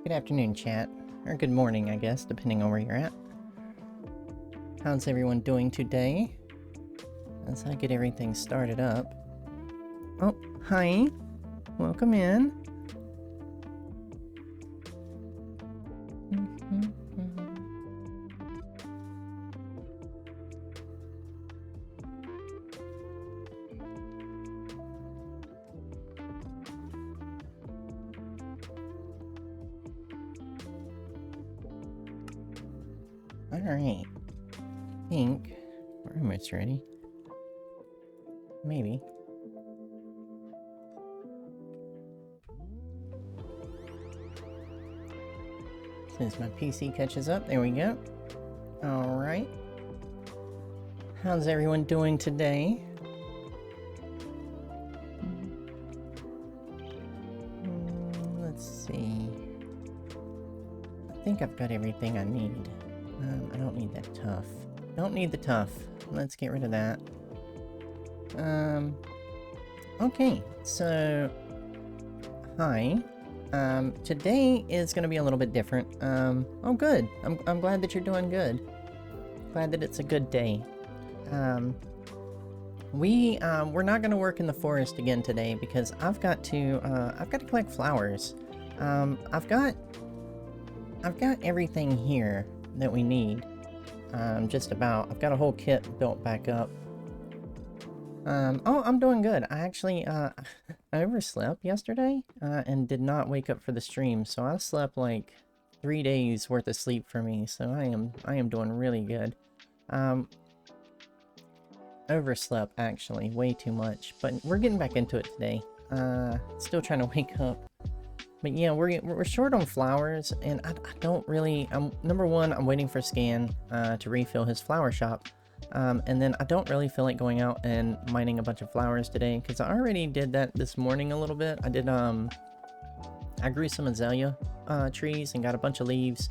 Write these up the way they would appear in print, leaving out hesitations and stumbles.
Good afternoon, chat. Or good morning, I guess, depending on where you're at. How's everyone doing today? As I get everything started up. Oh, hi. Welcome in. Alright. I think we're almost ready. Maybe. Since my PC catches up, there we go. Alright. How's everyone doing today? Let's see. I think I've got everything I need. I don't need that tough. Don't need the tough. Let's get rid of that. Okay, so hi. Today is gonna be a little bit different. Oh good. I'm glad that you're doing good. Glad that it's a good day. We're not gonna work in the forest again today because I've got to collect flowers. I've got everything here that we need. Just about. I've got a whole kit built back up. Oh, I'm doing good. I actually, I overslept yesterday, and did not wake up for the stream, so I slept like 3 days worth of sleep for me, so I am doing really good. Overslept, actually, way too much, but we're getting back into it today. Still trying to wake up. But yeah, we're short on flowers, and I don't really, number one, I'm waiting for Scan, to refill his flower shop. And then I don't really feel like going out and mining a bunch of flowers today, because I already did that this morning a little bit. I did, I grew some azalea, trees and got a bunch of leaves,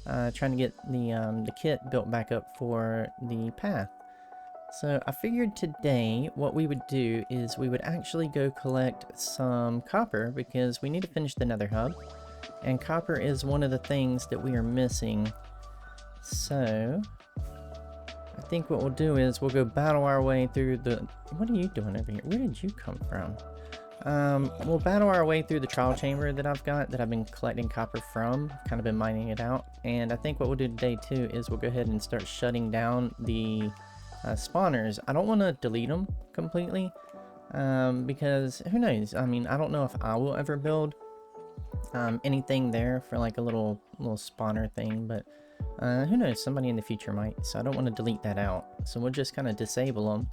trying to get the kit built back up for the path. So I figured today what we would do is we would actually go collect some copper because we need to finish the Nether Hub. And copper is one of the things that we are missing. So I think what we'll do is we'll go battle our way through the... What are you doing over here? Where did you come from? We'll battle our way through the trial chamber that I've got, that I've been collecting copper from. I've kind of been mining it out. And I think what we'll do today too is we'll go ahead and start shutting down the spawners. I don't want to delete them completely, because who knows? I mean, I don't know if I will ever build anything there for like a little spawner thing, but who knows? Somebody in the future might. So I don't want to delete that out. So we'll just kind of disable them,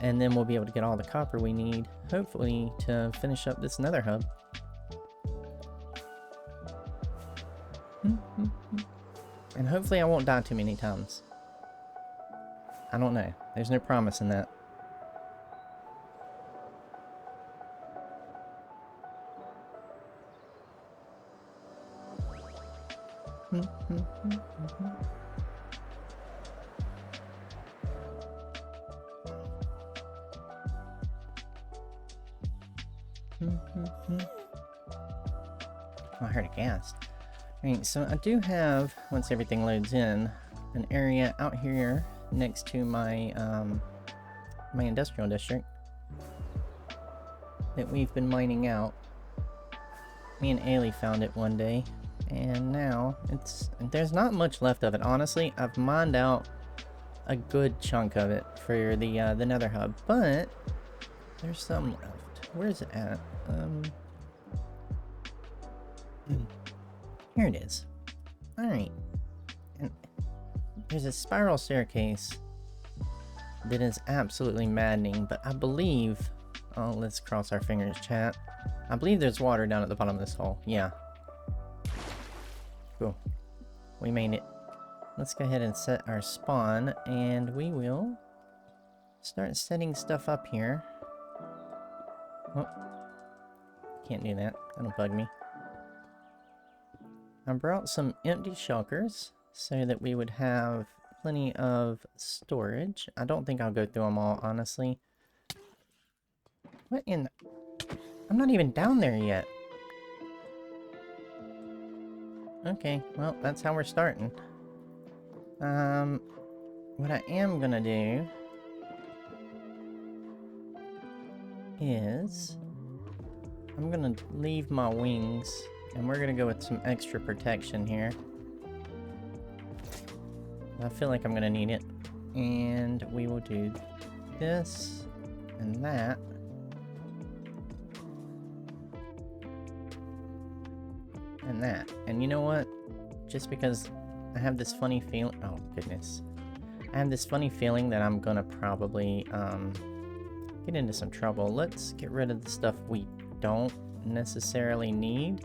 and then we'll be able to get all the copper we need, hopefully, to finish up this Nether Hub. And hopefully I won't die too many times. I don't know. There's no promise in that. Oh, I heard a gas. Alright, so I do have, once everything loads in, an area out here next to my my industrial district that we've been mining out. Me and Ailey found it one day, and now there's not much left of it. Honestly, I've mined out a good chunk of it for the Nether Hub, but there's some left. Where is it at? Here it is. All right. There's a spiral staircase that is absolutely maddening, but I believe... Oh, let's cross our fingers, chat. I believe there's water down at the bottom of this hole. Yeah. Cool. We made it. Let's go ahead and set our spawn, and we will start setting stuff up here. Oh. Can't do that. That'll bug me. I brought some empty shulkers, so that we would have plenty of storage. I don't think I'll go through them all, honestly. What in... I'm not even down there yet. Okay, well, that's how we're starting. What I am gonna do is I'm gonna leave my wings, and we're gonna go with some extra protection here. I feel like I'm gonna need it. And we will do this and that. And that. And you know what? Just because I have this funny feeling— oh goodness. I have this funny feeling that I'm gonna probably get into some trouble. Let's get rid of the stuff we don't necessarily need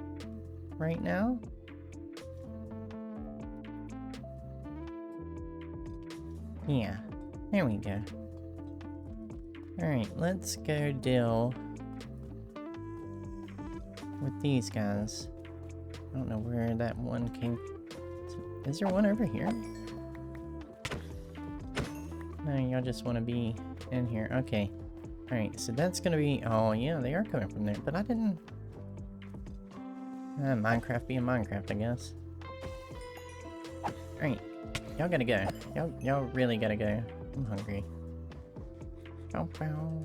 right now. Yeah, there we go. Alright, let's go deal with these guys. I don't know where that one came. Is there one over here? No, y'all just want to be in here. Okay. Alright, so that's gonna be— oh yeah, they are coming from there, but I didn't— Minecraft being Minecraft, I guess. Alright, y'all gotta go. Y'all really gotta go. I'm hungry. Bow bow.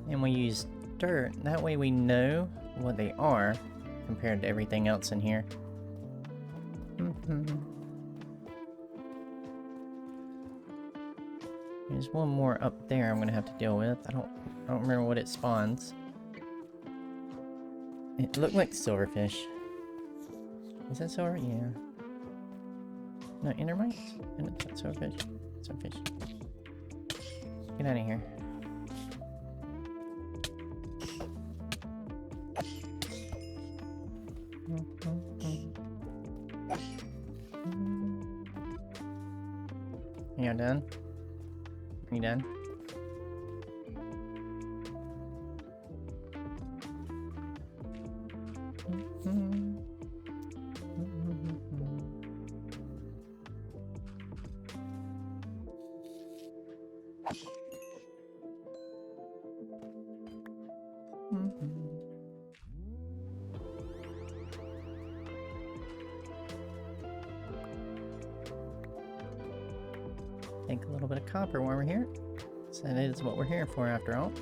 And we use dirt, that way we know what they are compared to everything else in here. There's one more up there I'm gonna have to deal with. I don't remember what it spawns. It looked like silverfish. Is that silver? Yeah. No, endermites? Silverfish. Silverfish. Get out of here. Are you done? Are you done? Take a little bit of copper while we're here. So that is what we're here for after all.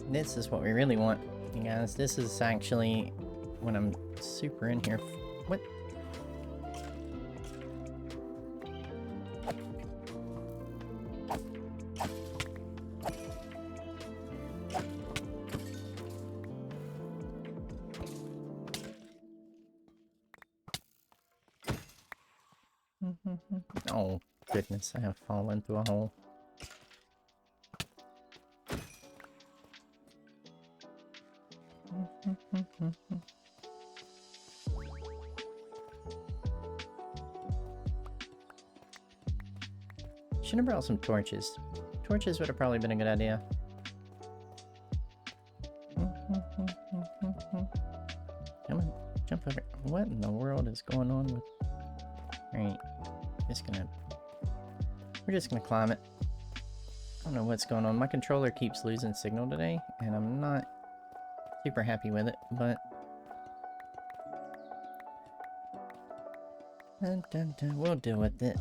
This is what we really want, you guys. This is actually when I'm super in here. What? Oh, goodness, I have fallen through a hole. Should have brought some torches. Torches would have probably been a good idea. Come on, jump over. What in the world is going on with— alright, we're just gonna climb it. I don't know what's going on. My controller keeps losing signal today, and I'm not super happy with it, but we'll deal with it.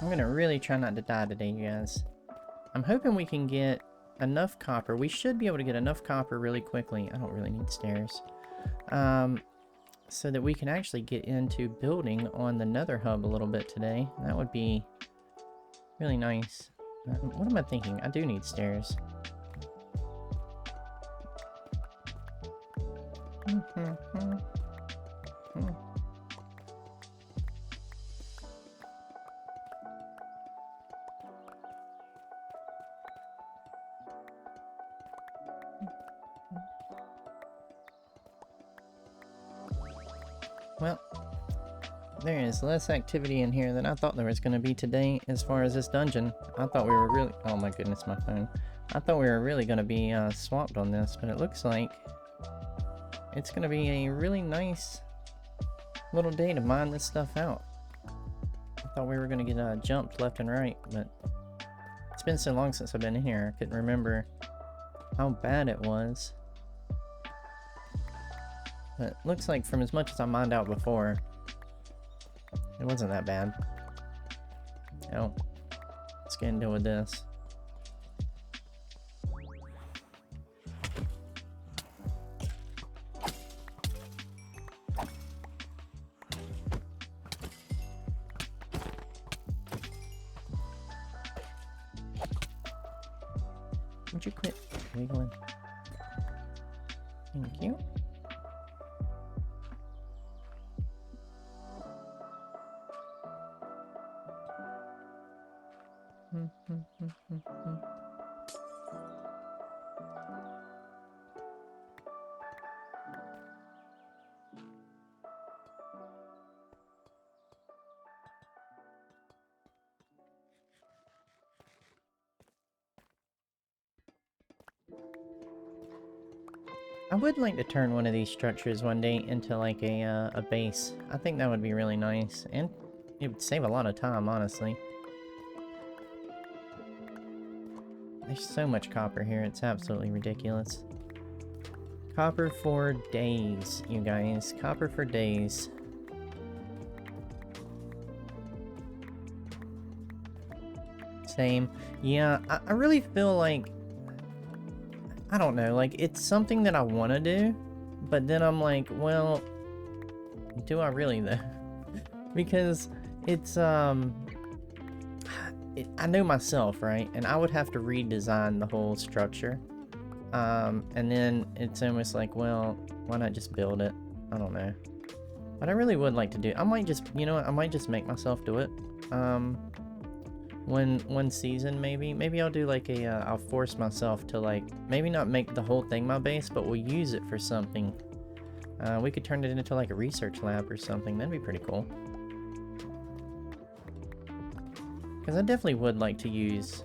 I'm gonna really try not to die today, you guys. I'm hoping we can get enough copper. We should be able to get enough copper really quickly. I don't really need stairs. so that we can actually get into building on the Nether Hub a little bit today. That would be really nice. What am I thinking? I do need stairs. Well, there is less activity in here than I thought there was going to be today as far as this dungeon. I thought we were really... Oh my goodness, my phone. I thought we were really going to be swamped on this, but it looks like it's going to be a really nice little day to mine this stuff out. I thought we were going to get jumped left and right, but it's been so long since I've been in here, I couldn't remember how bad it was. But it looks like from as much as I mined out before, it wasn't that bad. Oh, let's get into with this. Would you quit wiggling? Thank you. I would like to turn one of these structures one day into like a base. I think that would be really nice, and it would save a lot of time, honestly. There's so much copper here, it's absolutely ridiculous. Copper for days, you guys. Copper for days. Same. Yeah, I really feel like... I don't know, like, it's something that I want to do, but then I'm like, well, do I really though? Because it's, I know myself, right? And I would have to redesign the whole structure. And then it's almost like, well, why not just build it? I don't know. But I really would like to do, I might just, you know what, I might just make myself do it. One season maybe I'll do like a I'll force myself to like maybe not make the whole thing my base, but we'll use it for something. We could turn it into like a research lab or something. That'd be pretty cool, because I definitely would like to use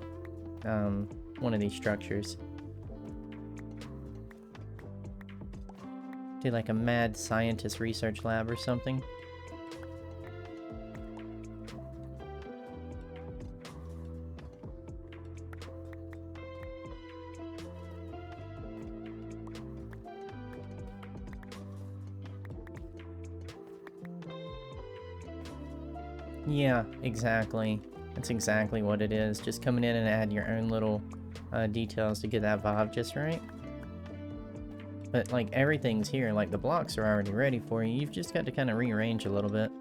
one of these structures. Do like a mad scientist research lab or something. Yeah, exactly. That's exactly what it is. Just coming in and add your own little details to get that vibe just right. But like everything's here, like the blocks are already ready for you. You've just got to kind of rearrange a little bit.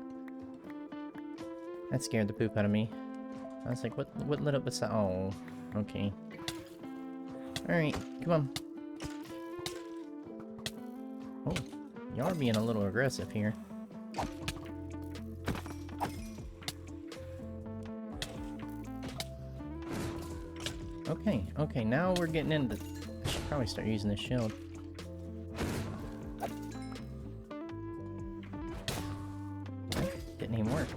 That scared the poop out of me. I was like, what lit up beside? Oh, okay. Alright, come on. Oh, y'all are being a little aggressive here. Okay, now we're getting into... I should probably start using this shield. Didn't even work.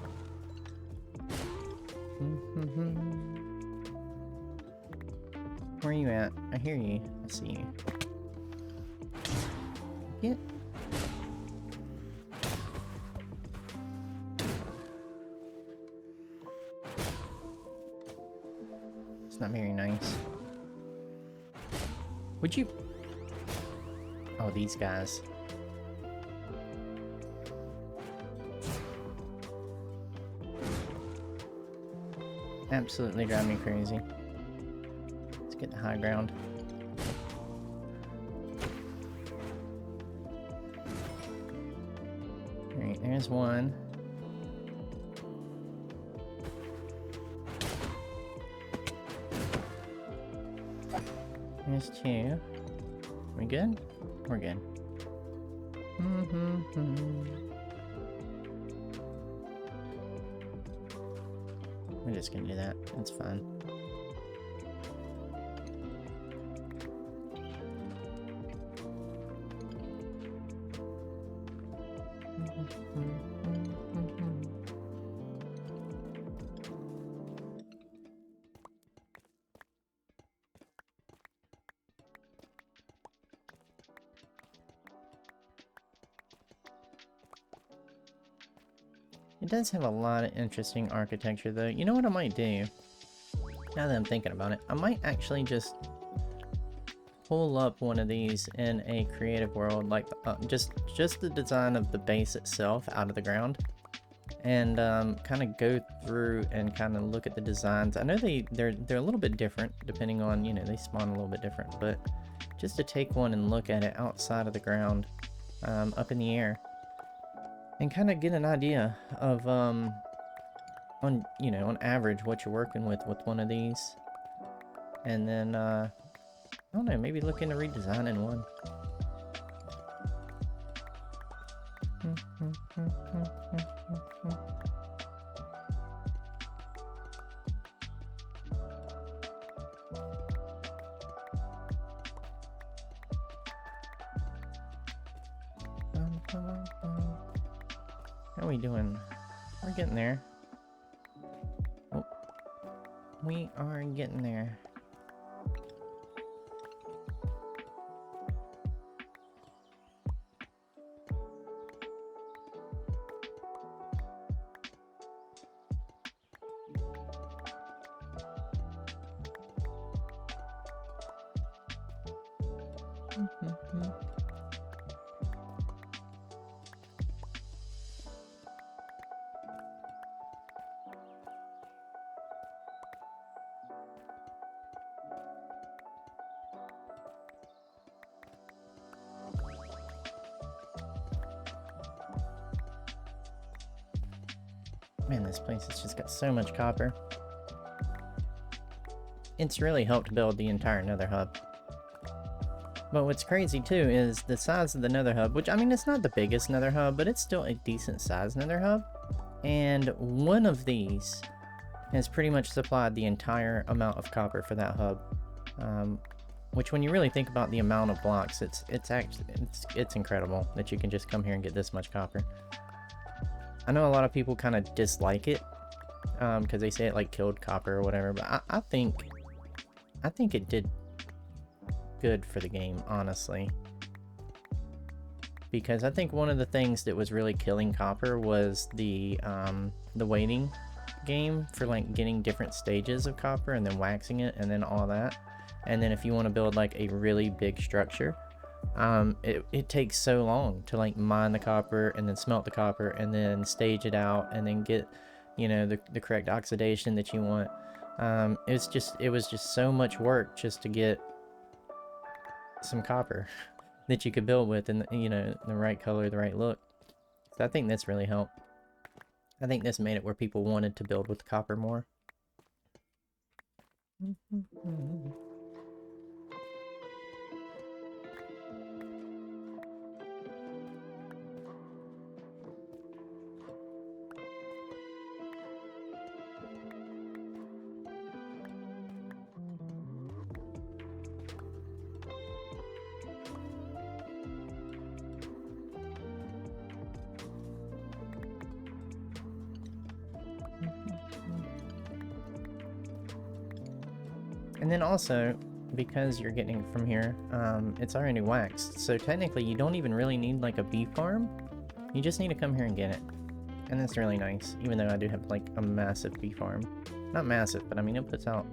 Where are you at? I hear you. I see you. Get... It's not very nice. Would you... Oh, these guys. Absolutely drive me crazy. Let's get the high ground. There's one. There's two. We good? We're good. We're just gonna do that. It's fine. It does have a lot of interesting architecture though. You know what I might do? Now that I'm thinking about it, I might actually just pull up one of these in a creative world, like just the design of the base itself out of the ground, and kind of go through and kind of look at the designs. I know they're a little bit different depending on, you know, they spawn a little bit different, but just to take one and look at it outside of the ground, up in the air, and kind of get an idea of on, you know, on average what you're working with one of these, and then I don't know, maybe look into redesigning one. How are we doing? We're getting there. Oh, we are getting there. Man, this place has just got so much copper. It's really helped build the entire Nether Hub. But what's crazy too is the size of the Nether Hub, which, I mean, it's not the biggest Nether Hub, but it's still a decent sized Nether Hub. And one of these has pretty much supplied the entire amount of copper for that hub. Which, when you really think about the amount of blocks, it's incredible that you can just come here and get this much copper. I know a lot of people kind of dislike it, because they say it like killed copper or whatever, but I think it did good for the game, honestly. Because I think one of the things that was really killing copper was the waiting game for like getting different stages of copper and then waxing it and then all that. And then if you want to build like a really big structure, it takes so long to like mine the copper and then smelt the copper and then stage it out and then get, you know, the correct oxidation that you want. It was just so much work just to get some copper that you could build with, and, you know, the right color, the right look. So I think this really helped. I think this made it where people wanted to build with copper more. And then also, because you're getting it from here, it's already waxed. So technically you don't even really need like a bee farm. You just need to come here and get it. And that's really nice, even though I do have like a massive bee farm. Not massive, but I mean it puts out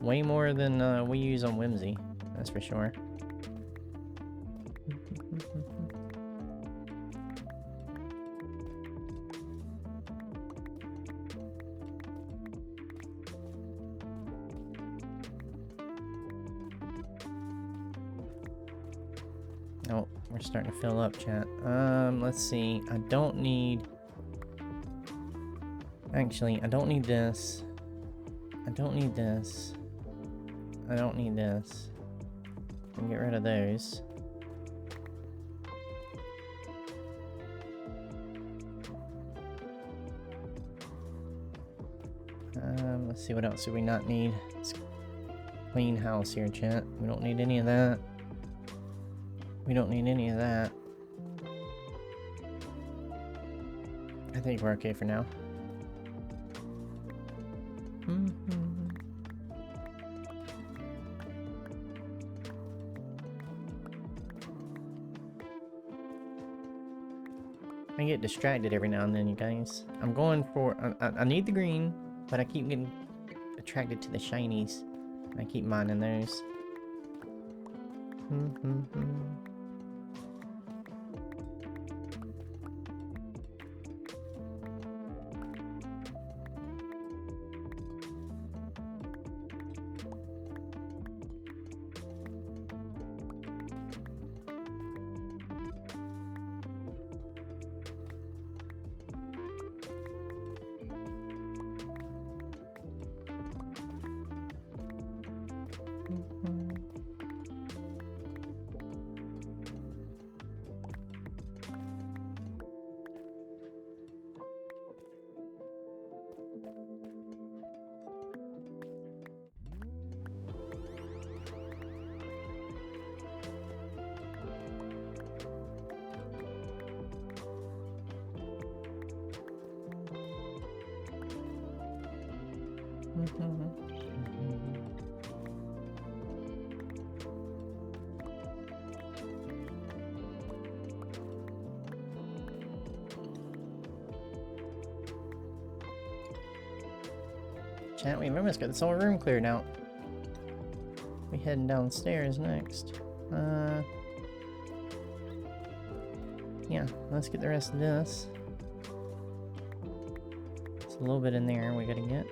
way more than we use on Whimsy, that's for sure. Oh, We're starting to fill up, chat. Let's see. I don't need... Actually, I don't need this. I don't need this. I don't need this. I can get rid of those. Let's see, what else do we not need? It's clean house here, chat. We don't need any of that. We don't need any of that. I think we're okay for now. I get distracted every now and then, you guys. I'm going for... I need the green, but I keep getting attracted to the shinies. I keep mining those. Chat, we almost got this whole room cleared out. We heading downstairs next. Yeah, let's get the rest of this. There's a little bit in there we gotta get.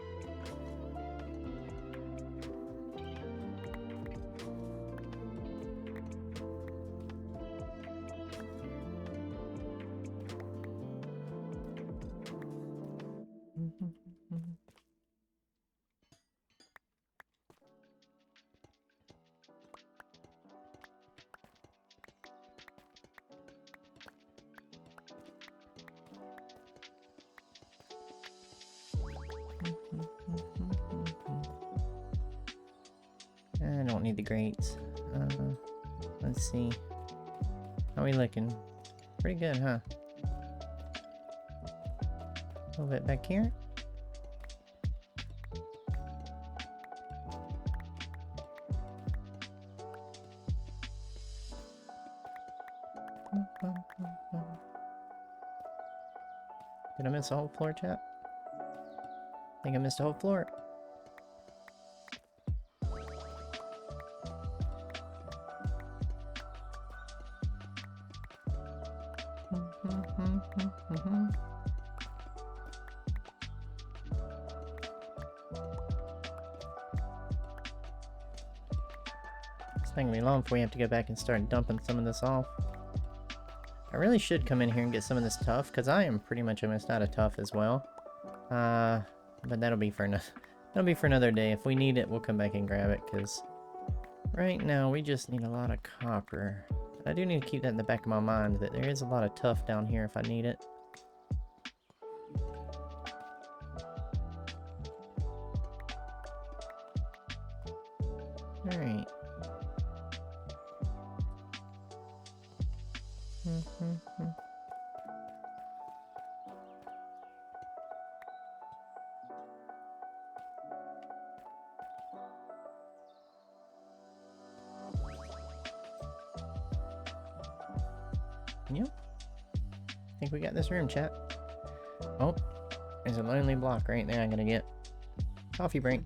I don't need the grates. Let's see. How are we looking? Pretty good, huh? A little bit back here. Did I miss a whole floor, chat? I think I missed a whole floor. It's not gonna be long before we have to go back and start dumping some of this off. I really should come in here and get some of this tuff, because I am pretty much almost out of tuff as well. But that'll be for another day. If we need it, we'll come back and grab it, because right now we just need a lot of copper. I do need to keep that in the back of my mind, that there is a lot of tuff down here if I need it. Alright. Yep. I think we got this room, chat. Oh, there's a lonely block right there I'm gonna get. Coffee break.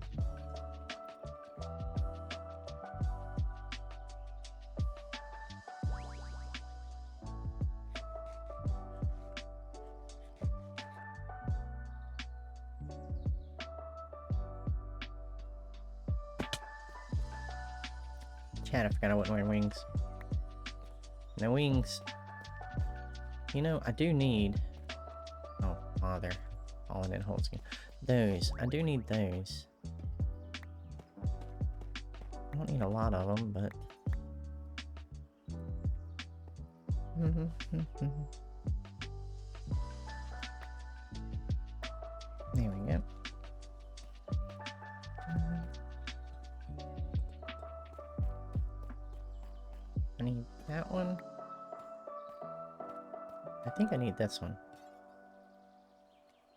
Chat, I forgot I wasn't wearing wings. No wings. You know, I do need... Oh, bother. Falling in holes again. Those. I do need those. I don't need a lot of them, but... There we go. I need that one. I think I need this one.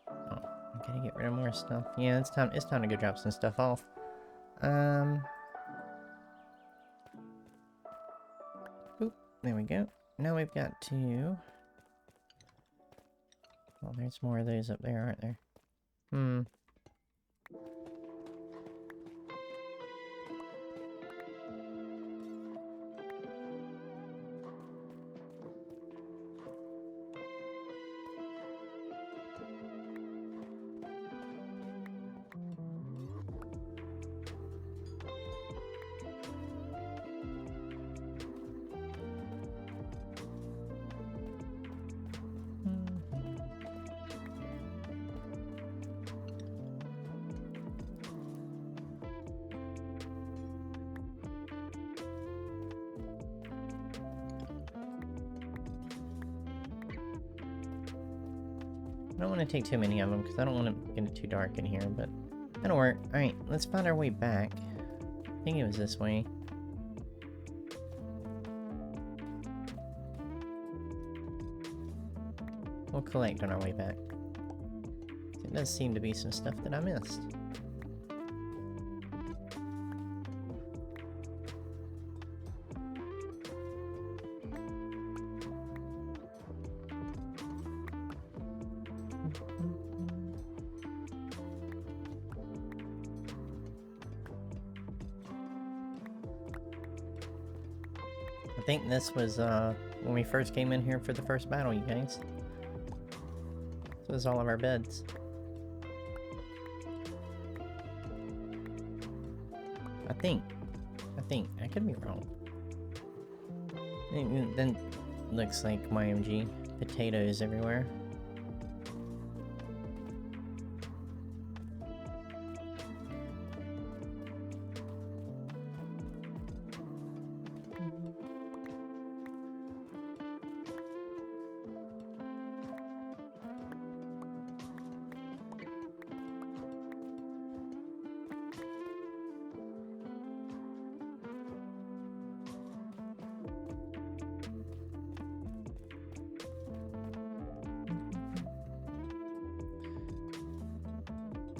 Oh, I'm gonna get rid of more stuff. Yeah, it's time to go drop some stuff off. Oop, there we go. Now we've got to... Well, there's more of those up there, aren't there? I don't want to take too many of them because I don't want to get it too dark in here, but that'll work. Alright, let's find our way back. I think it was this way. We'll collect on our way back. It does seem to be some stuff that I missed. I think this was when we first came in here for the first battle, you guys. This was all of our beds. I think. I could be wrong. And then looks like my MG. Potatoes everywhere.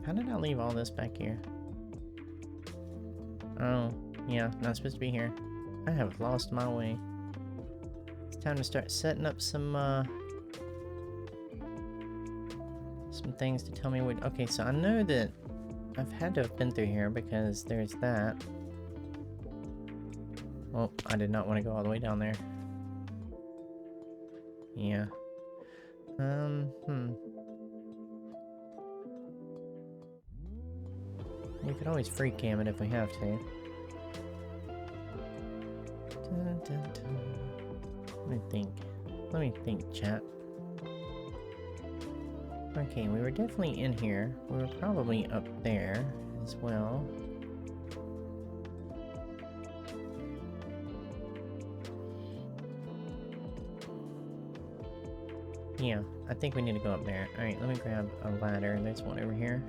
How did I leave all this back here? Oh, yeah, not supposed to be here. I have lost my way. It's time to start setting up some things to tell me what... Okay, so I know that I've had to have been through here because there's that. Oh, I did not want to go all the way down there. Yeah. We could always free cam it if we have to. Dun, dun, dun. Let me think, chat. Okay, we were definitely in here. We were probably up there as well. Yeah, I think we need to go up there. Alright, let me grab a ladder. There's one over here.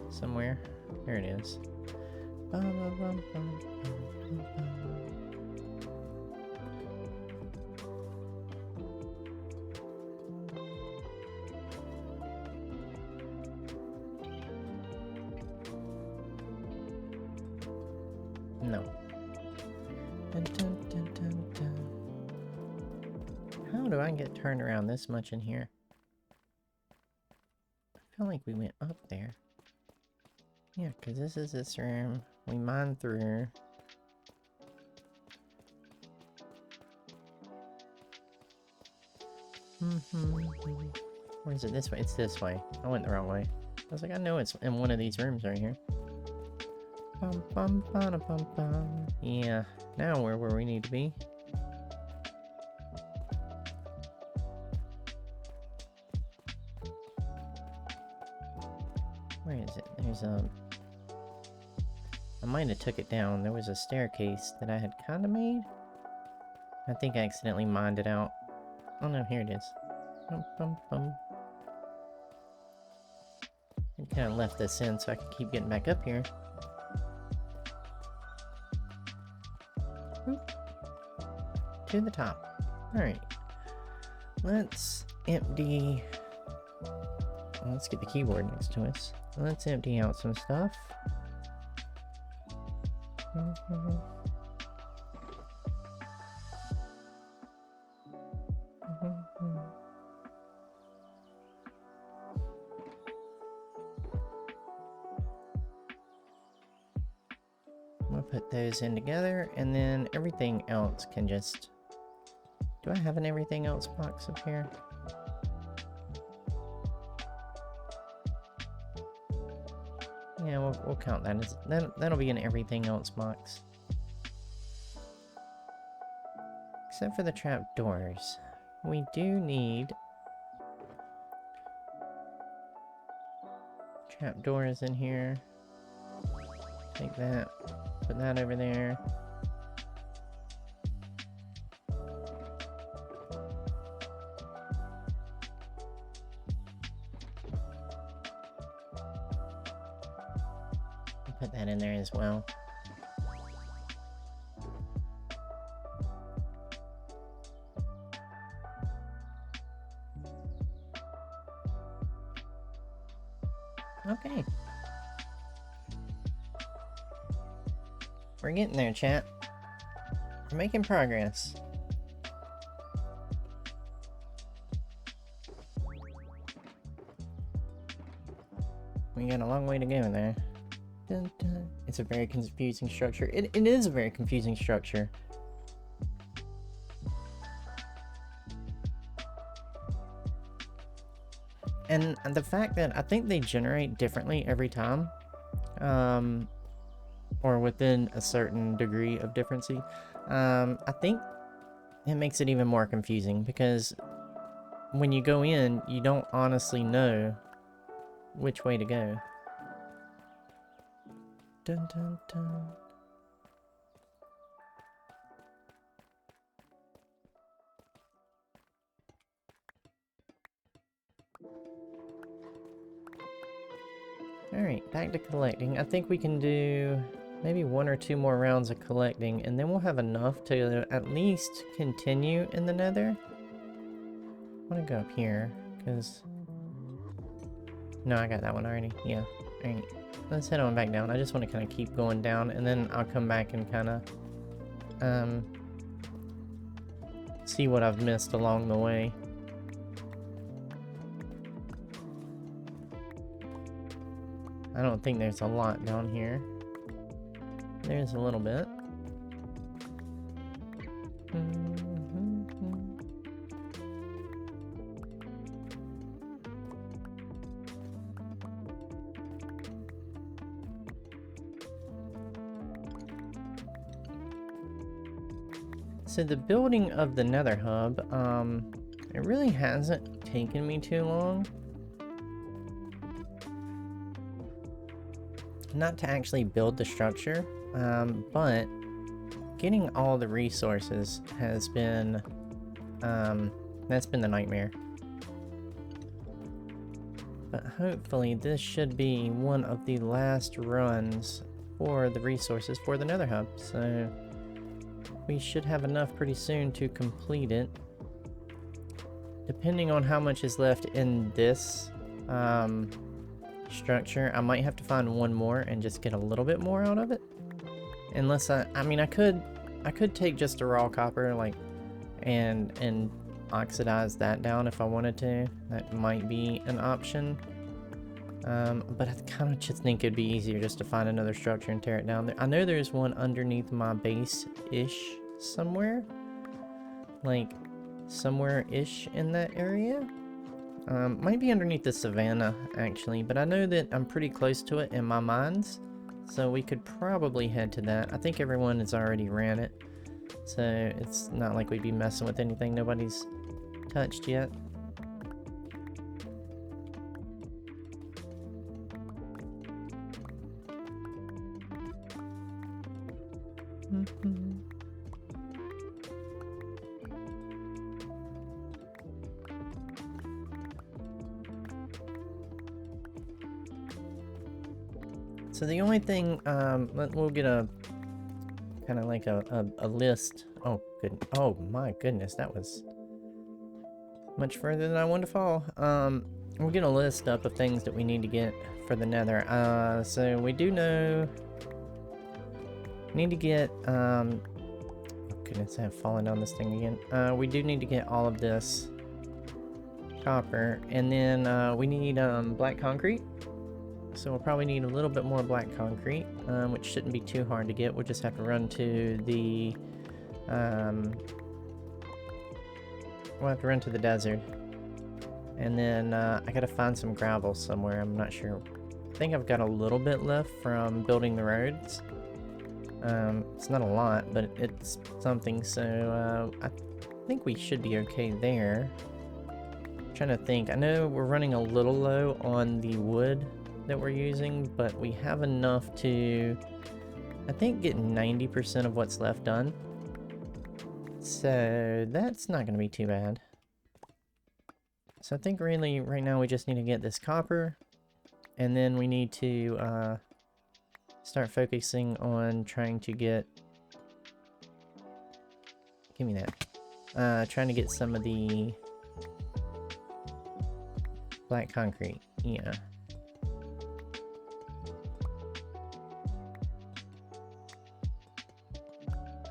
Somewhere. There it is. No. Dun, dun, dun, dun, dun. How do I get turned around this much in here? I feel like we went up there. Yeah, because this is this room. We mine through. Or is it this way? It's this way. I went the wrong way. I was like, I know it's in one of these rooms right here. Bum, bum, bum, bum, bum. Yeah, now we're where we need to be. Where is it? There's a... I might have took it down. There was a staircase that I had kind of made. I think I accidentally mined it out. Oh no, here it is. Bum, bum, bum. I kind of left this in so I could keep getting back up here. Oop. To the top. Alright. Let's empty... Let's get the keyboard next to us. Let's empty out some stuff. We'll put those in together, and then everything else can just... Do I have an everything else box up here? Yeah, we'll count that as... That'll be an everything else box. Except for the trapdoors. We do need... trapdoors in here. Take that. Put that over there. Put that in there as well. Okay. We're getting there, chat. We're making progress. We got a long way to go there. Dun, dun. It's a very confusing structure. It is a very confusing structure. And the fact that I think they generate differently every time, or within a certain degree of differency, I think it makes it even more confusing because when you go in, you don't honestly know which way to go. Dun dun dun. Alright, back to collecting. I think we can do maybe 1 or 2 more rounds of collecting, and then we'll have enough to at least continue in the Nether. I want to go up here, because... No, I got that one already. Yeah. Alright. Let's head on back down. I just want to kind of keep going down, and then I'll come back and kind of... see what I've missed along the way. I don't think there's a lot down here. There's a little bit. So the building of the Nether Hub, it really hasn't taken me too long. Not to actually build the structure, but getting all the resources has been, that's been the nightmare. But hopefully this should be one of the last runs for the resources for the Nether Hub, so we should have enough pretty soon to complete it. Depending on how much is left in this, structure, I might have to find one more and just get a little bit more out of it. Unless I mean I could take just a raw copper like and oxidize that down if I wanted to. That might be an option. But I kind of just think it'd be easier just to find another structure and tear it down. I know there's one underneath my base-ish somewhere. Like somewhere-ish in that area. Might be underneath the savannah, actually, but I know that I'm pretty close to it in my mines, so we could probably head to that. I think everyone has already ran it, so it's not like we'd be messing with anything nobody's touched yet. So the only thing, we'll get a kind of like a list. Oh, good. Oh my goodness, that was much further than I wanted to fall. We'll get a list up of things that we need to get for the Nether. So we do know we need to get. Oh goodness, I have fallen down this thing again. We do need to get all of this copper, and then we need black concrete. So we'll probably need a little bit more black concrete, which shouldn't be too hard to get. We'll just have to run to the, we'll have to run to the desert. And then I gotta find some gravel somewhere, I'm not sure. I think I've got a little bit left from building the roads. It's not a lot, but it's something, so I think we should be okay there. I'm trying to think, I know we're running a little low on the wood that we're using, but we have enough to, I think, get 90% of what's left done. So that's not going to be too bad. So I think really right now we just need to get this copper, and then we need to start focusing on trying to get, give me that, trying to get some of the black concrete. Yeah.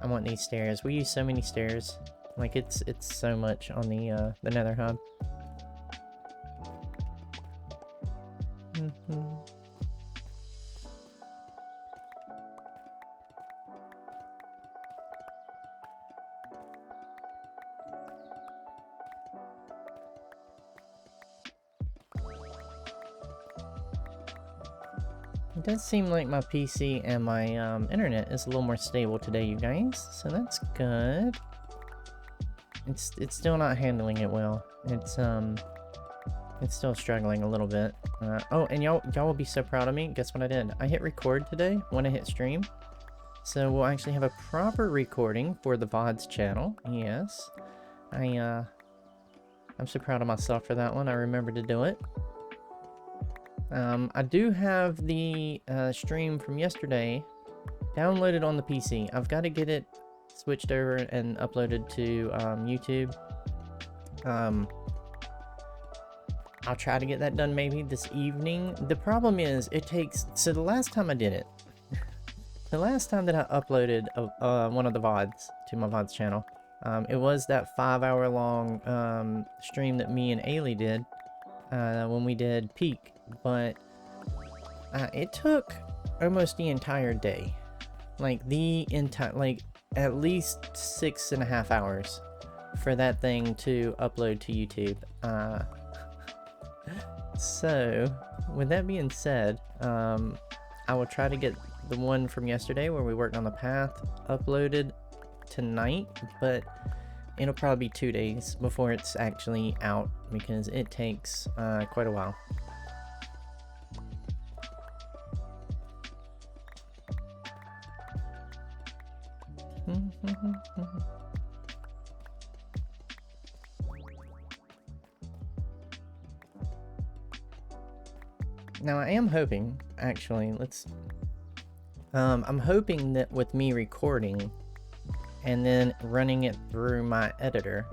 I want these stairs. We use so many stairs. Like it's so much on the Nether Hub. It does seem like my PC and my internet is a little more stable today, you guys, so that's good. It's still not handling it well. It's still struggling a little bit. Oh, and y'all will be so proud of me. Guess what I did? I hit record today when I hit stream. So we'll actually have a proper recording for the VODS channel. Yes. I'm so proud of myself for that one. I remembered to do it. I do have the stream from yesterday downloaded on the PC. I've got to get it switched over and uploaded to YouTube. I'll try to get that done maybe this evening. The problem is it takes, so the last time I did it, the last time that I uploaded one of the VODs to my VODs channel, it was that 5-hour long stream that me and Ailey did when we did Peak, but it took almost the entire day, like the entire, like at least 6.5 hours for that thing to upload to YouTube. So with that being said, I will try to get the one from yesterday where we worked on the path uploaded tonight, but it'll probably be 2 days before it's actually out because it takes quite a while. Now I am hoping, actually, I'm hoping that with me recording and then running it through my editor,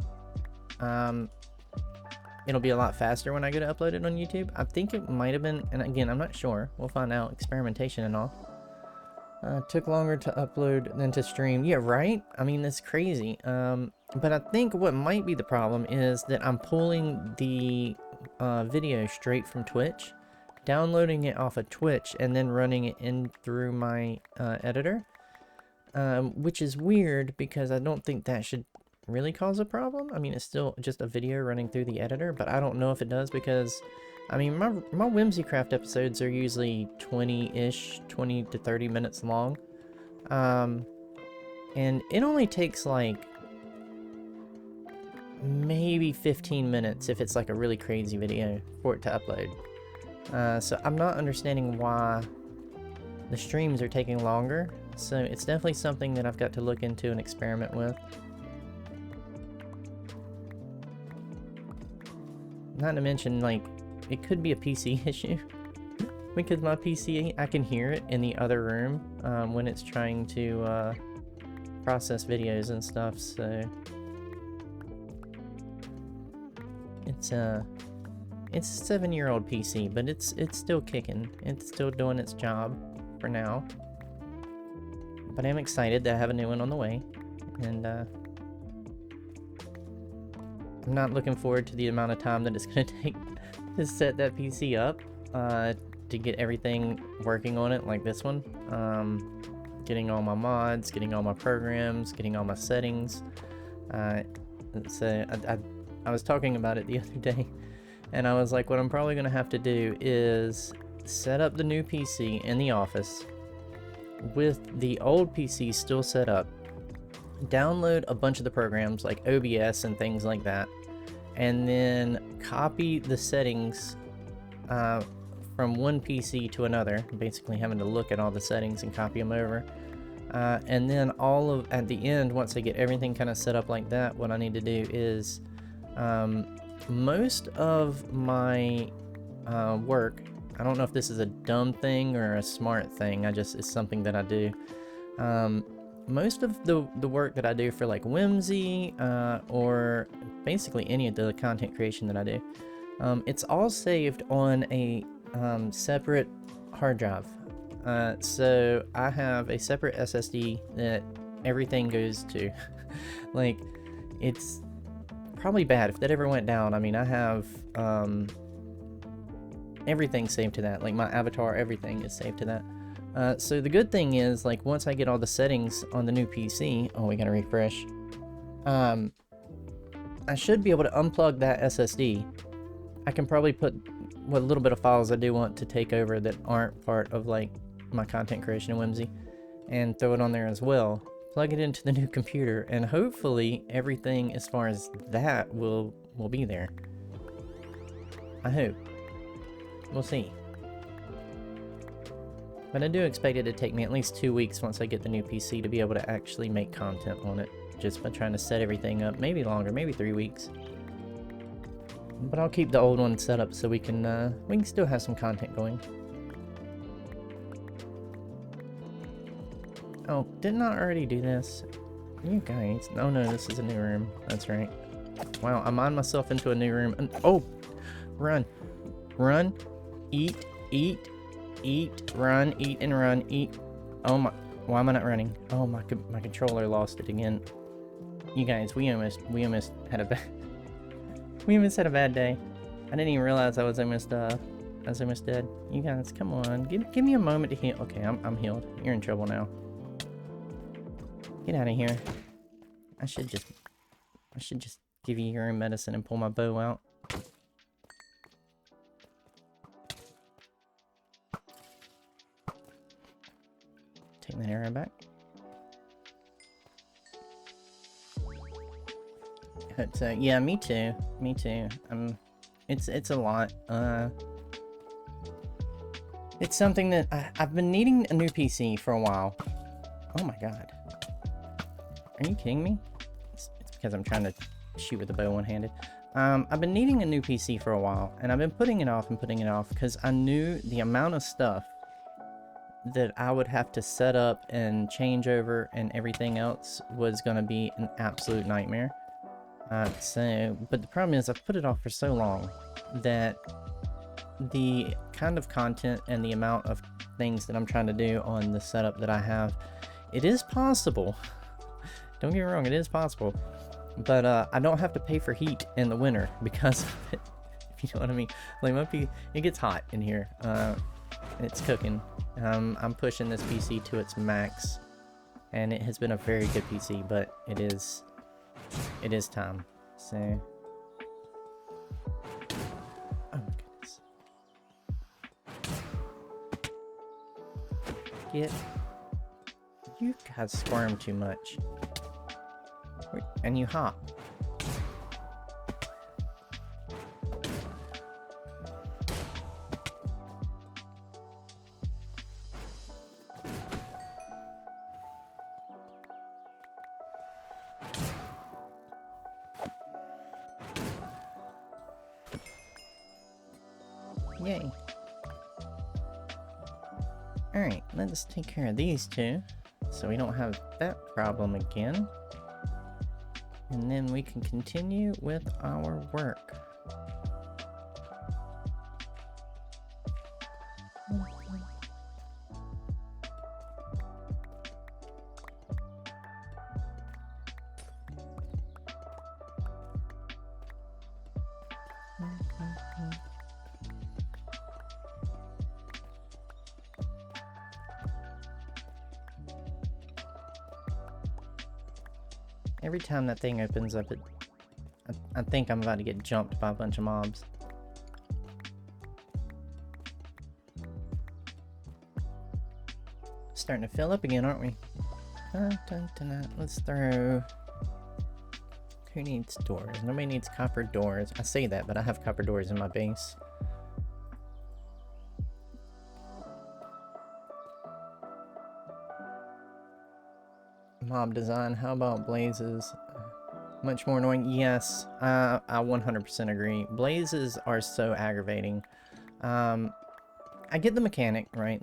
it'll be a lot faster when I go to upload it on YouTube. I think it might have been, and again, I'm not sure. We'll find out, experimentation and all. Took longer to upload than to stream. Yeah, right? I mean, that's crazy. But I think what might be the problem is that I'm pulling the video straight from Twitch, downloading it off of Twitch, and then running it in through my editor. Which is weird because I don't think that should really cause a problem. I mean, it's still just a video running through the editor, but I don't know if it does because, I mean, my WhimsyCraft episodes are usually 20-ish, 20 to 30 minutes long. And it only takes like maybe 15 minutes if it's like a really crazy video for it to upload. So I'm not understanding why the streams are taking longer. So it's definitely something that I've got to look into and experiment with. Not to mention, like, it could be a PC issue. Because my PC, I can hear it in the other room when it's trying to process videos and stuff, so... It's a 7-year-old PC, but it's still kicking. It's still doing its job for now. But I'm excited that I have a new one on the way, and I'm not looking forward to the amount of time that it's going to take to set that PC up, to get everything working on it like this one. Getting all my mods, getting all my programs, getting all my settings. So I was talking about it the other day, and I was like, what I'm probably going to have to do is set up the new PC in the office with the old PC still set up, download a bunch of the programs like OBS and things like that, and then copy the settings from one PC to another, basically having to look at all the settings and copy them over. And then at the end, once I get everything kind of set up like that, what I need to do is most of my work, I don't know if this is a dumb thing or a smart thing, it's something that I do. Most of the work that I do for like Whimsy, or basically any of the content creation that I do, it's all saved on a separate hard drive. So I have a separate SSD that everything goes to. Like, it's probably bad if that ever went down. I mean, I have everything saved to that, like my avatar, everything is saved to that. So the good thing is, like, once I get all the settings on the new PC, oh, we gotta refresh, I should be able to unplug that SSD. I can probably put what little bit of files I do want to take over that aren't part of like my content creation in Whimsy, and throw it on there as well, plug it into the new computer, and hopefully everything as far as that will be there. I hope. We'll see. But I do expect it to take me at least 2 weeks once I get the new PC to be able to actually make content on it, just by trying to set everything up. Maybe longer, maybe 3 weeks. But I'll keep the old one set up so we can still have some content going. Oh, didn't I already do this? You guys, oh no, this is a new room. That's right. Wow, I mined myself into a new room. And, oh, run, run, eat, run, eat and run, eat. Oh my, why am I not running? Oh my controller lost it again. You guys, we almost had a bad. We almost had a bad day. I didn't even realize I was almost dead. You guys, come on, give me a moment to heal. Okay, I'm healed. You're in trouble now. Get out of here. I should just give you your own medicine and pull my bow out. Take that arrow back. But yeah, me too. Me too. It's a lot. It's something that I've been needing a new PC for a while. Oh my god. Are you kidding me? It's because I'm trying to shoot with a bow one-handed. I've been needing a new PC for a while, and I've been putting it off because I knew the amount of stuff that I would have to set up and change over and everything else was going to be an absolute nightmare. But the problem is I've put it off for so long that the kind of content and the amount of things that I'm trying to do on the setup that I have, it is possible. Don't get me wrong, it is possible. But I don't have to pay for heat in the winter because of it, if you know what I mean. Like, it gets hot in here. It's cooking. I'm pushing this PC to its max, and it has been a very good PC, but it is time. So, oh my goodness. You guys squirm too much. And you hop. Yay. Alright, let's take care of these two, so we don't have that problem again. And then we can continue with our work. Every time that thing opens up, I think I'm about to get jumped by a bunch of mobs. Starting to fill up again, aren't we? Dun, dun, dun, dun. Let's throw... Who needs doors? Nobody needs copper doors. I say that, but I have copper doors in my base. Mob design, how about blazes? Much more annoying? Yes, I 100% agree. Blazes are so aggravating. I get the mechanic, right?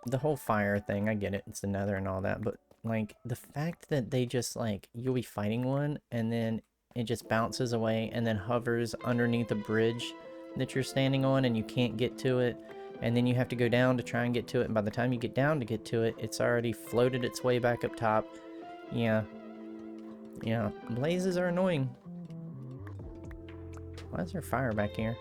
The whole fire thing, I get it. It's the nether and all that, but like the fact that they just like, you'll be fighting one and then it just bounces away and then hovers underneath a bridge that you're standing on and you can't get to it. And then you have to go down to try and get to it, and by the time you get down to get to it, it's already floated its way back up top. Yeah. Yeah, blazes are annoying. Why is there fire back here?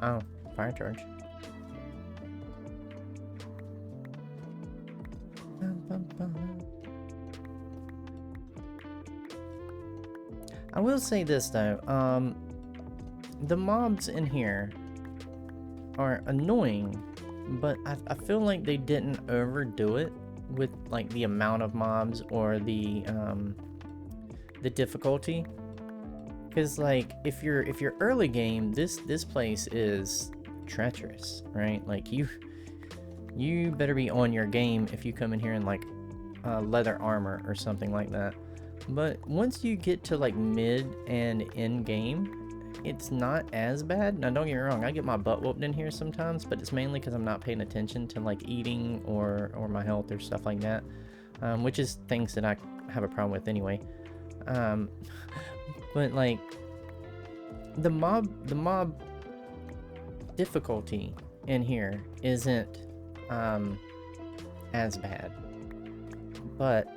Oh, fire charge. I will say this though, the mobs in here are annoying, but I feel like they didn't overdo it with like the amount of mobs or the difficulty. Because like if you're early game, this place is treacherous, right? Like you better be on your game if you come in here in like leather armor or something like that. But once you get to like mid and end game, it's not as bad. Now don't get me wrong, I get my butt whooped in here sometimes, but it's mainly because I'm not paying attention to like eating or my health or stuff like that, which is things that I have a problem with anyway. But like the mob difficulty in here isn't as bad, but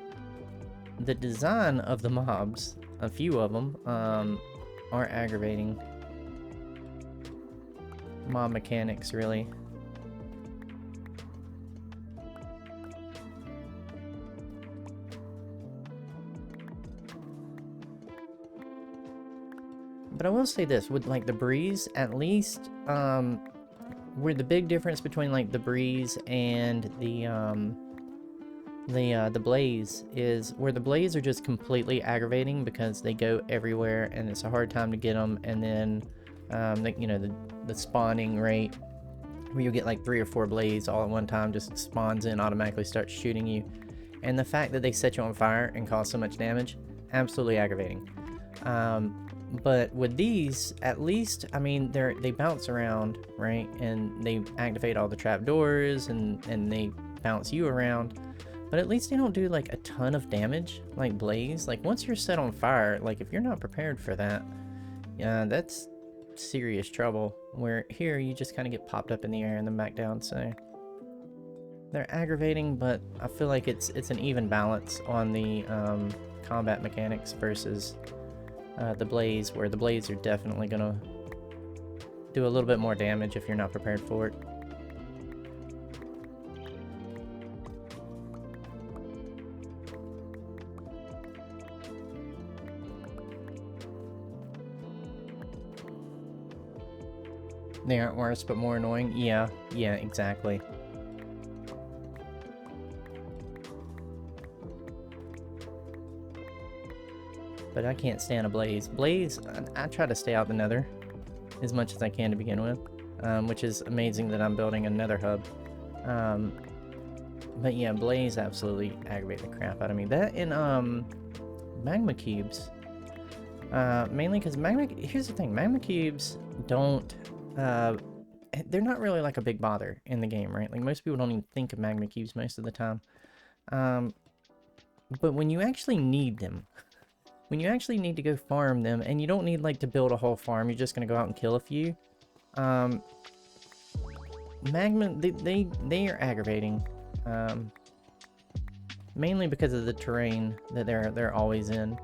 the design of the mobs, a few of them, are aggravating. Mob mechanics, really. But I will say this, with like the breeze, at least, where the big difference between like the breeze and the blaze is where the blaze are just completely aggravating because they go everywhere and it's a hard time to get them, and then the spawning rate where you get like 3 or 4 blaze all at one time just spawns in, automatically starts shooting you, and the fact that they set you on fire and cause so much damage, absolutely aggravating. But with these, at least, I mean, they bounce around, right, and they activate all the trapdoors and they bounce you around. But at least they don't do like a ton of damage like blaze. Like once you're set on fire, like if you're not prepared for that, yeah, that's serious trouble. Where here you just kind of get popped up in the air and then back down. So they're aggravating, but I feel like it's an even balance on the combat mechanics versus the blaze, where the blaze are definitely gonna do a little bit more damage if you're not prepared for it. They aren't worse, but more annoying? Yeah, exactly. But I can't stand a blaze. Blaze, I try to stay out the nether as much as I can to begin with, which is amazing that I'm building a nether hub. But yeah, blaze absolutely aggravate the crap out of me. That and magma cubes. Mainly because here's the thing, magma cubes don't, they're not really like a big bother in the game, right? Like most people don't even think of magma cubes most of the time. But when you actually need them, when you actually need to go farm them, and you don't need like to build a whole farm, you're just gonna go out and kill a few. Magma, they are aggravating. Mainly because of the terrain that they're always in.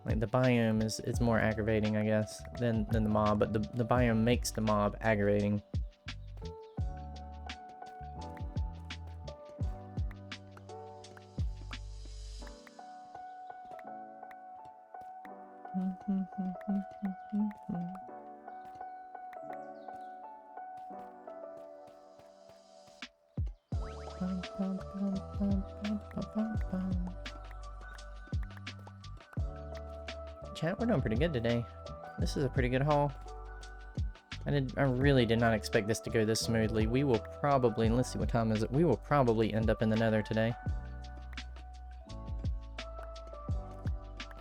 Like the biome is more aggravating, I guess, than the mob, but the biome makes the mob aggravating. Chat, we're doing pretty good today. This is a pretty good haul. I really did not expect this to go this smoothly. We will probably, let's see what time is it. We will probably end up in the Nether today,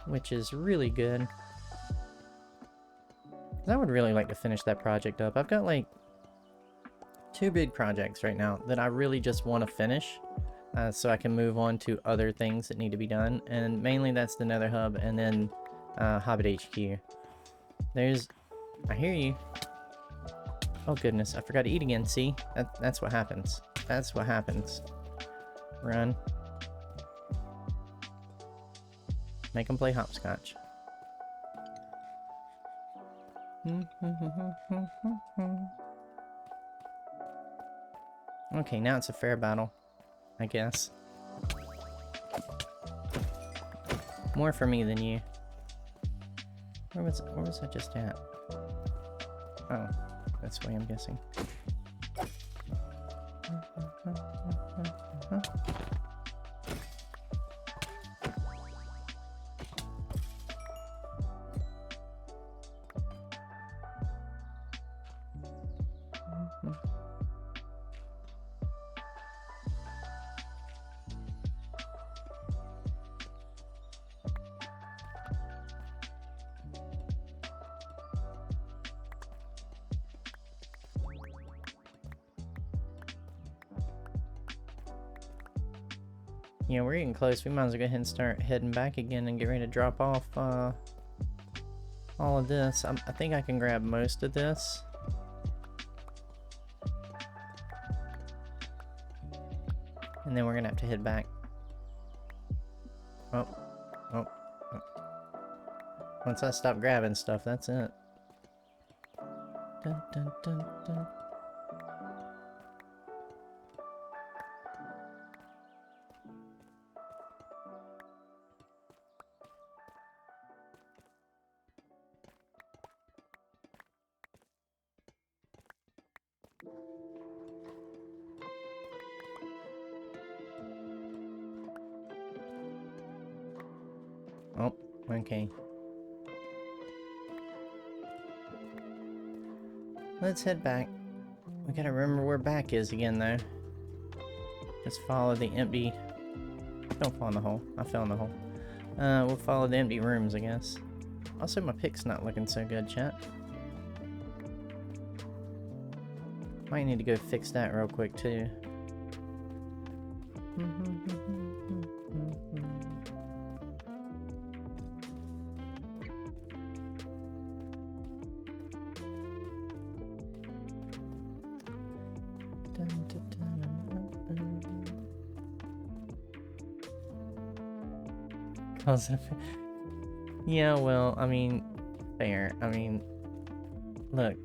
which is really good. I would really like to finish that project up. I've got like 2 big projects right now that I really just want to finish, so I can move on to other things that need to be done, and mainly that's the Nether Hub and then Hobbit HQ. I hear you. Oh goodness, I forgot to eat again. See, that's what happens. That's what happens. Run. Make them play hopscotch. Okay, now it's a fair battle, I guess. More for me than you. Where was I just at? Oh, that's why I'm guessing. Yeah, we're getting close. We might as well go ahead and start heading back again and get ready to drop off all of this. I think I can grab most of this. And then we're gonna have to head back. Oh. Once I stop grabbing stuff, that's it. Dun, dun, dun, dun. Oh, okay. Let's head back. We gotta remember where back is again, though. Just follow the empty... Don't fall in the hole. I fell in the hole. We'll follow the empty rooms, I guess. Also, my pick's not looking so good, chat. Might need to go fix that real quick, too. Yeah, well, I mean, fair. I mean, look,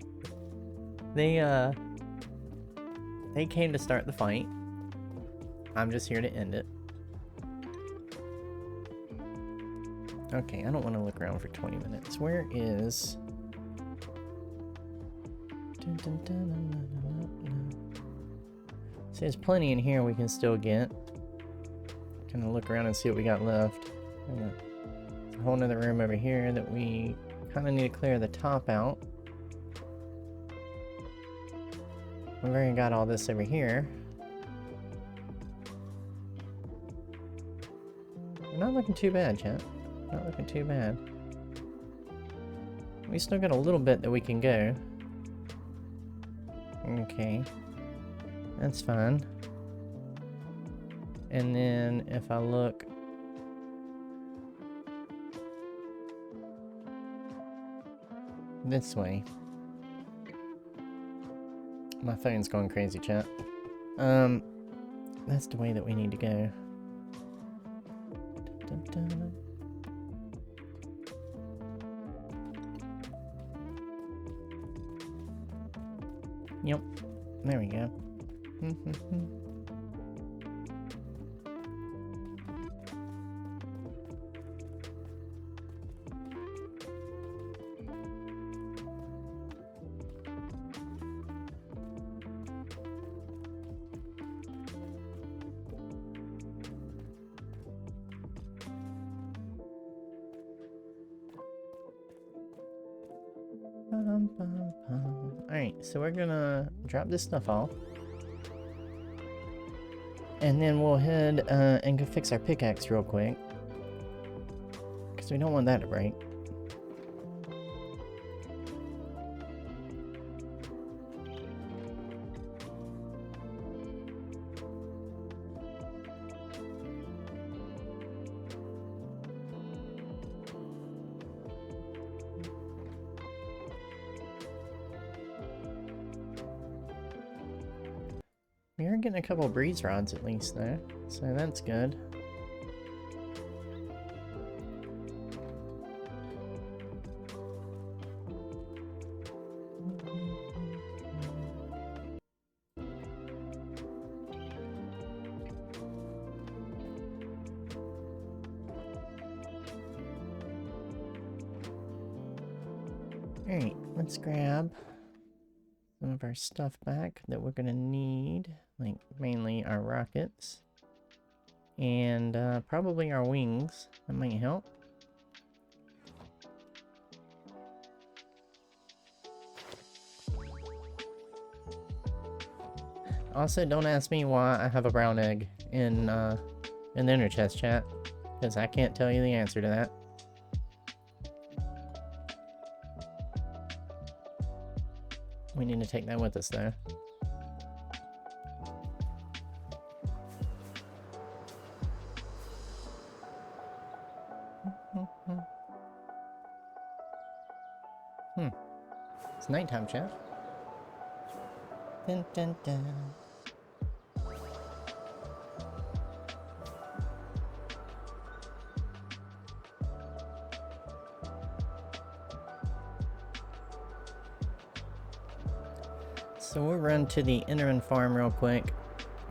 they came to start the fight. I'm just here to end it. Okay, I don't want to look around for 20 minutes. Where is... See, there's plenty in here we can still get. Kind of look around and see what we got left. A whole nother room over here that we kind of need to clear the top out. We've already got all this over here. Not looking too bad, chat. Not looking too bad. We still got a little bit that we can go. Okay. That's fine. And then if I look... this way. My phone's going crazy, chat. That's the way that we need to go. Dun, dun, dun. Yep. There we go. Alright, so we're gonna drop this stuff off. And then we'll head and go fix our pickaxe real quick. Because we don't want that to break. We are getting a couple breeze rods at least though, so that's good. Alright, let's grab some of our stuff back that we're gonna need, like mainly our rockets and probably our wings. That might help. Also, don't ask me why I have a brown egg in the inner chest, chat, because I can't tell you the answer to that. We need to take that with us, though. It's nighttime, chat. Dun, dun, dun. So we'll run to the Enderman farm real quick.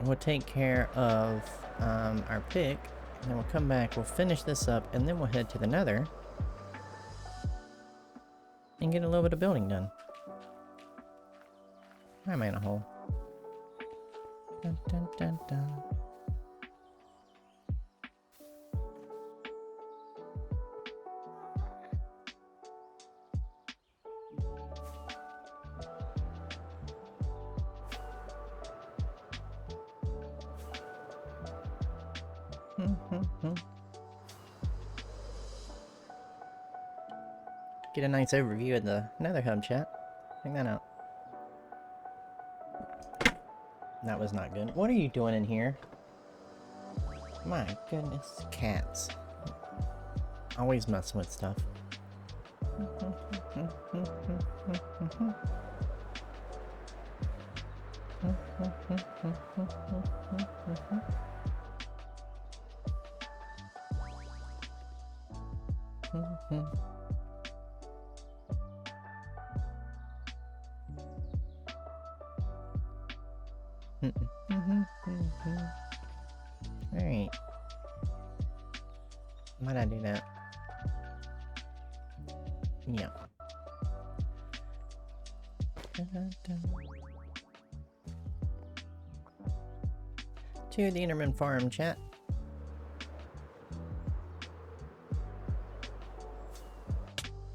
We'll take care of our pick, and then we'll come back, we'll finish this up, and then we'll head to the Nether and get a little bit of building done. I'm in a hole. Dun, dun, dun, dun. Get a nice overview of the Nether Hub, chat. Check that out. That was not good. What are you doing in here? My goodness, cats. Always messing with stuff. Alright. Why'd I do that? Yeah. To the Enderman farm, chat.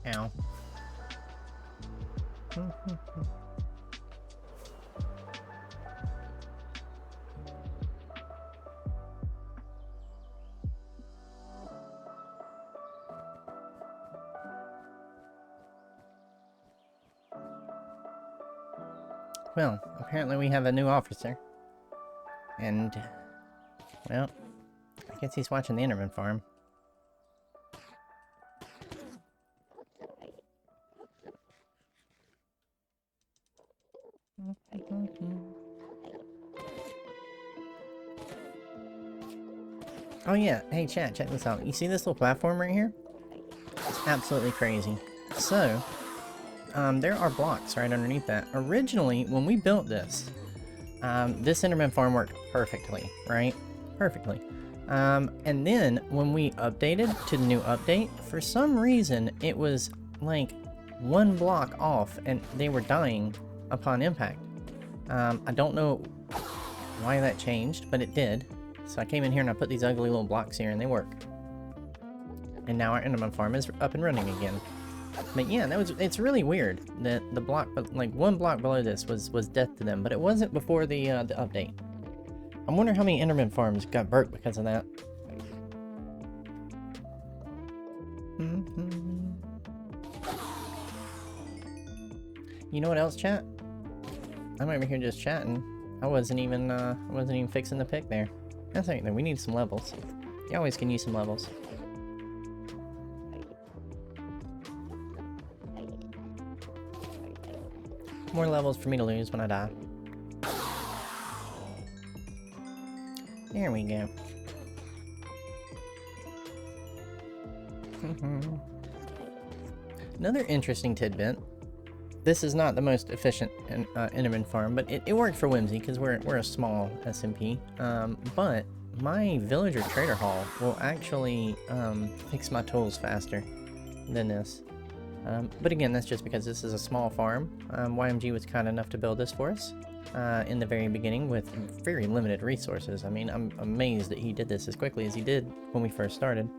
Ow. Well, apparently we have a new officer. And, well, I guess he's watching the Enderman farm. Oh yeah, hey chat, check this out. You see this little platform right here? It's absolutely crazy. So, there are blocks right underneath that. Originally, when we built this, this Enderman farm worked perfectly, right? Perfectly. And then, when we updated to the new update, for some reason, it was like one block off, and they were dying upon impact. I don't know why that changed, but it did. So I came in here and I put these ugly little blocks here, and they work. And now our Enderman farm is up and running again. But yeah, it's really weird that the block, like one block below this was death to them, but it wasn't before the update. I wonder how many Enderman farms got burnt because of that. You know what else, chat? I'm over here just chatting. I wasn't even fixing the pick there. That's right, we need some levels. You always can use some levels. More levels for me to lose when I die. There we go. Another interesting tidbit. This is not the most efficient Enderman farm, but it worked for Whimsy because we're a small SMP. But my villager trader hall will actually fix my tools faster than this. But again, that's just because this is a small farm. YMG was kind enough to build this for us in the very beginning with very limited resources. I mean, I'm amazed that he did this as quickly as he did when we first started.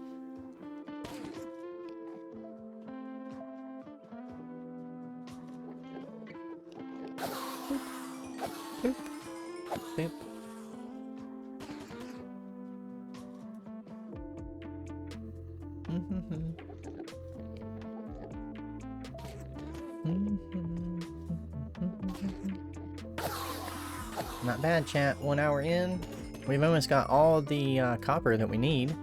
Boop. Boop. Not bad, chat. 1 hour in. We've almost got all the copper that we need.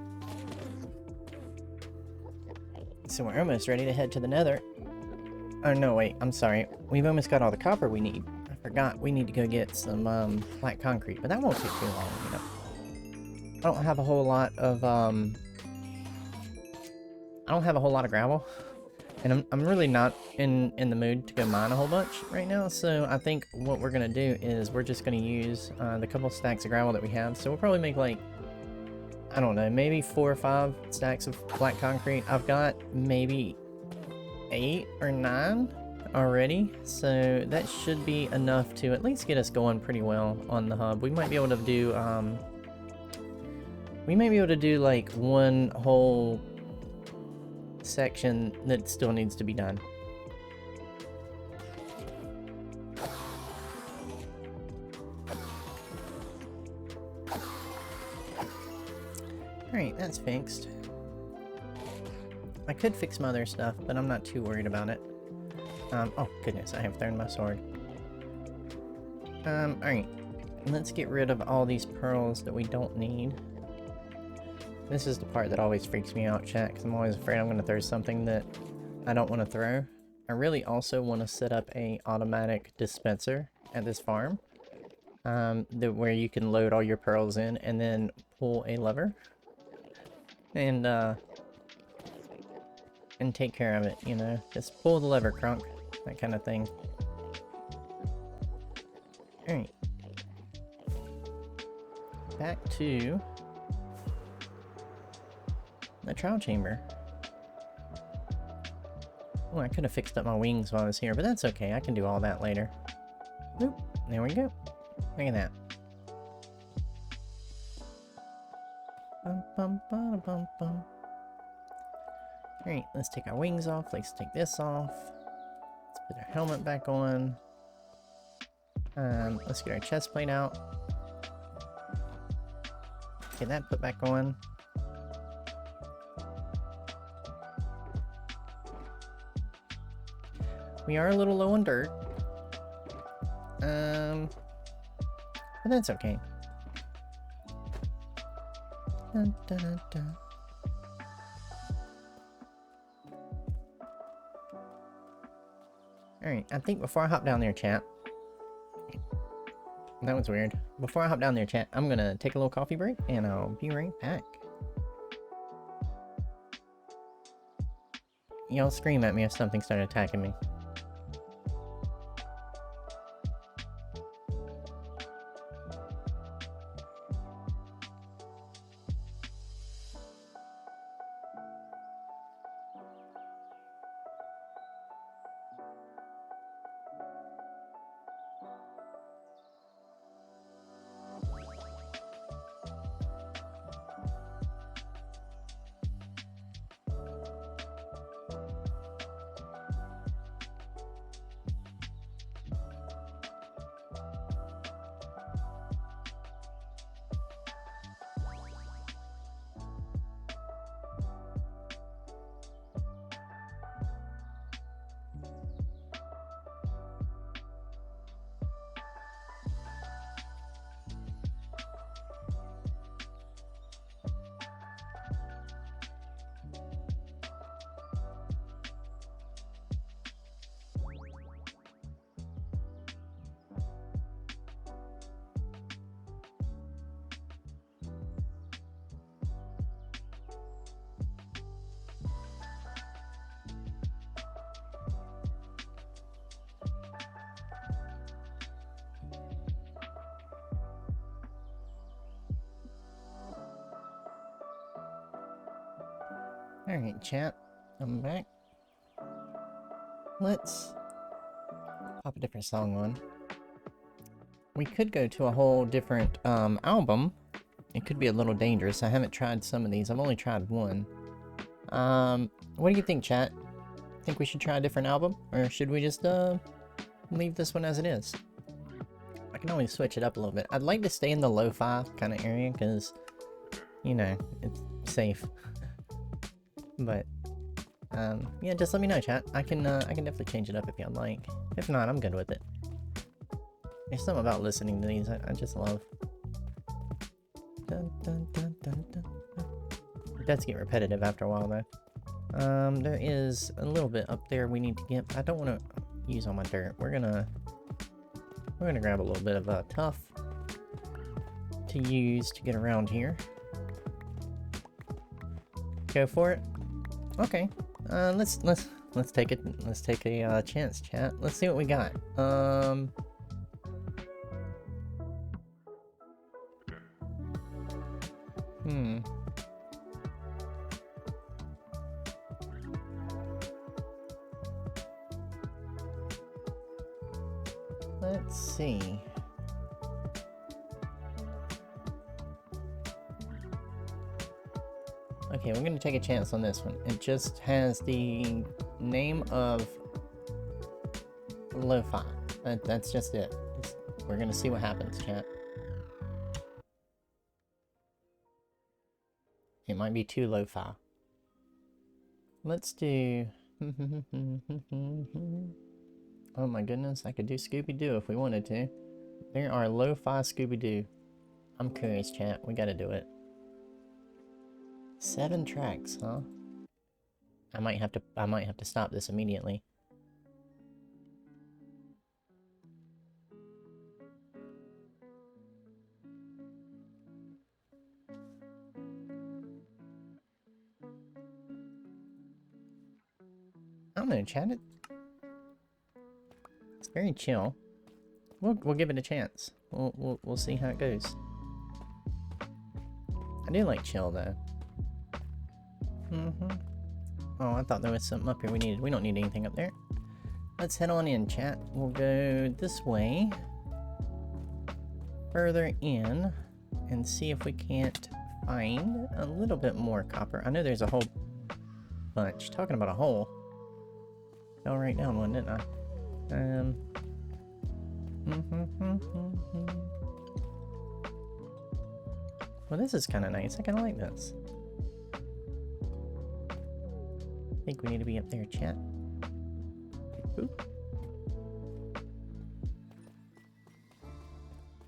So we're almost ready to head to the Nether. Oh, no, wait. I'm sorry. We've almost got all the copper we need. I forgot. We need to go get some black concrete, but that won't take too long, you know. I don't have a whole lot of gravel. And I'm really not in the mood to go mine a whole bunch right now, so I think what we're gonna do is we're just gonna use the couple stacks of gravel that we have. So we'll probably make like, I don't know, maybe 4 or 5 stacks of black concrete. I've got maybe 8 or 9 already, so that should be enough to at least get us going pretty well on the hub. We might be able to do like one whole section that still needs to be done. Alright, that's fixed. I could fix some other stuff, but I'm not too worried about it. Oh goodness, I have thrown my sword. Alright. Let's get rid of all these pearls that we don't need. This is the part that always freaks me out, chat, because I'm always afraid I'm going to throw something that I don't want to throw. I really also want to set up a automatic dispenser at this farm. Where you can load all your pearls in and then pull a lever. And take care of it, you know. Just pull the lever, Crunk. That kind of thing. Alright. Back to the trial chamber. Oh, I could have fixed up my wings while I was here, but that's okay. I can do all that later. Oop, there we go. Look at that. Bum, bum, bum, bum, bum. Alright, let's take our wings off. Let's take this off. Let's put our helmet back on. Let's get our chest plate out. Get that put back on. We are a little low on dirt. But that's okay. Dun, dun, dun, dun. Alright, I think before I hop down there, chat. That was weird. Before I hop down there, chat, I'm gonna take a little coffee break, and I'll be right back. Y'all scream at me if something started attacking me. Alright, chat. I'm back. Let's pop a different song on. We could go to a whole different album. It could be a little dangerous. I haven't tried some of these. I've only tried one. What do you think, chat? Think we should try a different album? Or should we just leave this one as it is? I can always switch it up a little bit. I'd like to stay in the lo-fi kind of area because, you know, it's safe. But yeah, just let me know, chat. I can definitely change it up if y'all like. If not, I'm good with it. There's something about listening to these I just love. Dun, dun, dun, dun, dun. It does get repetitive after a while, though. There is a little bit up there we need to get. I don't want to use all my dirt. We're gonna grab a little bit of tough to use to get around here. Go for it. Okay, let's take it. Let's take a chance, chat. Let's see what we got. Let's see. Okay, we're gonna take a chance on this one. It just has the name of lo-fi. That's just it. We're gonna see what happens, chat. It might be too lo-fi. Let's do... Oh my goodness, I could do Scooby-Doo if we wanted to. There are lo-fi Scooby-Doo. I'm curious, chat. We gotta do it. 7 tracks, huh? I might have to stop this immediately. I don't know, chat. It's very chill. We'll give it a chance. We'll see how it goes. I do like chill though. Oh, I thought there was something up here we needed. We don't need anything up there. Let's head on in, chat. We'll go this way. Further in. And see if we can't find a little bit more copper. I know there's a whole bunch. Talking about a hole. Fell right down one, didn't I? Well, this is kind of nice. I kind of like this. I think we need to be up there, chat. Oop.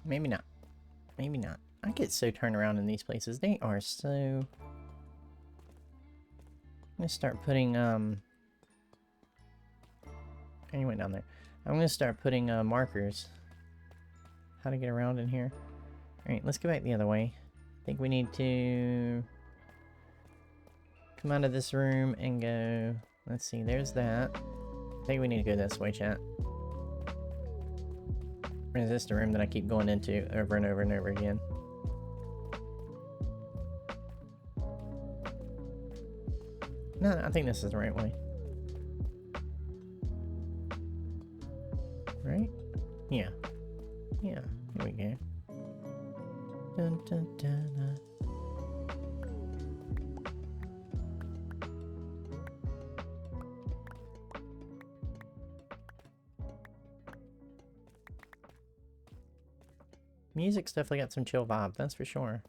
Maybe not. Maybe not. I get so turned around in these places. They are so... I'm gonna start putting, Anyway, down there. I'm gonna start putting, markers. How to get around in here. Alright, let's go back the other way. I think we need to... come out of this room and go... Let's see, there's that. I think we need to go this way, chat. Or is this the room that I keep going into over and over and over again? No, I think this is the right way. Right? Yeah. Yeah, here we go. Dun, dun, dun, dun. Music's definitely got some chill vibe, that's for sure.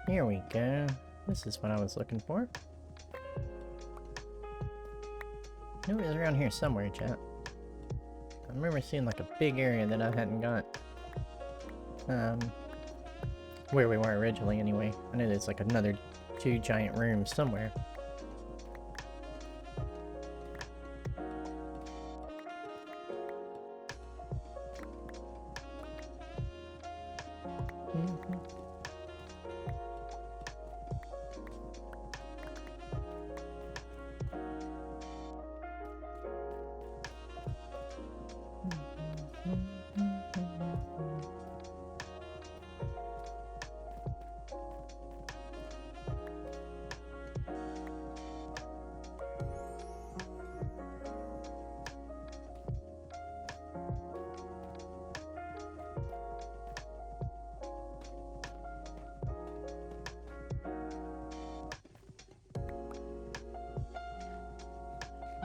Here we go. This is what I was looking for. I knew it was around here somewhere, chat. I remember seeing like a big area that I hadn't got. Where we were originally anyway. I know there's like another 2 giant rooms somewhere.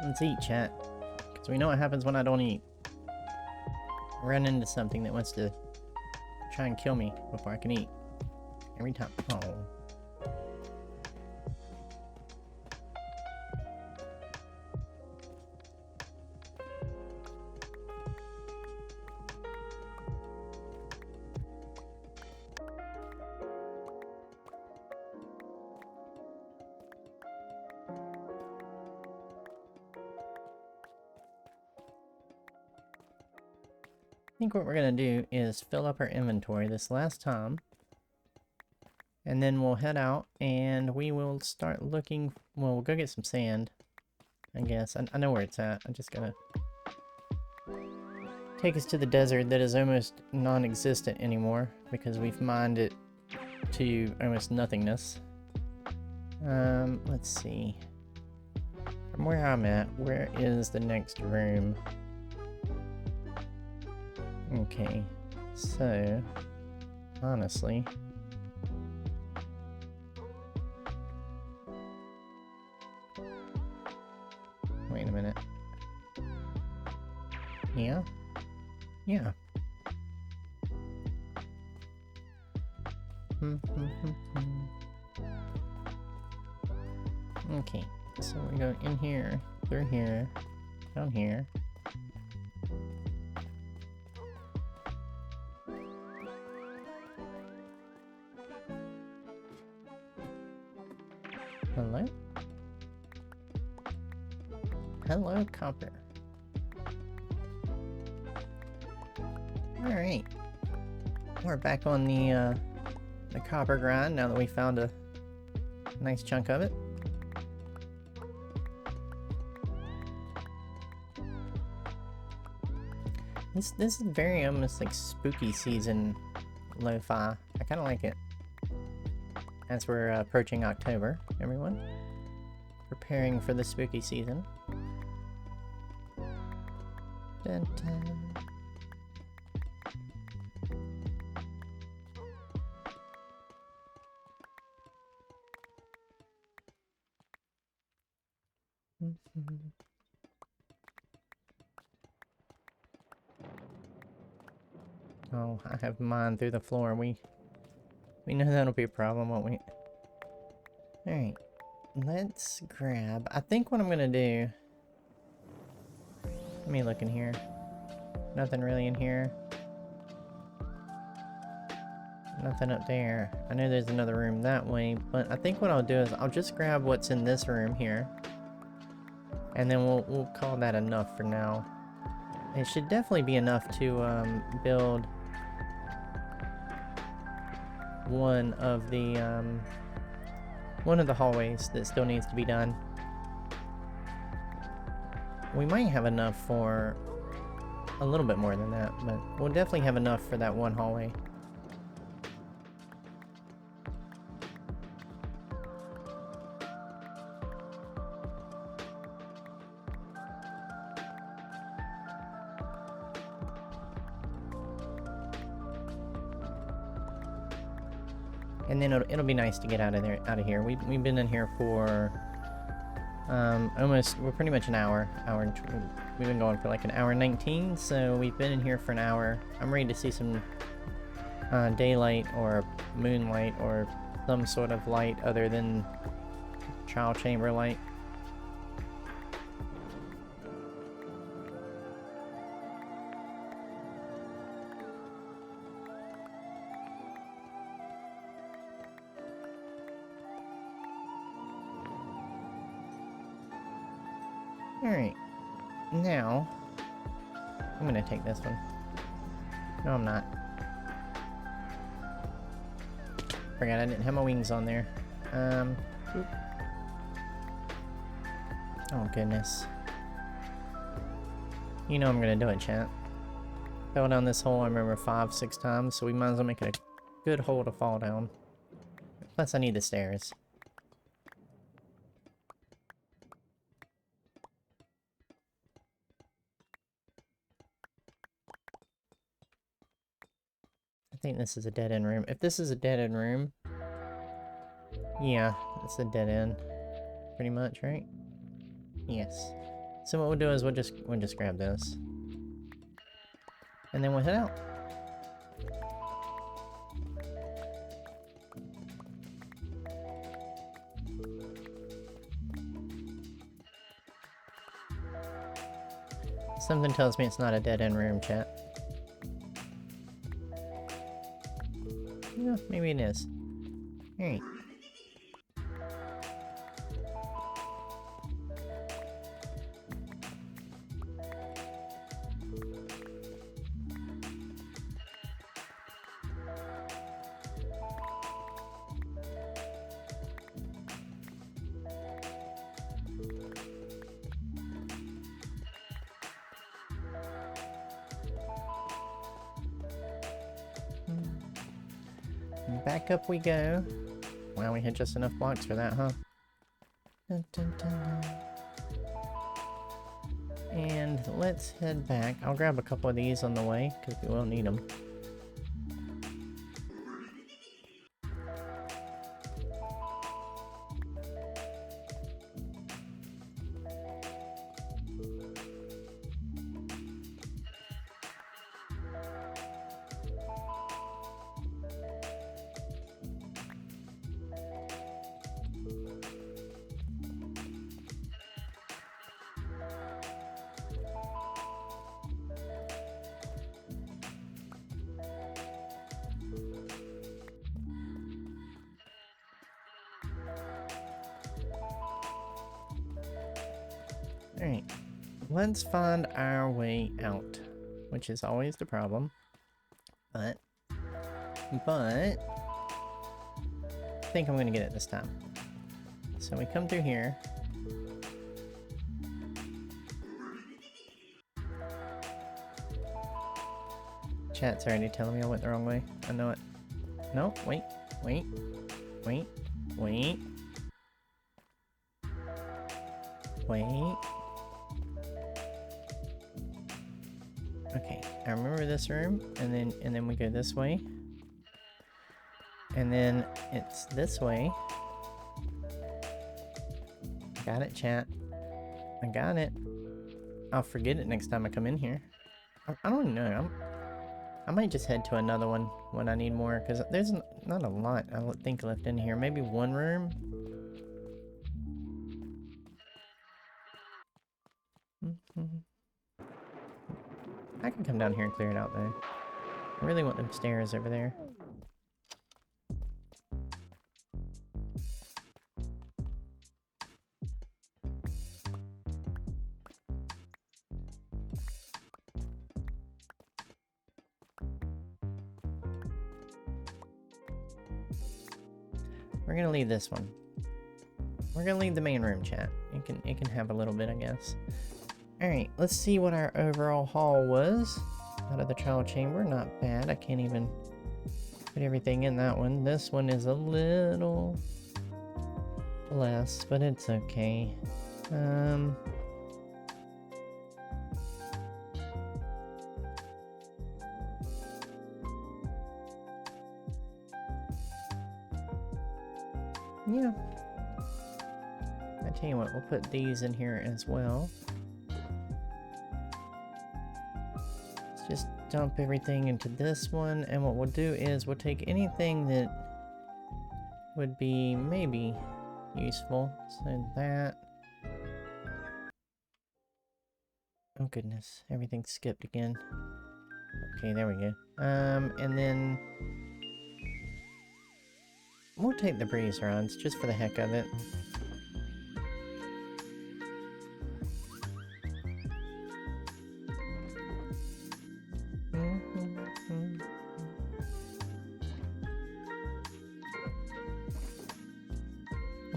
Let's eat, chat. Because we know what happens when I don't eat. Run into something that wants to try and kill me before I can eat. Every time. Oh. I think what we're gonna do is fill up our inventory this last time, and then we'll head out and we will start looking. Well, we'll go get some sand, I guess. I know where it's at. I'm just gonna take us to the desert that is almost non-existent anymore because we've mined it to almost nothingness. Let's see. From where I'm at, where is the next room? Okay, so, honestly, wait a minute. Yeah? Yeah. Okay, so we go in here, through here, down here. Hello? Hello, copper. Alright. We're back on the copper grind now that we found a nice chunk of it. This is very almost like spooky season lo-fi. I kind of like it. As we're approaching October, everyone. Preparing for the spooky season. Dun, dun. Oh, I have mine through the floor. We know that'll be a problem, won't we? Alright. Let's grab... I think what I'm gonna do... Let me look in here. Nothing really in here. Nothing up there. I know there's another room that way, but I think what I'll do is I'll just grab what's in this room here. And then we'll call that enough for now. It should definitely be enough to build one of the hallways that still needs to be done. We might have enough for a little bit more than that, but we'll definitely have enough for that one hallway. And then it'll be nice to get out of here. We've been in here for we're pretty much an hour. We've been going for like an hour 19, so we've been in here for an hour. I'm ready to see some daylight or moonlight or some sort of light other than trial chamber light. Alright, now, I'm gonna take this one. No, I'm not. Forgot I didn't have my wings on there. Oop. Oh goodness. You know I'm gonna do it, chat. Fell down this hole, I remember 5-6 times, so we might as well make it a good hole to fall down. Plus I need the stairs. I think this is a dead-end room. If this is a dead-end room... Yeah, it's a dead end. Pretty much, right? Yes. So what we'll do is we'll just grab this. And then we'll head out. Something tells me it's not a dead-end room, chat. Yeah, maybe it is. Alright. Back up we go. Wow, we had just enough blocks for that, huh? Dun, dun, dun. And let's head back. I'll grab a couple of these on the way, because we will need them. Alright, let's find our way out, which is always the problem, but, I think I'm gonna get it this time. So we come through here. Chat's already telling me I went the wrong way. I know it. No, wait. Okay, I remember this room, and then we go this way. And then it's this way. Got it, chat. I got it. I'll forget it next time I come in here. I don't know. I might just head to another one when I need more, because there's not a lot I think left in here. Maybe one room. I can come down here and clear it out though. I really want them stairs over there. We're gonna leave this one. We're gonna leave the main room, chat. It can have a little bit, I guess. Alright, let's see what our overall haul was out of the trial chamber. Not bad. I can't even put everything in that one. This one is a little less, but it's okay. Yeah. I tell you what, we'll put these in here as well. Let's just dump everything into this one, and what we'll do is we'll take anything that would be maybe useful. So that. Oh goodness, everything skipped again. Okay, there we go. And then we'll take the breeze rods just for the heck of it.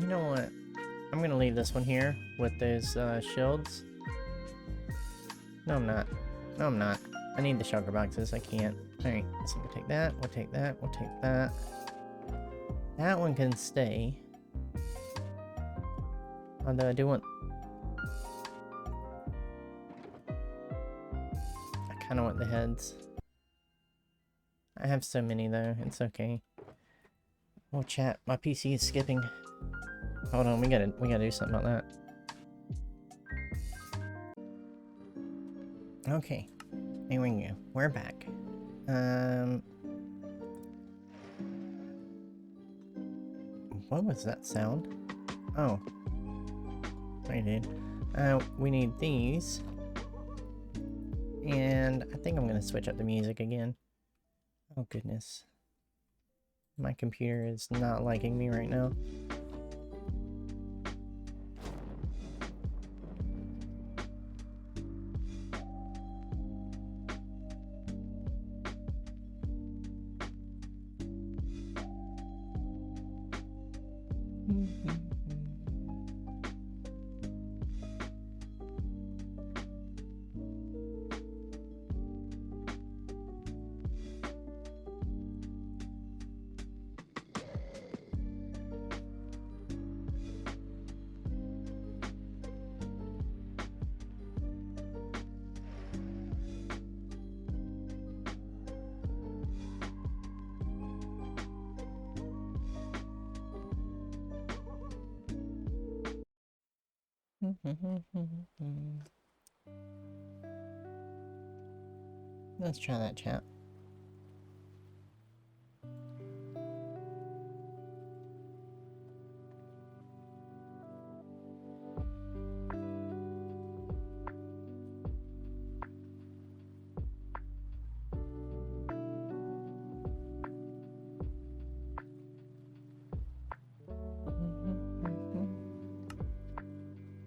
You know what? I'm gonna leave this one here with those shields. No, I'm not. No, I'm not. I need the shulker boxes. I can't. Alright, so we'll take that. We'll take that. We'll take that. That one can stay. Although I do want... I kind of want the heads. I have so many though. It's okay. Oh, chat. My PC is skipping. Hold on. We gotta do something about that. Okay. Here we go. We're back. What was that sound? Oh. I did. We need these. And I think I'm gonna switch up the music again. Oh goodness. My computer is not liking me right now. Let's try that, chat.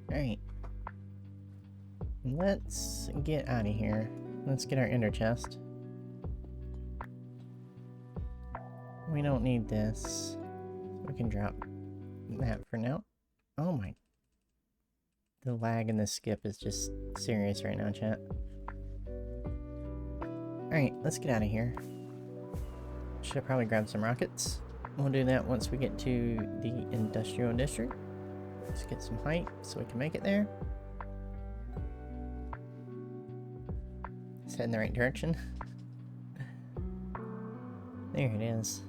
Alright. Let's get out of here. Let's get our ender chest. We don't need this. We can drop that for now. Oh my. The lag and the skip is just serious right now, chat. Alright, let's get out of here. Should have probably grabbed some rockets. We'll do that once we get to the industrial district. Let's get some height so we can make it there. Let's head in the right direction. There it is.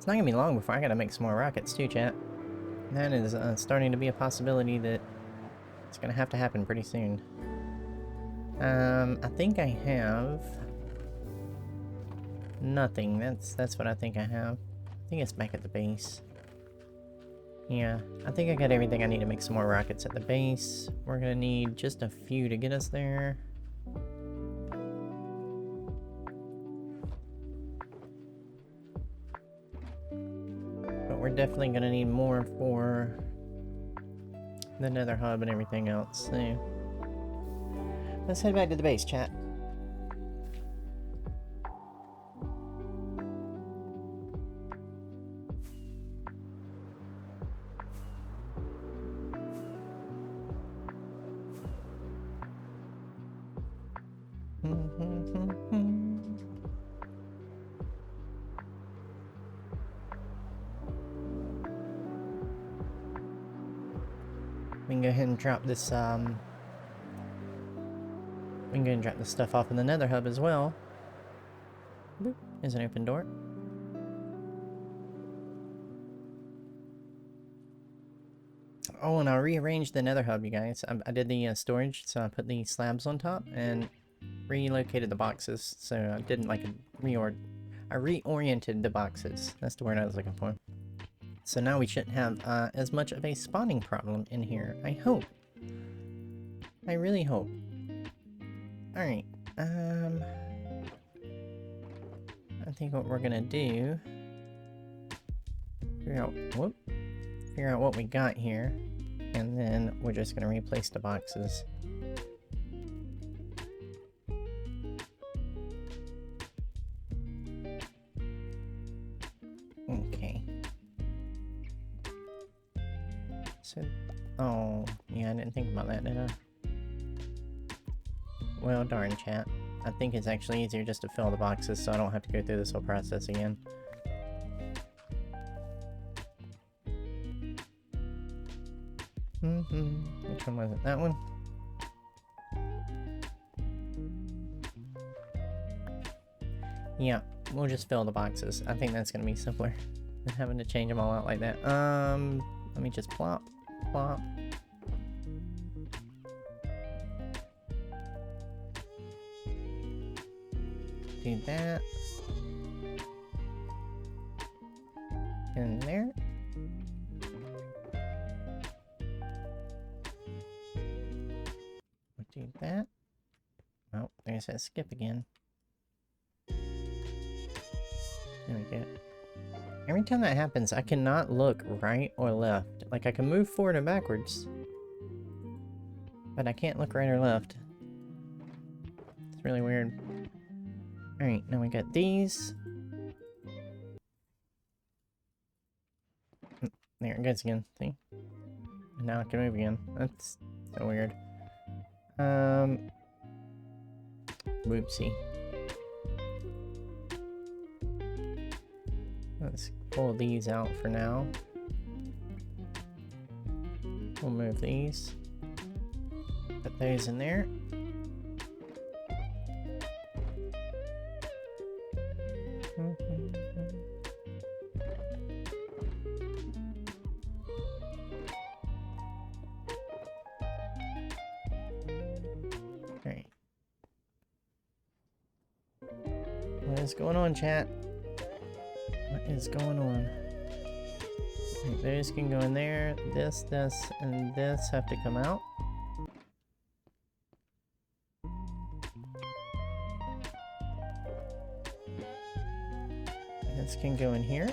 It's not gonna be long before I gotta make some more rockets too, chat. That is starting to be a possibility that it's gonna have to happen pretty soon. I think I have nothing. That's what I think I have. I think it's back at the base. Yeah, I think I got everything I need to make some more rockets at the base. We're gonna need just a few to get us there. But we're definitely gonna need more for the Nether Hub and everything else, so let's head back to the base, chat. We can go ahead and drop this, we can go ahead and drop this stuff off in the Nether Hub as well. Boop. There's an open door. Oh, and I rearranged the Nether Hub, you guys. I did the storage, so I put the slabs on top and relocated the boxes. So I didn't like I reoriented the boxes. That's the word I was looking for. So now we shouldn't have as much of a spawning problem in here. I hope. I really hope. Alright. I think what we're gonna do... Figure out what we got here. And then we're just gonna replace the boxes. Okay. So, oh, yeah, I didn't think about that, did I? Well, darn, chat. I think it's actually easier just to fill the boxes so I don't have to go through this whole process again. Which one was it? That one? Yeah, we'll just fill the boxes. I think that's gonna be simpler than having to change them all out like that. Let me just plop. Do that. In there. We'll do that. Oh, there's that skip again. There we go. Every time that happens, I cannot look right or left. Like, I can move forward and backwards, but I can't look right or left. It's really weird. Alright, now we got these. There it goes again, see? And now I can move again. That's so weird. Whoopsie. Let's pull these out for now. We'll move these. Put those in there. Alright. What is going on, chat? What is going on? Right, those can go in there. This, and this have to come out. This can go in here.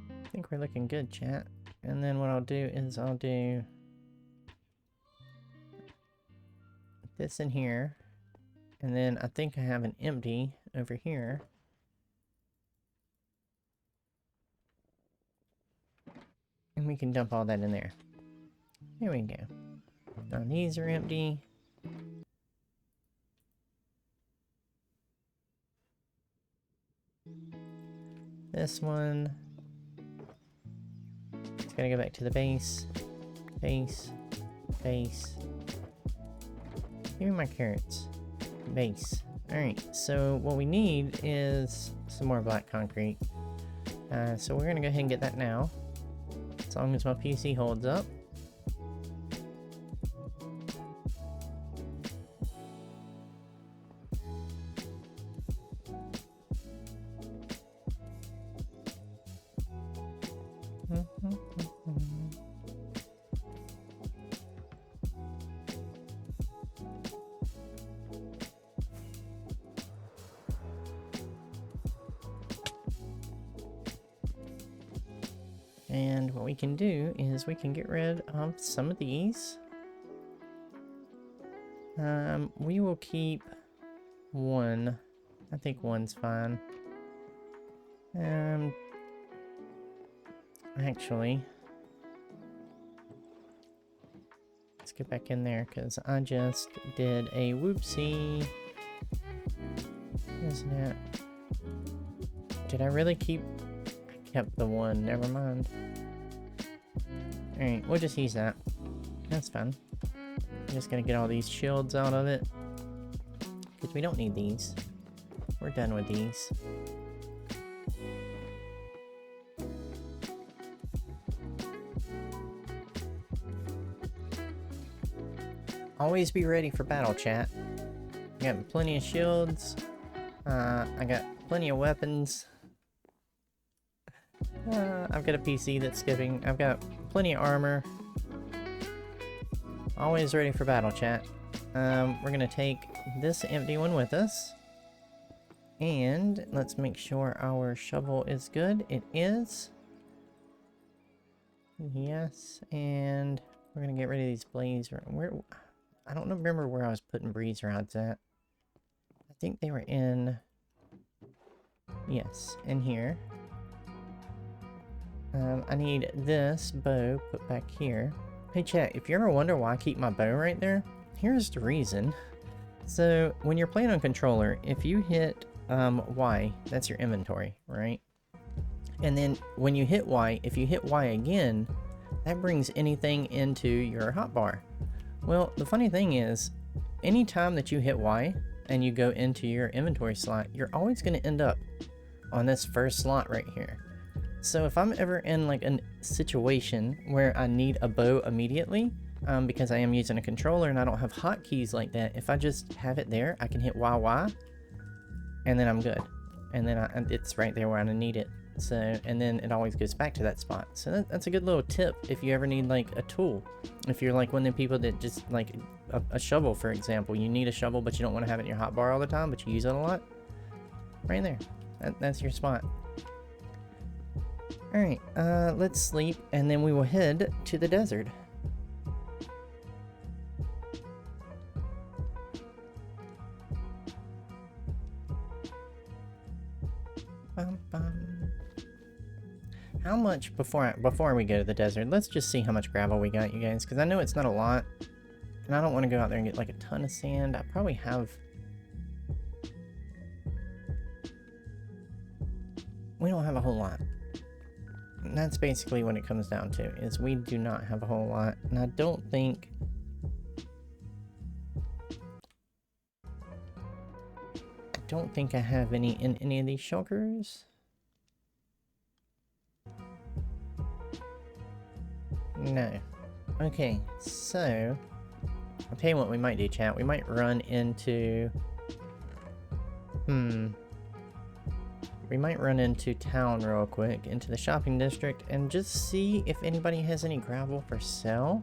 I think we're looking good, chat. And then what I'll do is I'll do this in here. And then I think I have an empty over here. And we can dump all that in there. There we go. Now these are empty. This one. It's gonna go back to the base. Base. Base. Give me my carrots. Base. Alright, so what we need is some more black concrete. So we're gonna go ahead and get that now. As long as my PC holds up. And what we can do is we can get rid of some of these. We will keep one. I think one's fine. Actually, let's get back in there because I just did a whoopsie. Isn't it? Did I really keep? I kept the one. Never mind. Alright, we'll just use that. That's fine. I'm just gonna get all these shields out of it. Because we don't need these. We're done with these. Always be ready for battle, chat. I got plenty of shields. I got plenty of weapons. I've got a PC that's skipping. I've got plenty of armor. Always ready for battle, chat. We're gonna take this empty one with us. And let's make sure our shovel is good. It is. Yes, and we're gonna get rid of these blaze. I don't remember where I was putting breeze rods at. I think they were in... Yes, in here. I need this bow put back here. Hey chat, if you ever wonder why I keep my bow right there, here's the reason. So, when you're playing on controller, if you hit Y, that's your inventory, right? And then when you hit Y, if you hit Y again, that brings anything into your hotbar. Well, the funny thing is, anytime that you hit Y and you go into your inventory slot, you're always going to end up on this first slot right here. So if I'm ever in like a situation where I need a bow immediately, because I am using a controller and I don't have hotkeys like that, if I just have it there, I can hit YY, and then I'm good. And then it's right there where I need it. So, and then it always goes back to that spot. So that's a good little tip if you ever need like a tool. If you're like one of the people that just like a shovel, for example, you need a shovel but you don't want to have it in your hotbar all the time, but you use it a lot. Right there. That's your spot. Alright, let's sleep and then we will head to the desert. Bum, bum. How much before we go to the desert? Let's just see how much gravel we got, you guys, because I know it's not a lot, and I don't want to go out there and get like a ton of sand. I probably have. We don't have a whole lot. And that's basically what it comes down to. Is we do not have a whole lot, and I don't think. I have any in any of these shulkers. No. Okay, so I'll tell you what we might do, chat. We might run into we might run into town real quick, into the shopping district, and just see if anybody has any gravel for sale.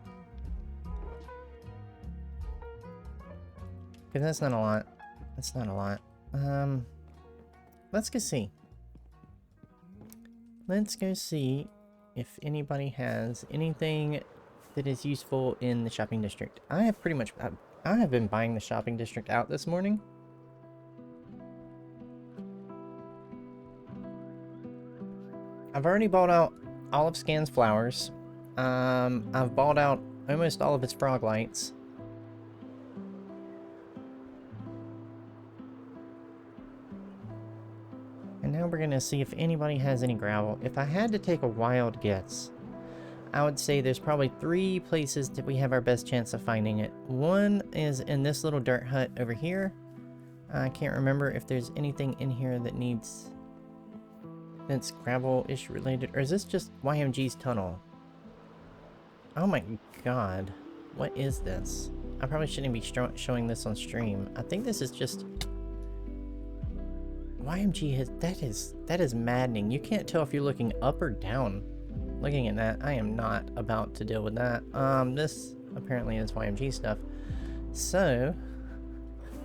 Because that's not a lot. That's not a lot. Let's go see. Let's go see if anybody has anything that is useful in the shopping district. I have pretty much, I have been buying the shopping district out this morning. I've already bought out all of Scan's flowers. I've bought out almost all of his frog lights. And now we're gonna see if anybody has any gravel. If I had to take a wild guess, I would say there's probably 3 places that we have our best chance of finding it. One is in this little dirt hut over here. I can't remember if there's anything in here that needs fence gravel issue related, or is this just YMG's tunnel? Oh my god, what is this? I probably shouldn't be showing this on stream. I think this is just YMG has that is maddening. You can't tell if you're looking up or down. Looking at that, I am not about to deal with that. This apparently is YMG stuff. So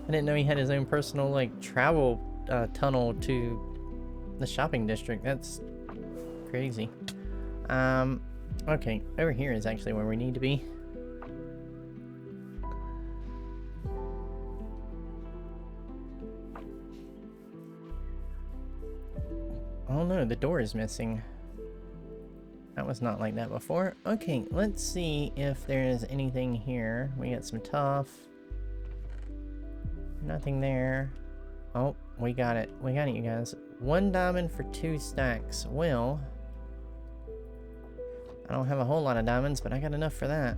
I didn't know he had his own personal like travel tunnel to the shopping district. That's crazy. Okay, over here is actually where we need to be. Oh no, the door is missing. That was not like that before. Okay, let's see if there's anything here. We got some tough. Nothing there. Oh, we got it. We got it, you guys. 1 diamond for 2 stacks. Well, I don't have a whole lot of diamonds, but I got enough for that.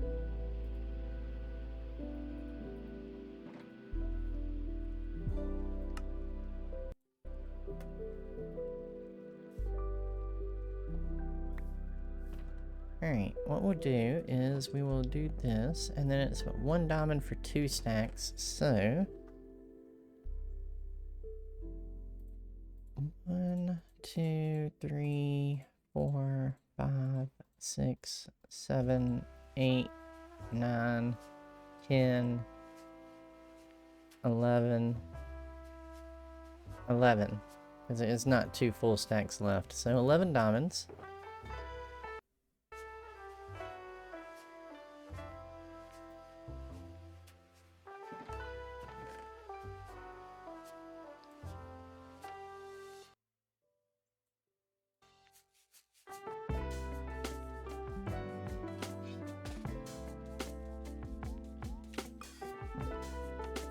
Alright, what we'll do is we will do this, and then it's 1 diamond for 2 stacks, so 1, 2, 3, 4, 5, 6, 7, 8, 9, 10, 11, 11, because it's not 2 full stacks left, so 11 diamonds.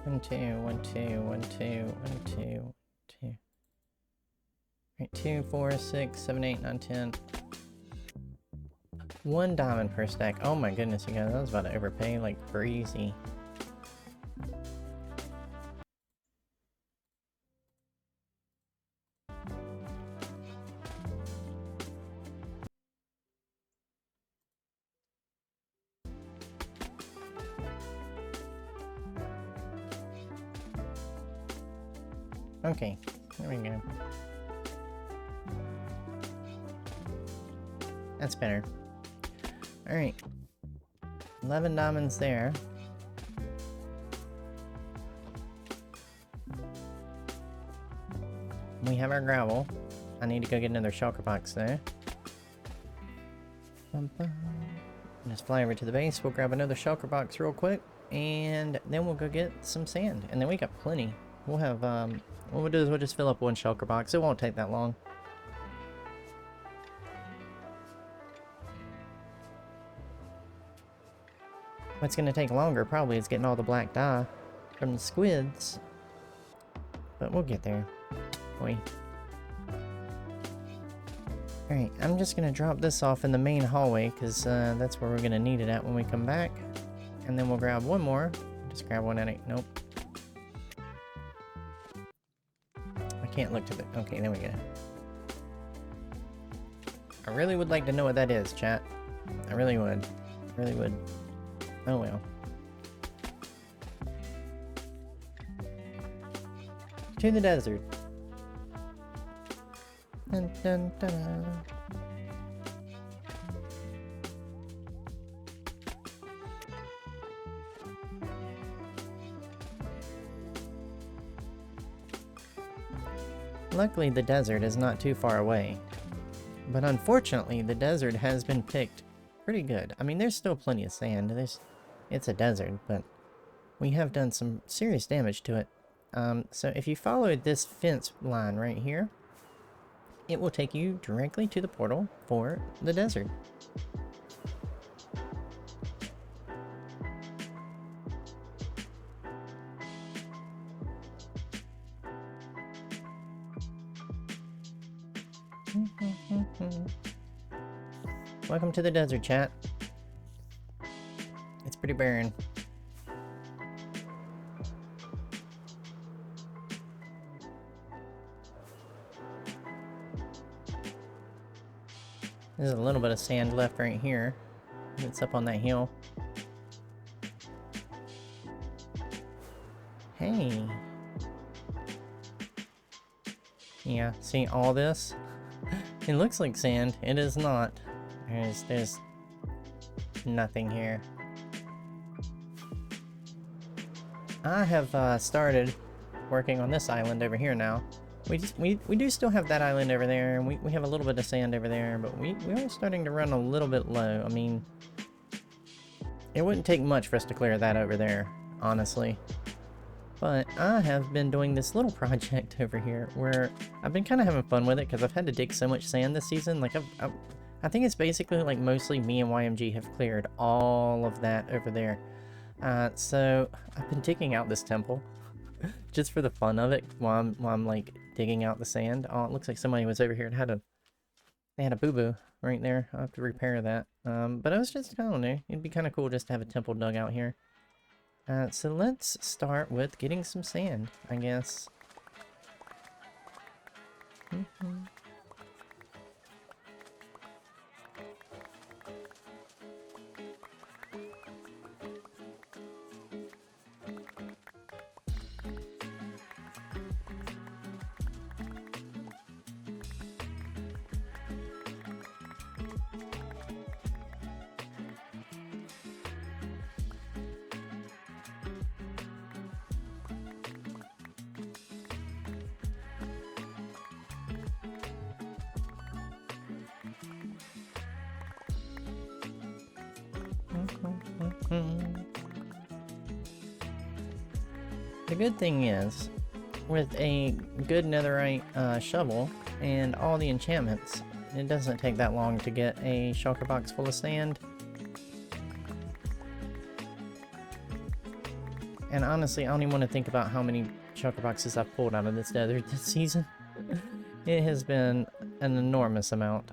One, two, 1, 2, 1, 2, 1, 2, 2. Right, 2, 4, 6, 7, 8, 9, 10. 1 diamond per stack. Oh my goodness, you guys, I was about to overpay like crazy. Okay, there we go. That's better. Alright. 11 diamonds there. We have our gravel. I need to go get another shulker box there. Just fly over to the base. We'll grab another shulker box real quick. And then we'll go get some sand. And then we got plenty. We'll have, what we'll do is we'll just fill up 1 shulker box. It won't take that long. What's going to take longer probably is getting all the black dye from the squids. But we'll get there. Boy. Alright, I'm just going to drop this off in the main hallway because that's where we're going to need it at when we come back. And then we'll grab 1 more. Just grab 1 at it. Nope. I can't look to the... Okay, there we go. I really would like to know what that is, chat. I really would. I really would. Oh well. To the desert. Dun, dun, dun. Luckily, the desert is not too far away. But unfortunately, the desert has been picked pretty good. I mean, there's still plenty of sand. It's a desert, but we have done some serious damage to it. So if you follow this fence line right here, it will take you directly to the portal for the desert. Welcome to the desert, chat. It's pretty barren. There's a little bit of sand left right here. It's up on that hill. Hey. Yeah, see all this? It looks like sand. It is not. There's nothing here. I have started working on this island over here now. We do still have that island over there, and we have a little bit of sand over there, but we are starting to run a little bit low. I mean, it wouldn't take much for us to clear that over there, honestly. But I have been doing this little project over here where I've been kind of having fun with it because I've had to dig so much sand this season. Like I think it's basically like mostly me and YMG have cleared all of that over there. So I've been digging out this temple just for the fun of it while I'm like digging out the sand. Oh, it looks like somebody was over here and they had a boo-boo right there. I'll have to repair that. But I was just, I don't know, it'd be kind of cool just to have a temple dug out here. So let's start with getting some sand, I guess. The good thing is, with a good netherite shovel and all the enchantments, it doesn't take that long to get a shulker box full of sand. And honestly, I don't even want to think about how many shulker boxes I've pulled out of this desert this season. It has been an enormous amount.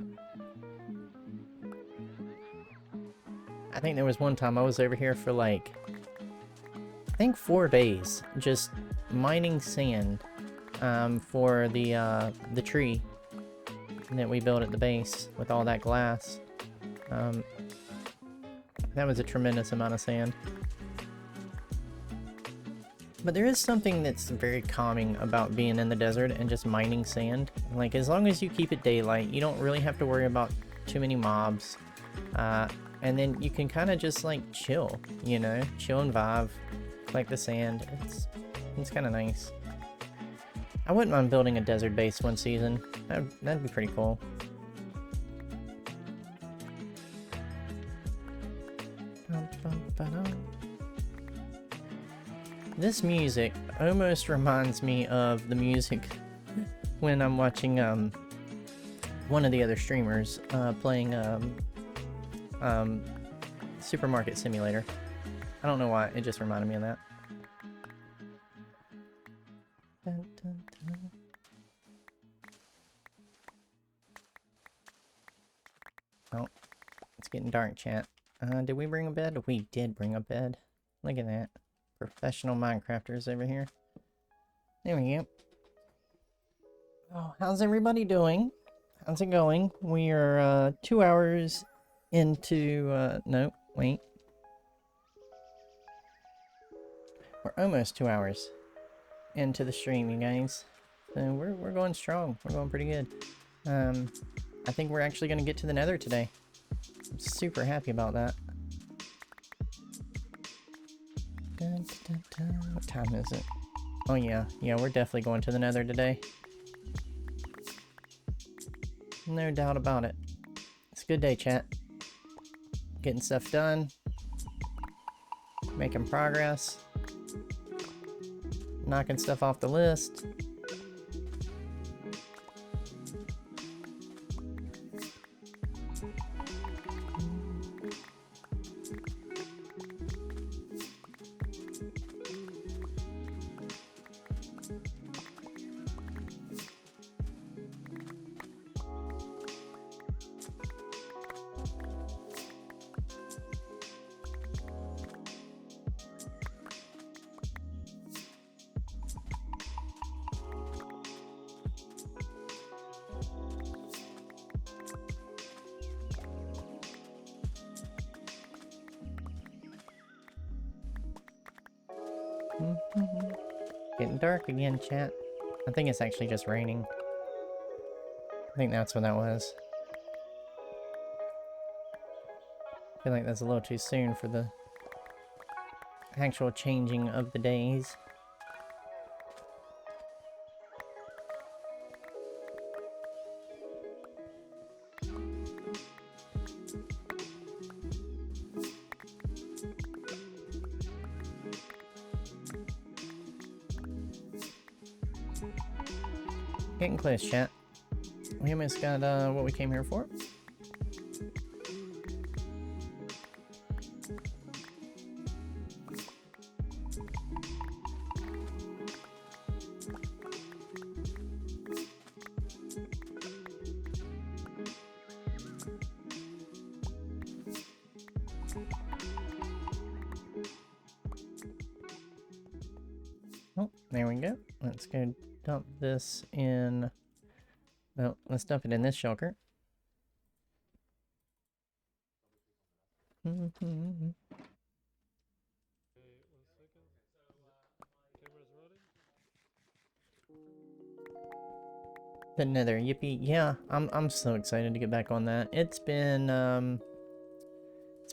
I think there was one time I was over here for like, I think 4 days, just mining sand for the tree that we built at the base with all that glass. That was a tremendous amount of sand. But there is something that's very calming about being in the desert and just mining sand. Like, as long as you keep it daylight, you don't really have to worry about too many mobs. And then you can kind of just like chill, you know, chill and vibe, like the sand. It's kind of nice. I wouldn't mind building a desert base one season. That'd be pretty cool. This music almost reminds me of the music when I'm watching one of the other streamers playing Supermarket Simulator. I don't know why, it just reminded me of that. Dun, dun, dun. Oh, it's getting dark, chat. Did we bring a bed? We did bring a bed. Look at that. Professional Minecrafters over here. There we go. Oh, how's everybody doing? How's it going? We are 2 hours into no, wait. We're almost 2 hours into the stream, you guys. So we're going strong. We're going pretty good. I think we're actually gonna get to the Nether today. I'm super happy about that. Dun, dun, dun. What time is it? Oh yeah, we're definitely going to the Nether today. No doubt about it. It's a good day, chat. Getting stuff done. Making progress. Knocking stuff off the list. Getting dark again, chat. I think it's actually just raining. I think that's what that was. I feel like that's a little too soon for the actual changing of the days. Getting close, chat. We almost got what we came here for. Oh, there we go. Let's go dump this in. Well, let's dump it in this shulker. The Nether, yippee! Yeah, I'm so excited to get back on that. It's been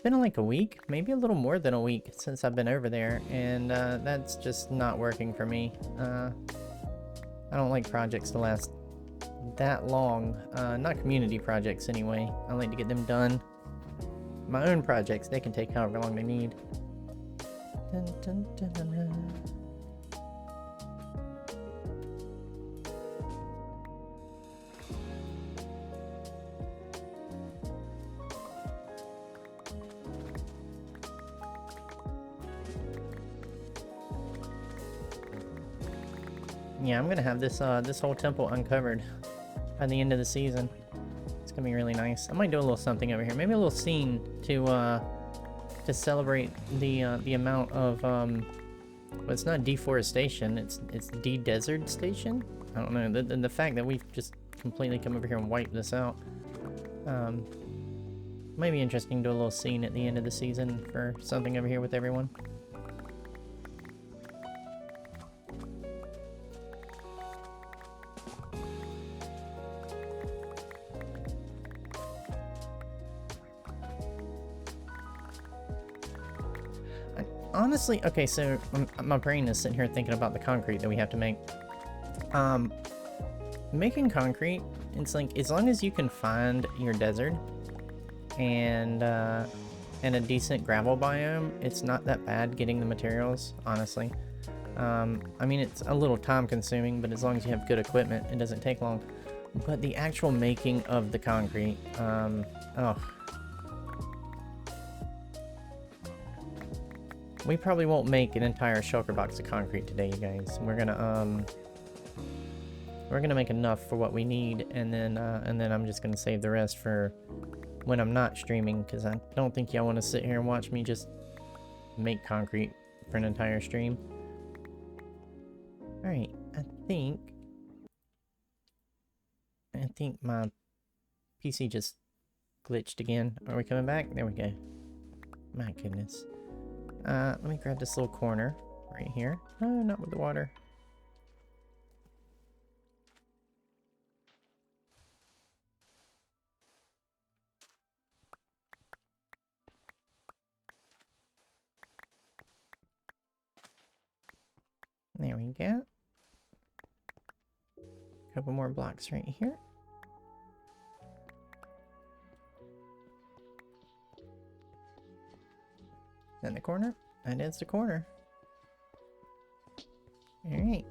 like a week, maybe a little more than a week since I've been over there, and that's just not working for me. I don't like projects to last that long. Not community projects anyway. I like to get them done. My own projects, they can take however long they need. Dun, dun, dun, dun, dun. Yeah, I'm gonna have this this whole temple uncovered by the end of the season. It's gonna be really nice. I might do a little something over here, maybe a little scene to celebrate the amount of well, it's not deforestation, it's de-desert station. I don't know, the fact that we've just completely come over here and wiped this out. Might be interesting to do a little scene at the end of the season for something over here with everyone. Honestly, okay, so my brain is sitting here thinking about the concrete that we have to make. Making concrete, it's like, as long as you can find your desert and a decent gravel biome, it's not that bad getting the materials, honestly. I mean, it's a little time consuming, but as long as you have good equipment, it doesn't take long. But the actual making of the concrete, oh. We probably won't make an entire shulker box of concrete today, you guys. We're gonna make enough for what we need, and then I'm just gonna save the rest for when I'm not streaming, because I don't think y'all want to sit here and watch me just make concrete for an entire stream. All right, I think my PC just glitched again. Are we coming back? There we go. My goodness. Let me grab this little corner right here. Oh, not with the water. There we go. Couple more blocks right here. In the corner. That is the corner. Alright.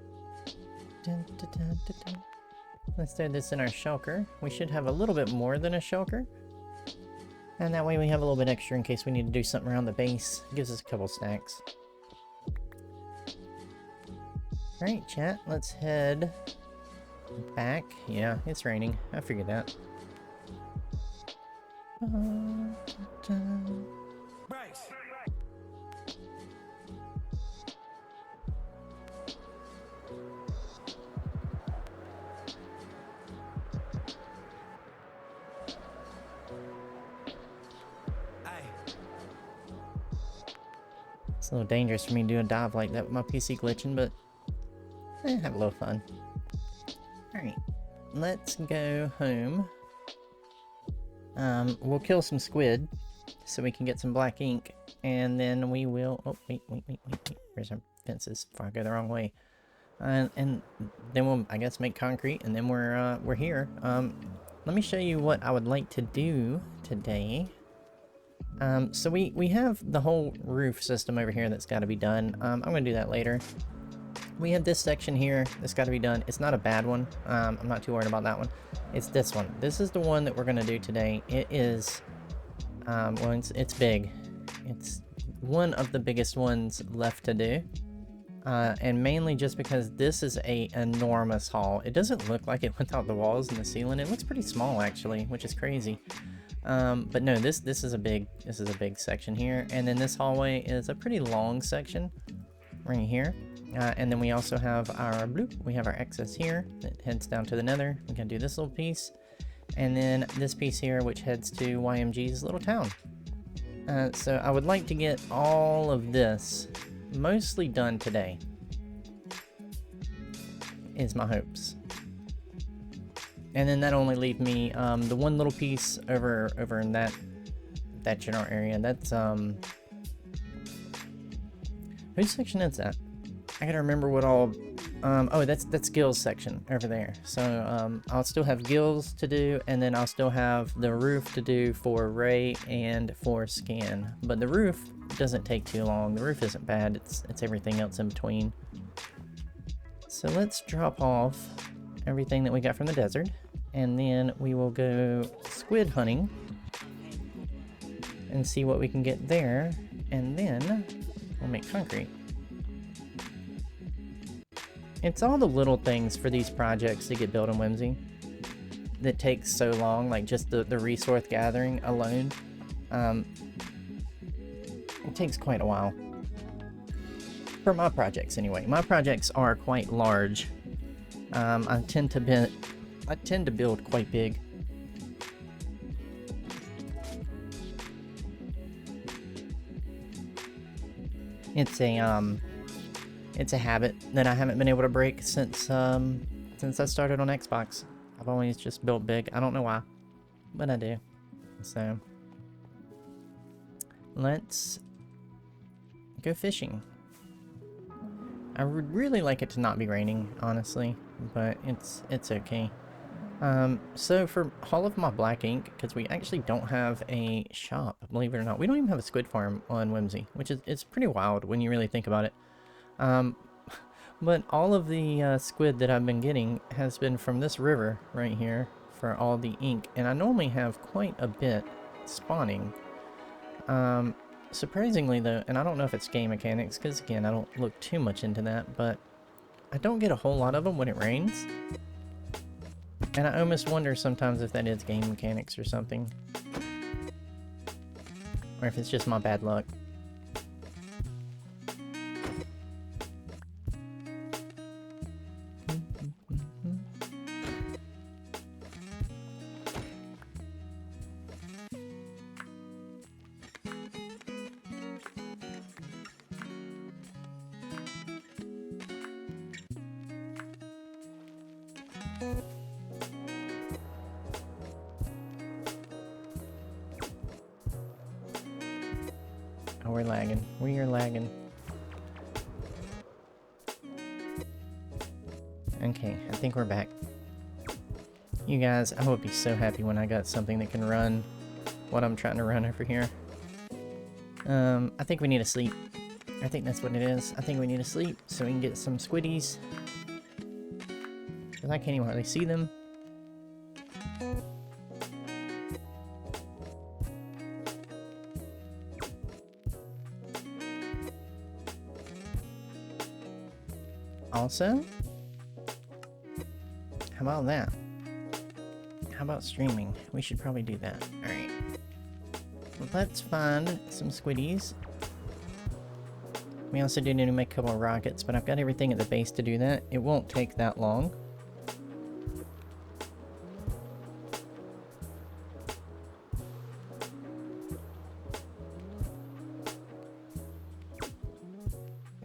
Let's throw this in our shulker. We should have a little bit more than a shulker. And that way we have a little bit extra in case we need to do something around the base. It gives us a couple stacks. Alright, chat. Let's head back. Yeah, it's raining. I figured that. Right. It's a little dangerous for me to do a dive like that with my PC glitching, but have a little fun. Alright, let's go home. We'll kill some squid so we can get some black ink, and then we will... Oh, wait. Where's our fences before I go the wrong way? And then we'll, I guess, make concrete, and then we're here. Let me show you what I would like to do today. So we have the whole roof system over here that's got to be done. I'm gonna do that later. We have this section here that's got to be done. It's not a bad one. I'm not too worried about that one. It's this one. This is the one that we're gonna do today. It is, well, it's big. It's one of the biggest ones left to do. And mainly just because this is a enormous hall. It doesn't look like it without the walls and the ceiling. It looks pretty small actually, which is crazy. But no, this is a big section here, and then this hallway is a pretty long section right here. And then we also have our we have our excess here that heads down to the Nether. We can do this little piece, and then this piece here which heads to YMG's little town. So I would like to get all of this mostly done today, is my hopes. And then that only leave me the one little piece over in that general area. That's whose section is that? I gotta remember what all oh, that's Gil's section over there. So I'll still have Gil's to do, and then I'll still have the roof to do for Ray and for Scan. But the roof doesn't take too long. The roof isn't bad. It's everything else in between. So let's drop off everything that we got from the desert, and then we will go squid hunting and see what we can get there, and then we'll make concrete. It's all the little things for these projects to get built on Whimsy that takes so long, like just the resource gathering alone. It takes quite a while. For my projects anyway. My projects are quite large. I tend to build quite big. It's a habit that I haven't been able to break since I started on Xbox. I've always just built big. I don't know why, but I do. So let's go fishing. I would really like it to not be raining, honestly, but it's okay. So for all of my black ink, because we actually don't have a shop, believe it or not, we don't even have a squid farm on Whimsy, which is it's pretty wild when you really think about it. But all of the squid that I've been getting has been from this river right here for all the ink, and I normally have quite a bit spawning. Surprisingly though, and I don't know if it's game mechanics, because again I don't look too much into that, but I don't get a whole lot of them when it rains, and I almost wonder sometimes if that is game mechanics or something, or if it's just my bad luck. Oh, we're lagging. We are lagging. Okay, I think we're back. You guys, I would be so happy when I got something that can run what I'm trying to run over here. I think we need to sleep. I think that's what it is. I think we need to sleep so we can get some squiddies. Because I can't even hardly see them. Also, how about that? How about streaming? We should probably do that. Alright. Let's find some squiddies. We also do need to make a couple of rockets, but I've got everything at the base to do that. It won't take that long.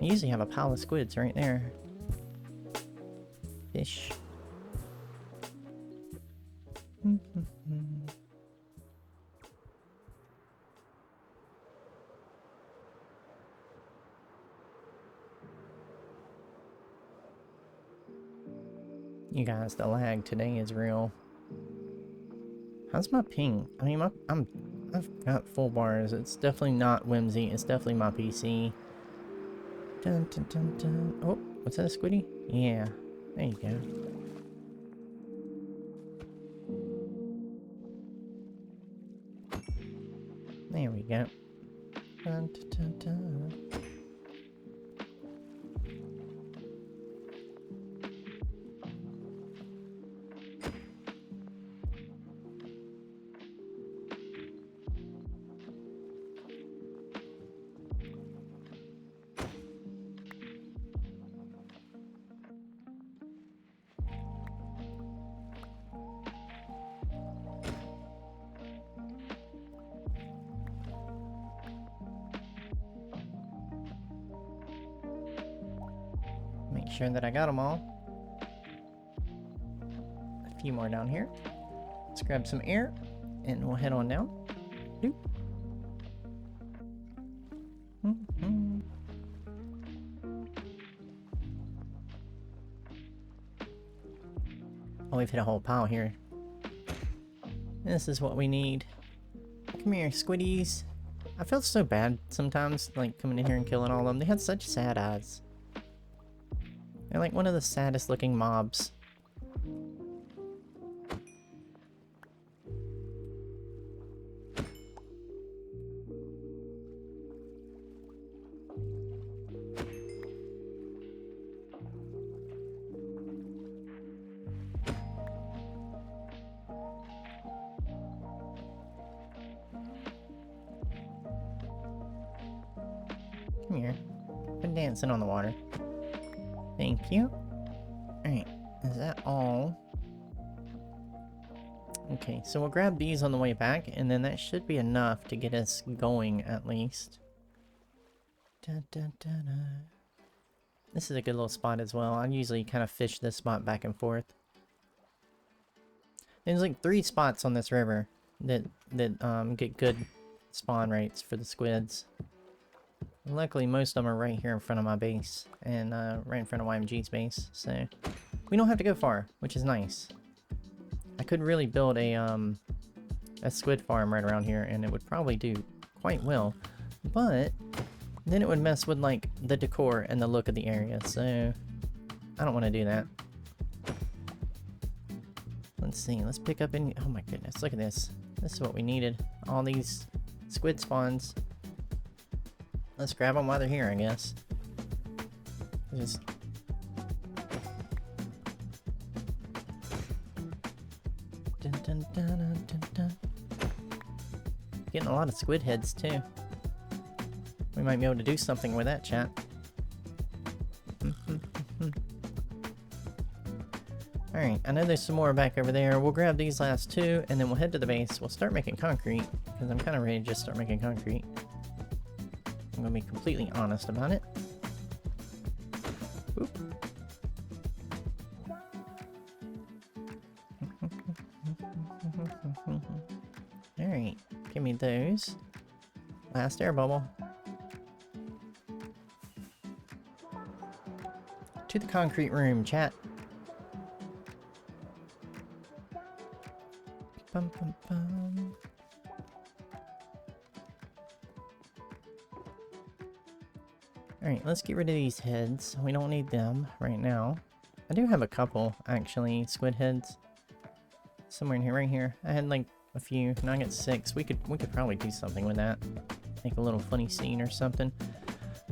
I usually have a pile of squids right there. Fish. You guys, the lag today is real. How's my ping? I mean, I've got full bars. It's definitely not Whimsy. It's definitely my PC. Dun, dun, dun, dun. Oh, what's that, a squiddy? Yeah, there you go. There we go. Dun, dun, dun, dun. Make sure that I got them all. A few more down here. Let's grab some air and we'll head on down. Doop. Oh, we've hit a whole pile here. This is what we need. Come here, squiddies. I felt so bad sometimes, like, coming in here and killing all of them. They had such sad eyes. They're like one of the saddest looking mobs. Come here. Been dancing on the water. Thank you. Alright, is that all? Okay, so we'll grab these on the way back, and then that should be enough to get us going, at least. Dun, dun, dun, dun. This is a good little spot as well. I usually kind of fish this spot back and forth. There's like 3 spots on this river that get good spawn rates for the squids. Luckily, most of them are right here in front of my base, and right in front of YMG's base, so we don't have to go far, which is nice. I could really build a squid farm right around here, and it would probably do quite well, but then it would mess with, like, the decor and the look of the area, so I don't want to do that. Let's see, let's pick up any— oh my goodness, look at this. This is what we needed. All these squid spawns. Let's grab them while they're here, I guess. Just... dun, dun, dun, dun, dun, dun. Getting a lot of squid heads, too. We might be able to do something with that, chat. Alright, I know there's some more back over there. We'll grab these last 2, and then we'll head to the base. We'll start making concrete, because I'm kind of ready to just start making concrete. I'm gonna be completely honest about it. Oop. Alright, give me those. Last air bubble. To the concrete room, chat. Bum, bum, bum. Alright, let's get rid of these heads. We don't need them right now. I do have a couple, actually, squid heads. Somewhere in here, right here. I had like a few, now I got 6. We could probably do something with that. Make a little funny scene or something.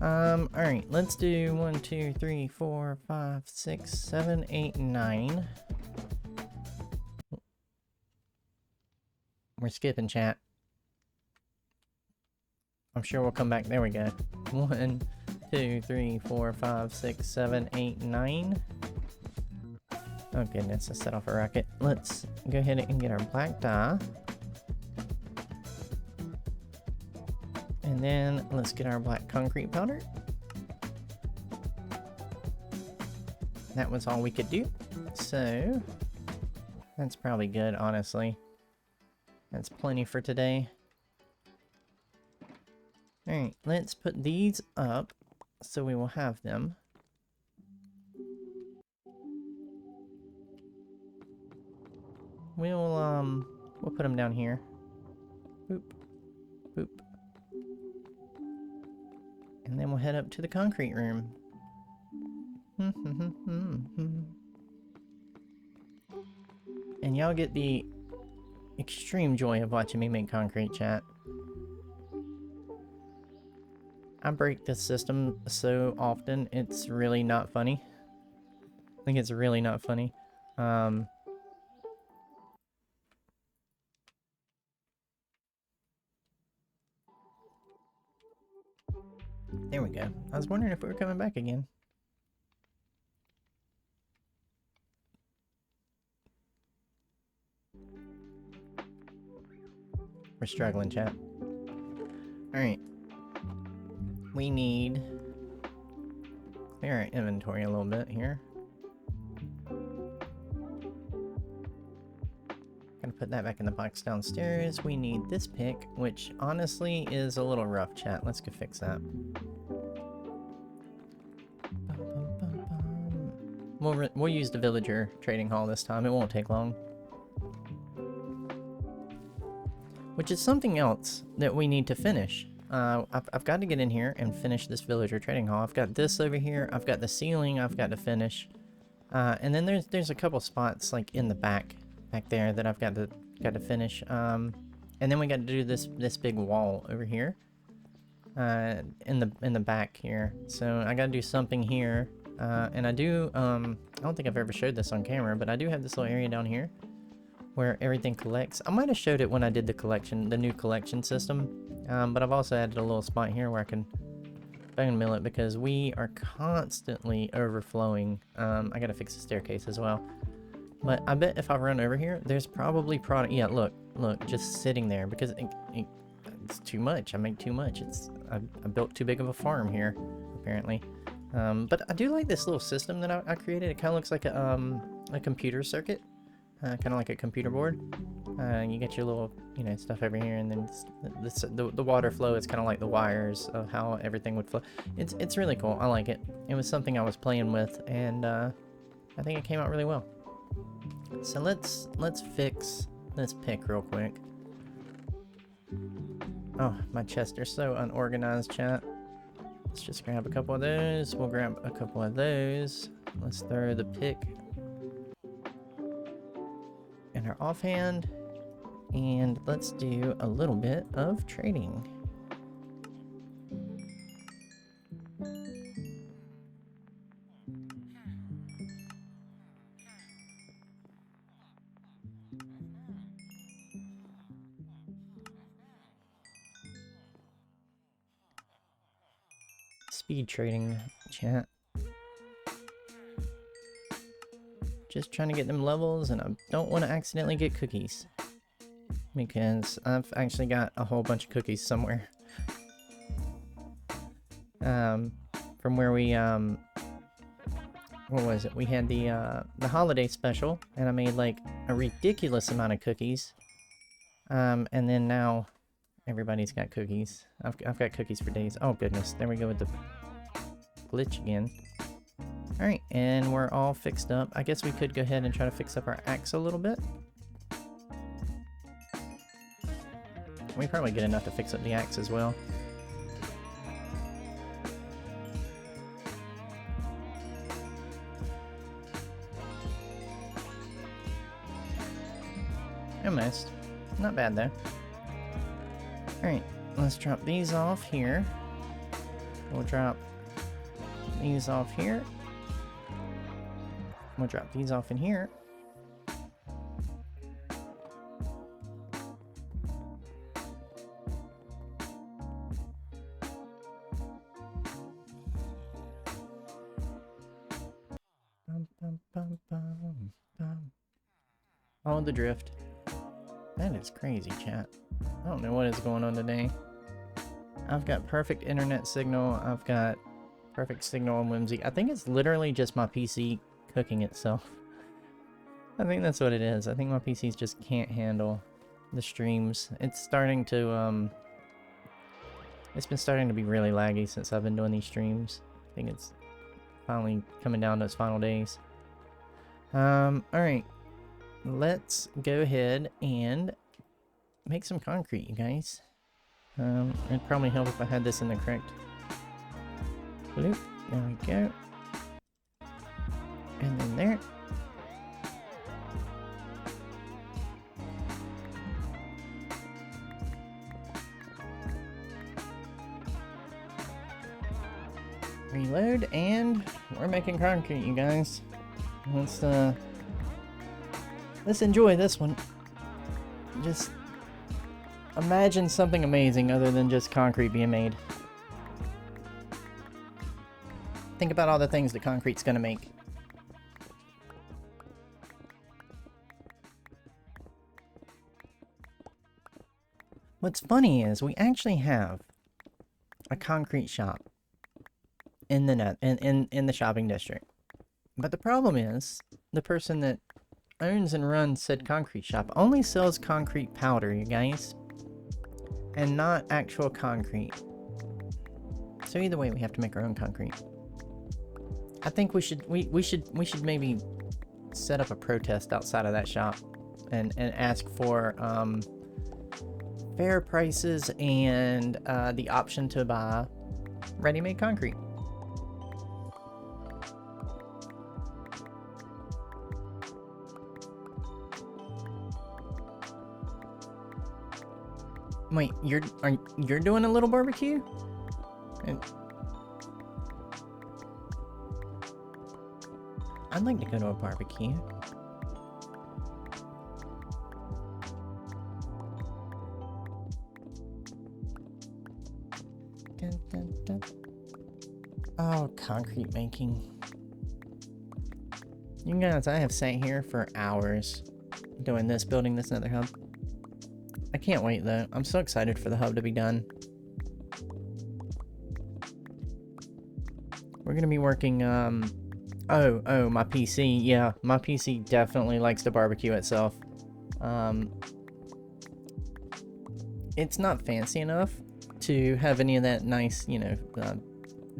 Alright, let's do 1, 2, 3, 4, 5, 6, 7, 8, 9. We're skipping, chat. I'm sure we'll come back. There we go. 1, 2, 3, 4, 5, 6, 7, 8, 9. Oh goodness, I set off a rocket. Let's go ahead and get our black dye. And then let's get our black concrete powder. that was all we could do. So that's probably good, honestly. That's plenty for today. Alright, let's put these up so we will have them. We'll put them down here. Boop. Boop. And then we'll head up to the concrete room. And y'all get the extreme joy of watching me make concrete, chat. I break this system so often, it's really not funny. I think it's really not funny. There we go. I was wondering if we were coming back again. We're struggling, chat. Alright. We need... clear our inventory a little bit here. Gonna put that back in the box downstairs. We need this pick, which honestly is a little rough, chat. Let's go fix that. We'll use the villager trading hall this time. It won't take long. Which is something else that we need to finish. I've got to get in here and finish this villager trading hall. I've got this over here. I've got the ceiling I've got to finish. And then there's a couple spots like in the back there that I've got to finish. And then we got to do this big wall over here. In the back here. So I got to do something here. And I do, I don't think I've ever showed this on camera, but I do have this little area down here where everything collects. I might have showed it when I did the new collection system, but I've also added a little spot here where I can bone mill it because we are constantly overflowing. I gotta fix the staircase as well. But I bet if I run over here, there's probably product. Yeah, look, just sitting there because it's too much. I make too much. I built too big of a farm here, apparently. But I do like this little system that I created. It kind of looks like a computer circuit, kind of like a computer board. You get your little, stuff over here, and then the water flow is kind of like the wires of how everything would flow. It's really cool. I like it. It was something I was playing with, and I think it came out really well. So let's fix this pick real quick. Oh, my chests are so unorganized, chat. Let's just grab a couple of those. We'll grab a couple of those. Let's throw the pick in our offhand. And let's do a little bit of trading. Speed trading, chat. Just trying to get them levels, and I don't want to accidentally get cookies. Because I've actually got a whole bunch of cookies somewhere. From where we, what was it? We had the holiday special, and I made like a ridiculous amount of cookies. And then now everybody's got cookies. I've got cookies for days. Oh goodness, there we go with the glitch again. Alright, and we're all fixed up. I guess we could go ahead and try to fix up our axe a little bit. We probably get enough to fix up the axe as well. Almost. Not bad though. Alright, let's drop these off here. We'll drop these off here. We'll drop these off in here. Oh, the drift. That is crazy, chat. I don't know what is going on today. I've got perfect internet signal. I've got perfect signal on Whimsy. I think it's literally just my PC cooking itself. I think that's what it is. I think my PCs just can't handle the streams. It's starting to, it's been starting to be really laggy since I've been doing these streams. I think it's finally coming down to its final days. Alright. Let's go ahead and make some concrete, you guys. It'd probably help if I had this in the correct loop. There we go. And then there. Reload, and we're making concrete, you guys. Let's enjoy this one. Just imagine something amazing other than just concrete being made. Think about all the things that concrete's gonna make. What's funny is we actually have a concrete shop in the shopping district. But the problem is the person that owns and runs said concrete shop only sells concrete powder, you guys, and not actual concrete. So either way, we have to make our own concrete. I think we should maybe set up a protest outside of that shop and ask for fair prices and the option to buy ready-made concrete. Wait, you're doing a little barbecue? I'd like to go to a barbecue. Dun, dun, dun. Oh, concrete making. You guys, I have sat here for hours doing this, building this Nether Hub. I can't wait though. I'm so excited for the hub to be done. We're gonna be working, oh, my PC. Yeah, my PC definitely likes to barbecue itself. It's not fancy enough to have any of that nice, you know,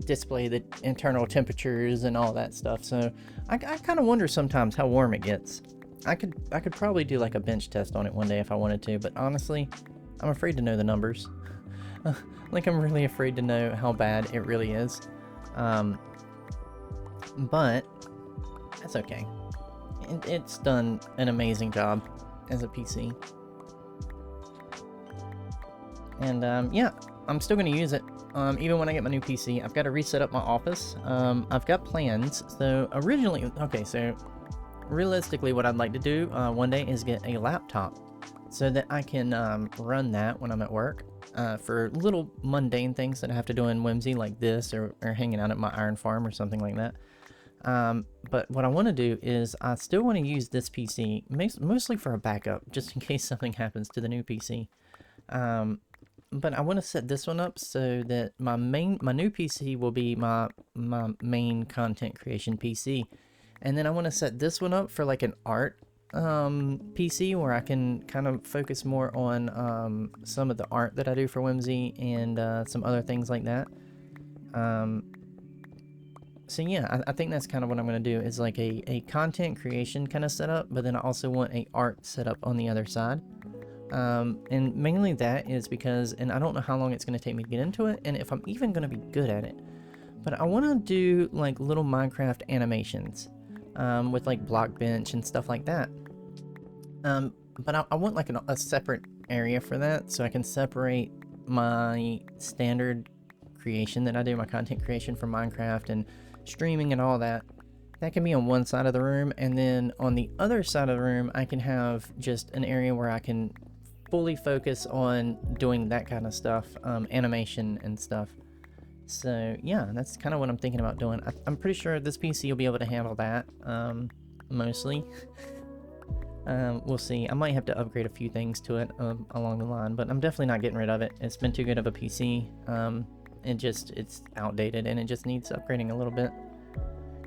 display the internal temperatures and all that stuff. So I kind of wonder sometimes how warm it gets. I could probably do like a bench test on it one day if I wanted to, but honestly, I'm afraid to know the numbers. Like, I'm really afraid to know how bad it really is. But that's okay. It's done an amazing job as a PC. And yeah, I'm still going to use it. Even when I get my new PC, I've got to reset up my office. I've got plans. So originally, okay, so realistically what I'd like to do one day is get a laptop so that I can run that when I'm at work for little mundane things that I have to do in Whimsy, like this, or hanging out at my iron farm or something like that. But what I want to do is I still want to use this PC mostly for a backup, just in case something happens to the new PC. But I want to set this one up so that my new PC will be my main content creation PC. And then I want to set this one up for like an art PC where I can kind of focus more on some of the art that I do for Whimsy and some other things like that. So yeah, I think that's kind of what I'm going to do, is like a content creation kind of setup, but then I also want a art setup on the other side. And mainly that is because, and I don't know how long it's going to take me to get into it, and if I'm even going to be good at it, but I want to do like little Minecraft animations. With like block bench and stuff like that. But I want like a separate area for that, so I can separate my standard creation that I do, my content creation for Minecraft and streaming and all that. That can be on one side of the room, and then on the other side of the room I can have just an area where I can fully focus on doing that kind of stuff, animation and stuff. So yeah, that's kind of what I'm thinking about doing. I'm pretty sure this PC will be able to handle that, mostly. We'll see. I might have to upgrade a few things to it along the line, but I'm definitely not getting rid of it. It's been too good of a PC. It's outdated and it just needs upgrading a little bit.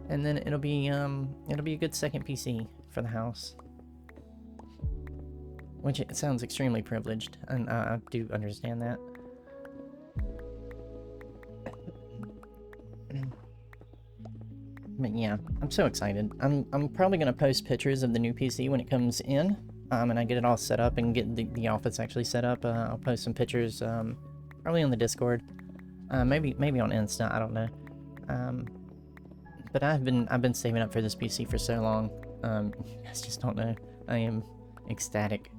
and then it'll be a good second PC for the house. Which it sounds extremely privileged, and I do understand that. But yeah, I'm so excited. I'm probably gonna post pictures of the new PC when it comes in, and I get it all set up and get the office actually set up. I'll post some pictures, probably on the Discord, maybe on Insta. I don't know. But I've been saving up for this PC for so long. You guys just don't know. I am ecstatic.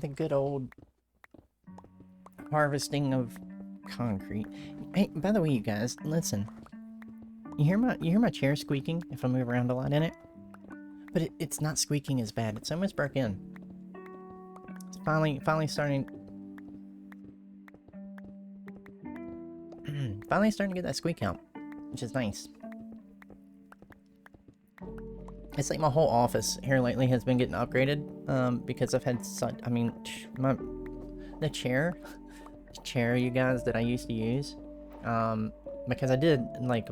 The good old harvesting of concrete. Hey, by the way, you guys, listen. You hear my chair squeaking if I move around a lot in it? But it's not squeaking as bad. It's almost broke in. It's finally starting. Finally starting to get that squeak out, which is nice. It's like my whole office here lately has been getting upgraded, because I've had such, I mean, the chair, you guys, that I used to use, because I did, like,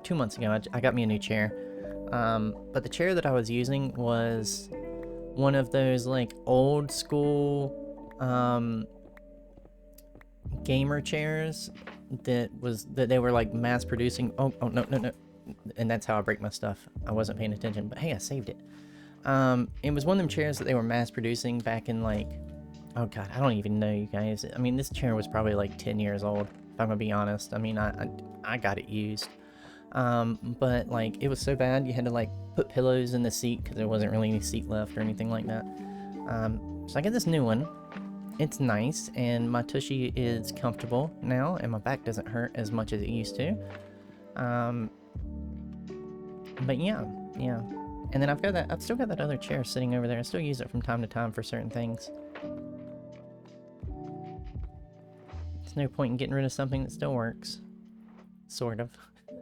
2 months ago, I got me a new chair, but the chair that I was using was one of those, like, old school, gamer chairs that they were, like, mass producing. Oh, no. And that's how I break my stuff. I wasn't paying attention, but hey, I saved it. It was one of them chairs that they were mass producing back in, like, oh god, I don't even know, you guys. I mean, this chair was probably like 10 years old, if I'm gonna be honest. I mean, I got it used. But like, it was so bad, you had to like put pillows in the seat because there wasn't really any seat left or anything like that. So I get this new one. It's nice, and my tushy is comfortable now, and my back doesn't hurt as much as it used to. But yeah. And then I've still got that other chair sitting over there. I still use it from time to time for certain things. There's no point in getting rid of something that still works. Sort of.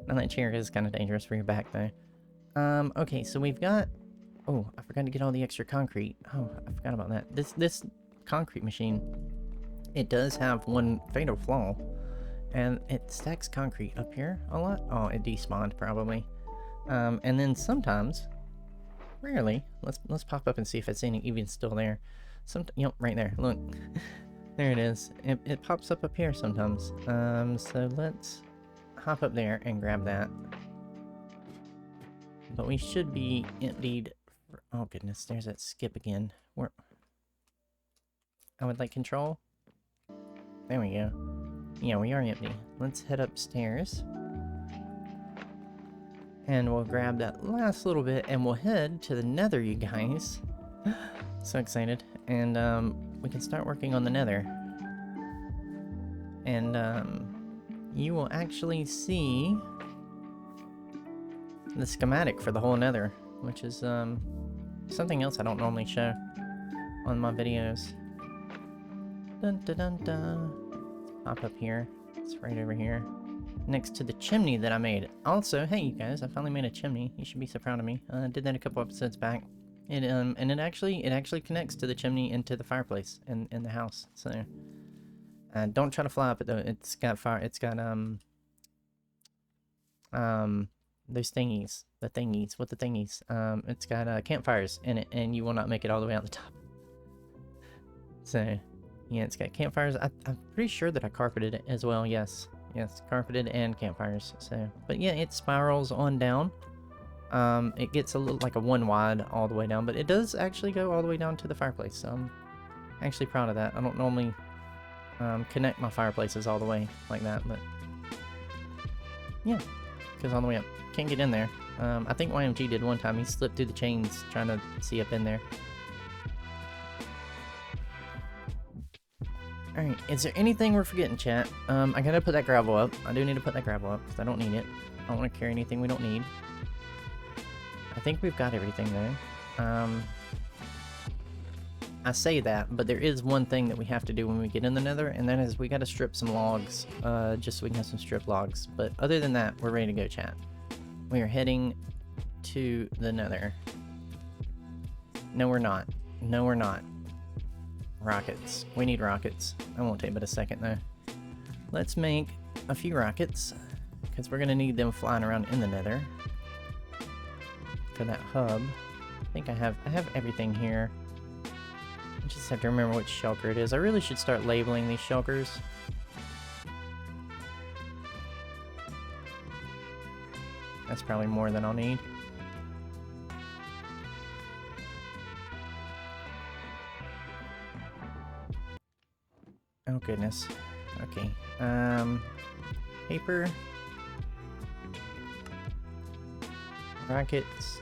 Now that chair is kind of dangerous for your back though. Okay, so we've got... Oh, I forgot to get all the extra concrete. Oh, I forgot about that. This concrete machine, it does have one fatal flaw. And it stacks concrete up here a lot. Oh, it despawned probably. And then sometimes, rarely, let's pop up and see if it's even still there. Yep, right there. Look, there it is. It pops up here sometimes. So let's hop up there and grab that. But we should be emptied. Oh goodness, there's that skip again. I would like control. There we go. Yeah, we are empty. Let's head upstairs. And we'll grab that last little bit and we'll head to the Nether, you guys. So excited. And we can start working on the Nether. And you will actually see the schematic for the whole Nether, which is something else I don't normally show on my videos. Dun dun dun dun. Let's pop up here. It's right over here, next to the chimney that I made. Also, hey you guys, I finally made a chimney. You should be so proud of me. I did that a couple episodes back. And it actually connects to the chimney into the fireplace in the house. So don't try to fly up it though. It's got fire. It's got those thingies. The thingies. What the thingies? It's got campfires in it, and you will not make it all the way out the top. So yeah, it's got campfires. I'm pretty sure that I carpeted it as well. Yes, carpeted and campfires. So, but yeah, it spirals on down. It gets a little like a 1 wide all the way down, but it does actually go all the way down to the fireplace. So I'm actually proud of that. I don't normally connect my fireplaces all the way like that, but yeah, goes all the way up. Can't get in there. I think YMG did one time. He slipped through the chains trying to see up in there. Alright, is there anything we're forgetting, chat? I gotta put that gravel up. I do need to put that gravel up, because I don't need it. I don't want to carry anything we don't need. I think we've got everything there. I say that, but there is one thing that we have to do when we get in the Nether, and that is we got to strip some logs, just so we can have some strip logs. But other than that, we're ready to go, chat. We are heading to the Nether. No, we're not. No, we're not. Rockets. We need rockets. I won't take but a second, though. Let's make a few rockets, because we're going to need them flying around in the Nether for that hub. I think I have everything here. I just have to remember which shulker it is. I really should start labeling these shulkers. That's probably more than I'll need. Oh goodness. Okay. Paper. Rockets.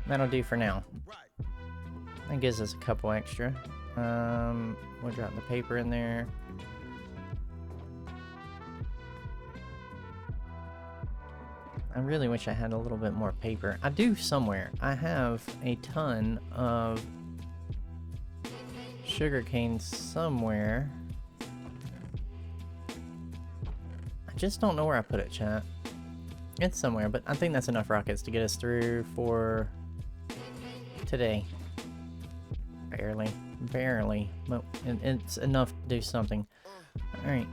That'll do for now. That gives us a couple extra. We'll drop the paper in there. I really wish I had a little bit more paper. I do somewhere. I have a ton of sugarcane somewhere. I just don't know where I put it, chat. It's somewhere, but I think that's enough rockets to get us through for today. Barely. Barely. But it's enough to do something. Alright.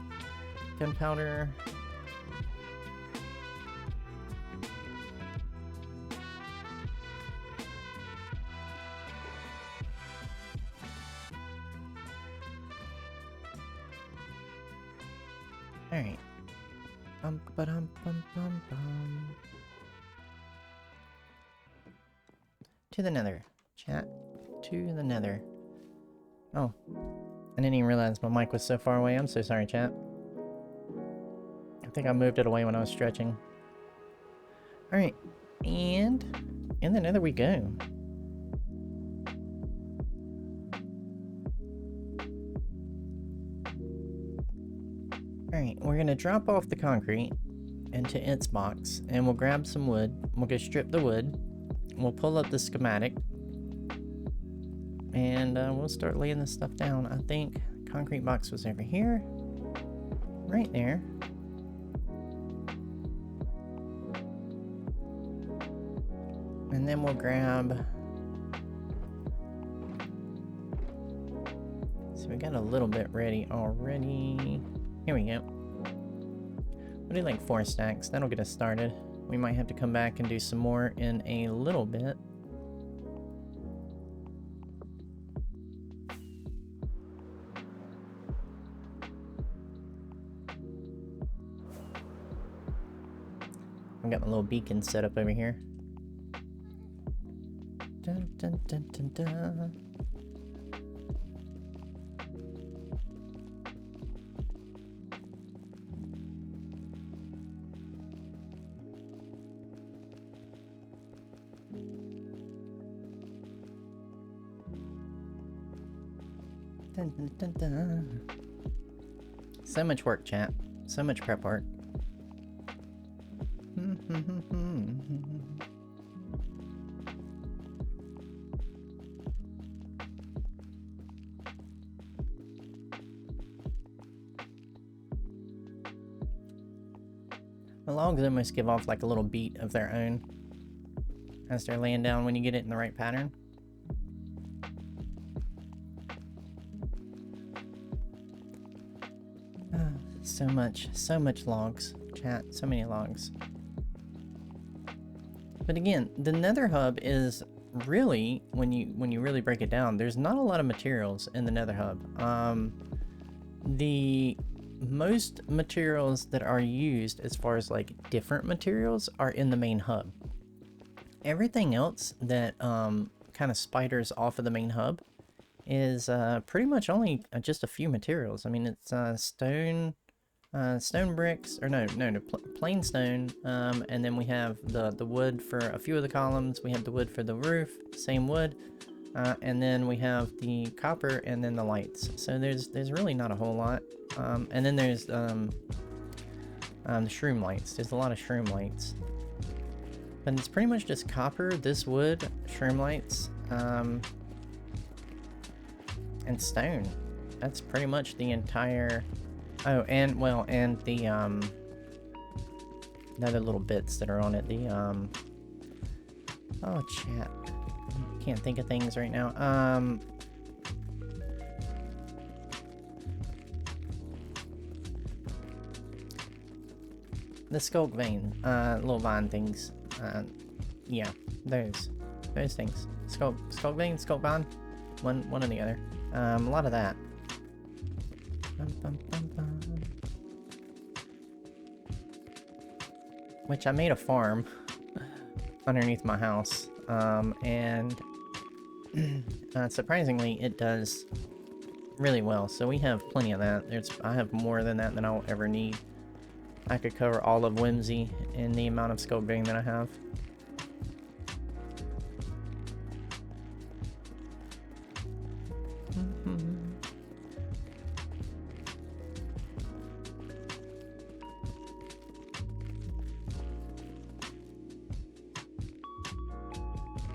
Gunpowder. Alright. To the Nether. Chat. To the Nether. Oh. I didn't even realize my mic was so far away. I'm so sorry, chat. I think I moved it away when I was stretching. Alright. And in the Nether we go. Alright, we're gonna drop off the concrete into its box, and we'll grab some wood. We'll go strip the wood. We'll pull up the schematic, and we'll start laying this stuff down. I think concrete box was over here. Right there. And then we'll grab... So we got a little bit ready already. Here we go. We'll do like 4 stacks. That'll get us started. We might have to come back and do some more in a little bit. I've got my little beacon set up over here. Dun, dun, dun, dun, dun. Dun, dun, dun, dun. So much work, chat. So much prep work. The logs almost give off like a little beat of their own as they're laying down when you get it in the right pattern. So much logs, chat, so many logs. But again, the Nether Hub is really, when you really break it down, there's not a lot of materials in the Nether Hub. The most materials that are used as far as like different materials are in the main hub. Everything else that kind of spiders off of the main hub is pretty much only just a few materials. I mean, it's stone bricks, or no, plain stone, and then we have the wood for a few of the columns. We have the wood for the roof, same wood, and then we have the copper and then the lights. So there's really not a whole lot. And then there's the shroom lights. There's a lot of shroom lights, but it's pretty much just copper, this wood, shroom lights, And stone. That's pretty much the entire... Oh, and, well, and the other little bits that are on it. The, oh, chat. Can't think of things right now. The skulk vein, little vine things. Yeah, those things. Skulk vein, skulk vine, one or the other. A lot of that. Which I made a farm underneath my house, and surprisingly, it does really well. So we have plenty of that. I have more than that than I'll ever need. I could cover all of Whimsy in the amount of scope being that I have.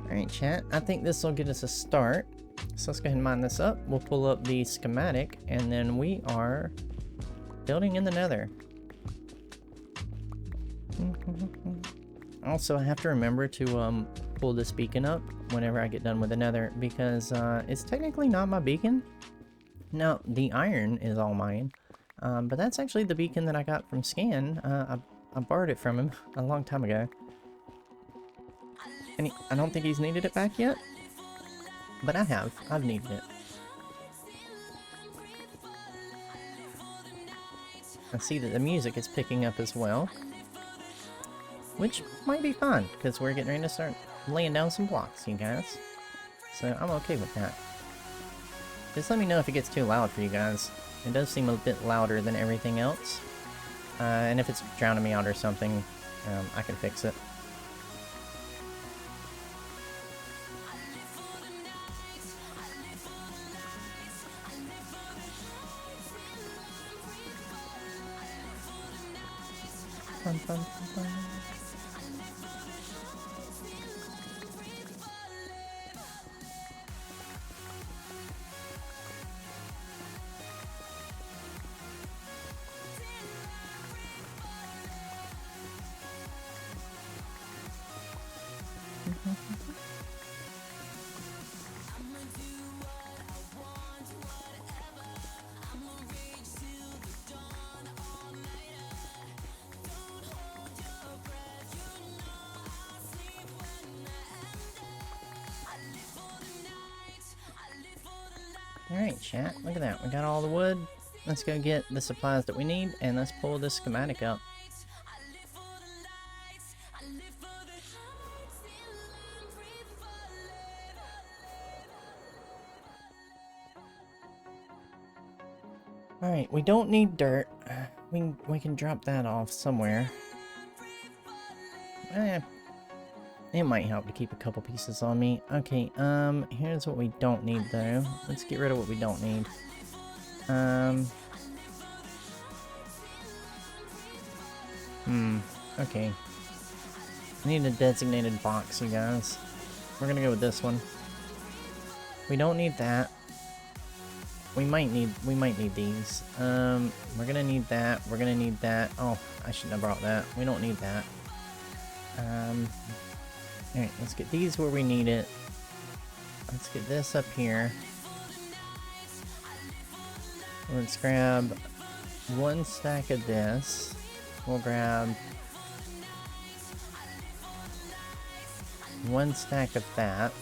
Alright, chat. I think this will get us a start. So let's go ahead and mine this up. We'll pull up the schematic, and then we are building in the Nether. Also, I have to remember to pull this beacon up whenever I get done with the Nether, because it's technically not my beacon. No, the iron is all mine, but that's actually the beacon that I got from Scan. I borrowed it from him a long time ago, and I don't think he's needed it back yet, but I've needed it. I see that the music is picking up as well, which might be fun, because we're getting ready to start laying down some blocks, you guys. So I'm okay with that. Just let me know if it gets too loud for you guys. It does seem a bit louder than everything else. And if it's drowning me out or something, I can fix it. Fun, fun, fun, fun. Alright, chat, look at that. We got all the wood. Let's go get the supplies that we need, and let's pull this schematic up. Alright, we don't need dirt. We can drop that off somewhere. It might help to keep a couple pieces on me. Okay, here's what we don't need though. Let's get rid of what we don't need. Okay. I need a designated box, you guys. We're gonna go with this one. We don't need that. We might need these. We're gonna need that. We're gonna need that. Oh, I shouldn't have brought that. We don't need that. Alright, let's get these where we need it. Let's get this up here. Let's grab one stack of this. We'll grab one stack of that.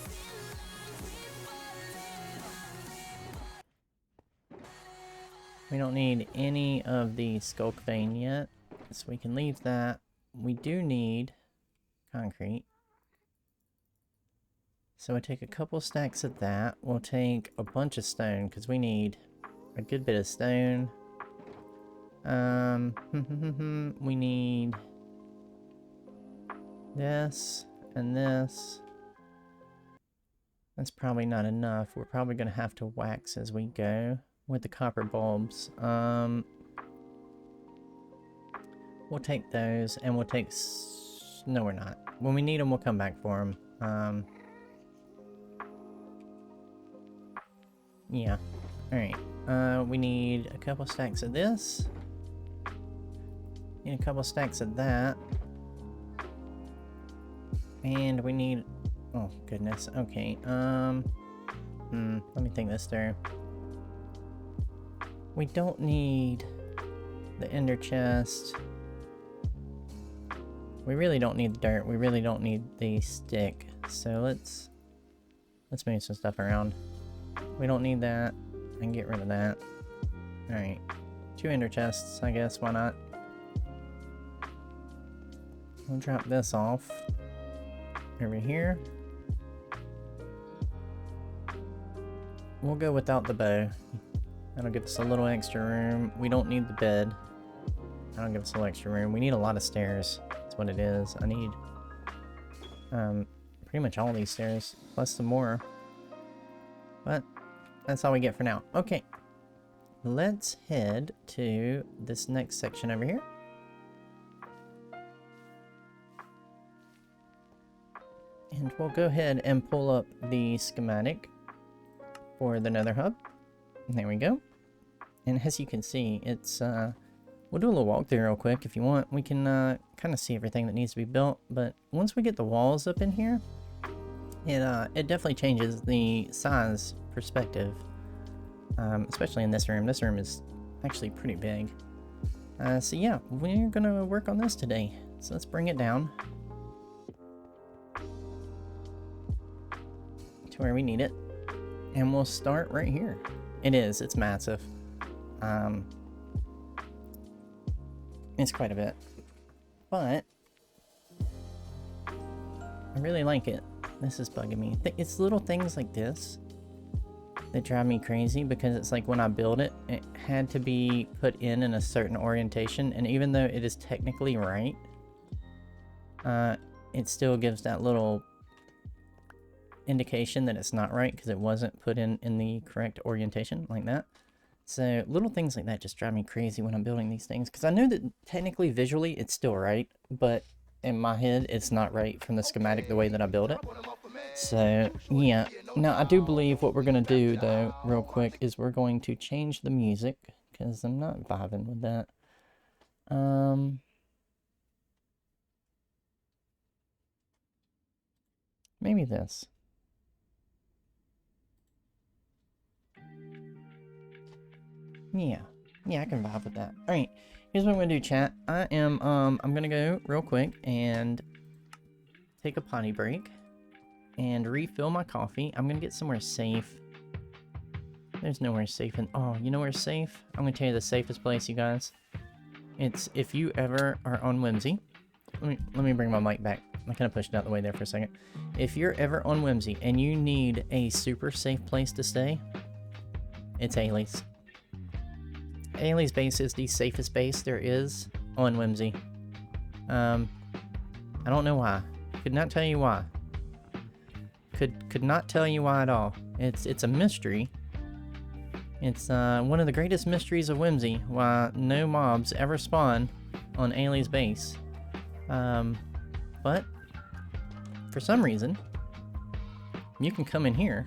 We don't need any of the skulk vein yet, so we can leave that. We do need concrete. So we'll take a couple stacks of that. We'll take a bunch of stone, because we need a good bit of stone. We need this and this. That's probably not enough. We're probably going to have to wax as we go with the copper bulbs. We'll take those, and we'll take... No, we're not. When we need them, we'll come back for them. Yeah. Alright. We need a couple stacks of this. Need a couple stacks of that. And we need... Oh, goodness. Okay, let me think this through. We don't need the ender chest. We really don't need the dirt. We really don't need the stick. So let's move some stuff around. We don't need that. I can get rid of that. Alright. 2 ender chests, I guess. Why not? We'll drop this off over here. We'll go without the bow. That'll give us a little extra room. We don't need the bed. That'll give us a little extra room. We need a lot of stairs. That's what it is. I need pretty much all these stairs, plus some more. But that's all we get for now. Okay. Let's head to this next section over here. And we'll go ahead and pull up the schematic for the Nether Hub. There we go. And as you can see, it's we'll do a little walkthrough real quick if you want. We can kind of see everything that needs to be built, but once we get the walls up in here, it definitely changes the size perspective, especially in this room. This room is actually pretty big. So yeah, we're gonna work on this today. So let's bring it down to where we need it. And we'll start right here. It's massive. It's quite a bit. But I really like it. This is bugging me. It's little things like this that drive me crazy, because it's like when I build it, it had to be put in a certain orientation, and even though it is technically right, it still gives that little indication that it's not right because it wasn't put in the correct orientation, like that. So little things like that just drive me crazy when I'm building these things, because I know that technically visually it's still right, but in my head it's not right from the schematic the way that I build it. So yeah, now I do believe what we're gonna do though real quick is we're going to change the music, because I'm not vibing with that. Maybe this. Yeah, I can vibe with that. Alright, here's what I'm gonna do, chat. I'm gonna go real quick and take a potty break and refill my coffee. I'm gonna get somewhere safe. There's nowhere safe in... Oh, you know where's safe? I'm gonna tell you the safest place, you guys. It's if you ever are on Whimsy. Let me bring my mic back. I kind of pushed it out the way there for a second. If you're ever on Whimsy and you need a super safe place to stay, it's Aily's. Aily's base is the safest base there is on Whimsy. I don't know why. Could not tell you why. Could not tell you why at all. It's a mystery. It's one of the greatest mysteries of Whimsy, why no mobs ever spawn on Aily's base. But for some reason, you can come in here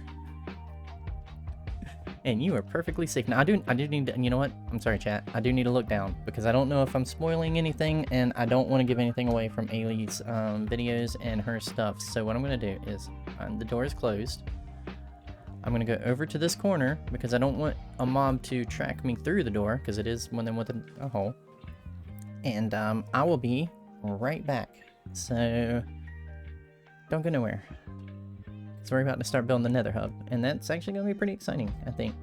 and you are perfectly safe. Now I do need to, you know what? I'm sorry, chat. I do need to look down because I don't know if I'm spoiling anything, and I don't want to give anything away from Aily's videos and her stuff. So what I'm gonna do is, the door is closed. I'm gonna go over to this corner because I don't want a mob to track me through the door, because it is one of them with a hole. And I will be right back. So don't go nowhere. So we're about to start building the Nether Hub, and that's actually going to be pretty exciting, I think.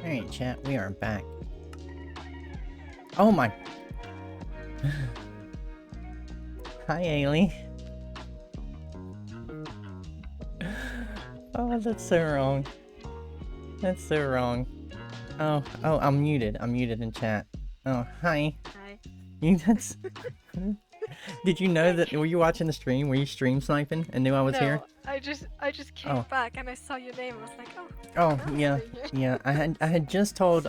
Alright, chat, we are back. Oh my. Hi, Ailey. Oh, that's so wrong. That's so wrong. Oh, I'm muted. I'm muted in chat. Oh, hi. Hi. That's... Did you know that? Were you watching the stream? Were you stream sniping and knew I was here? I just came back and I saw your name. I was like, oh. Oh yeah, yeah. I had just told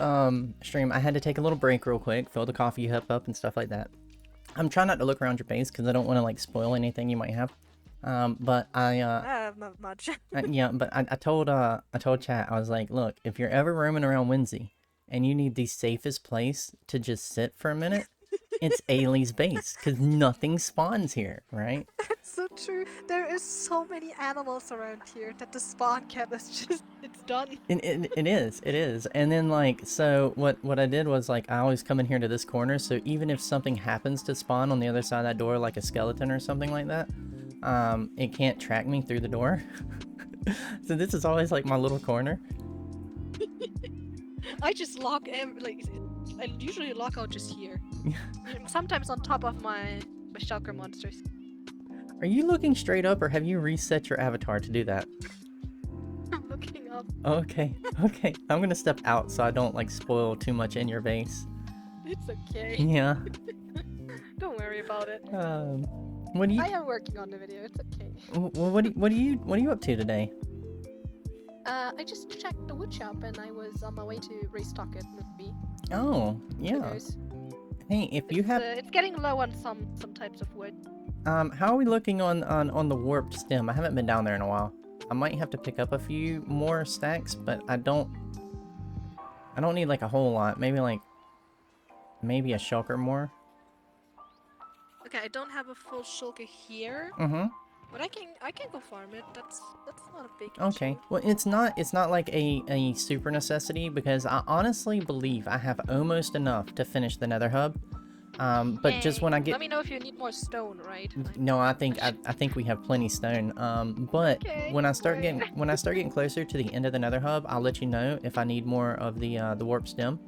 stream I had to take a little break real quick, fill the coffee cup up and stuff like that. I'm trying not to look around your base because I don't want to like spoil anything you might have. But not much. yeah, but I told chat, I was like, look, if you're ever roaming around Whimsy and you need the safest place to just sit for a minute, it's Ailey's base, because nothing spawns here, right? It's so true. There is so many animals around here that the spawn cap is just, it's done. It is. And then like, so what I did was like, I always come in here to this corner, so even if something happens to spawn on the other side of that door, like a skeleton or something like that, it can't track me through the door. So this is always like my little corner. I just lock I usually lock out just here. Sometimes on top of my shulker monsters. Are you looking straight up, or have you reset your avatar to do that? I'm looking up. Okay. I'm gonna step out so I don't like spoil too much in your base. It's okay. Yeah. Don't worry about it. What do you? I am working on the video. It's okay. Well, what are you up to today? I just checked the wood shop and I was on my way to restock it with me. Oh, yeah. Hey, if you have, it's getting low on some types of wood. how are we looking on the warped stem? I haven't been down there in a while. I might have to pick up a few more stacks, but I don't need like a whole lot. Maybe a shulker more. Okay, I don't have a full shulker here. Mm-hmm. But I can go farm it. That's not a big Okay. issue. Well, it's not like a super necessity, because I honestly believe I have almost enough to finish the Nether Hub. But just when I get... Let me know if you need more stone, right? No, I think we have plenty stone. But okay, when I start getting closer to the end of the Nether Hub, I'll let you know if I need more of the warp stem.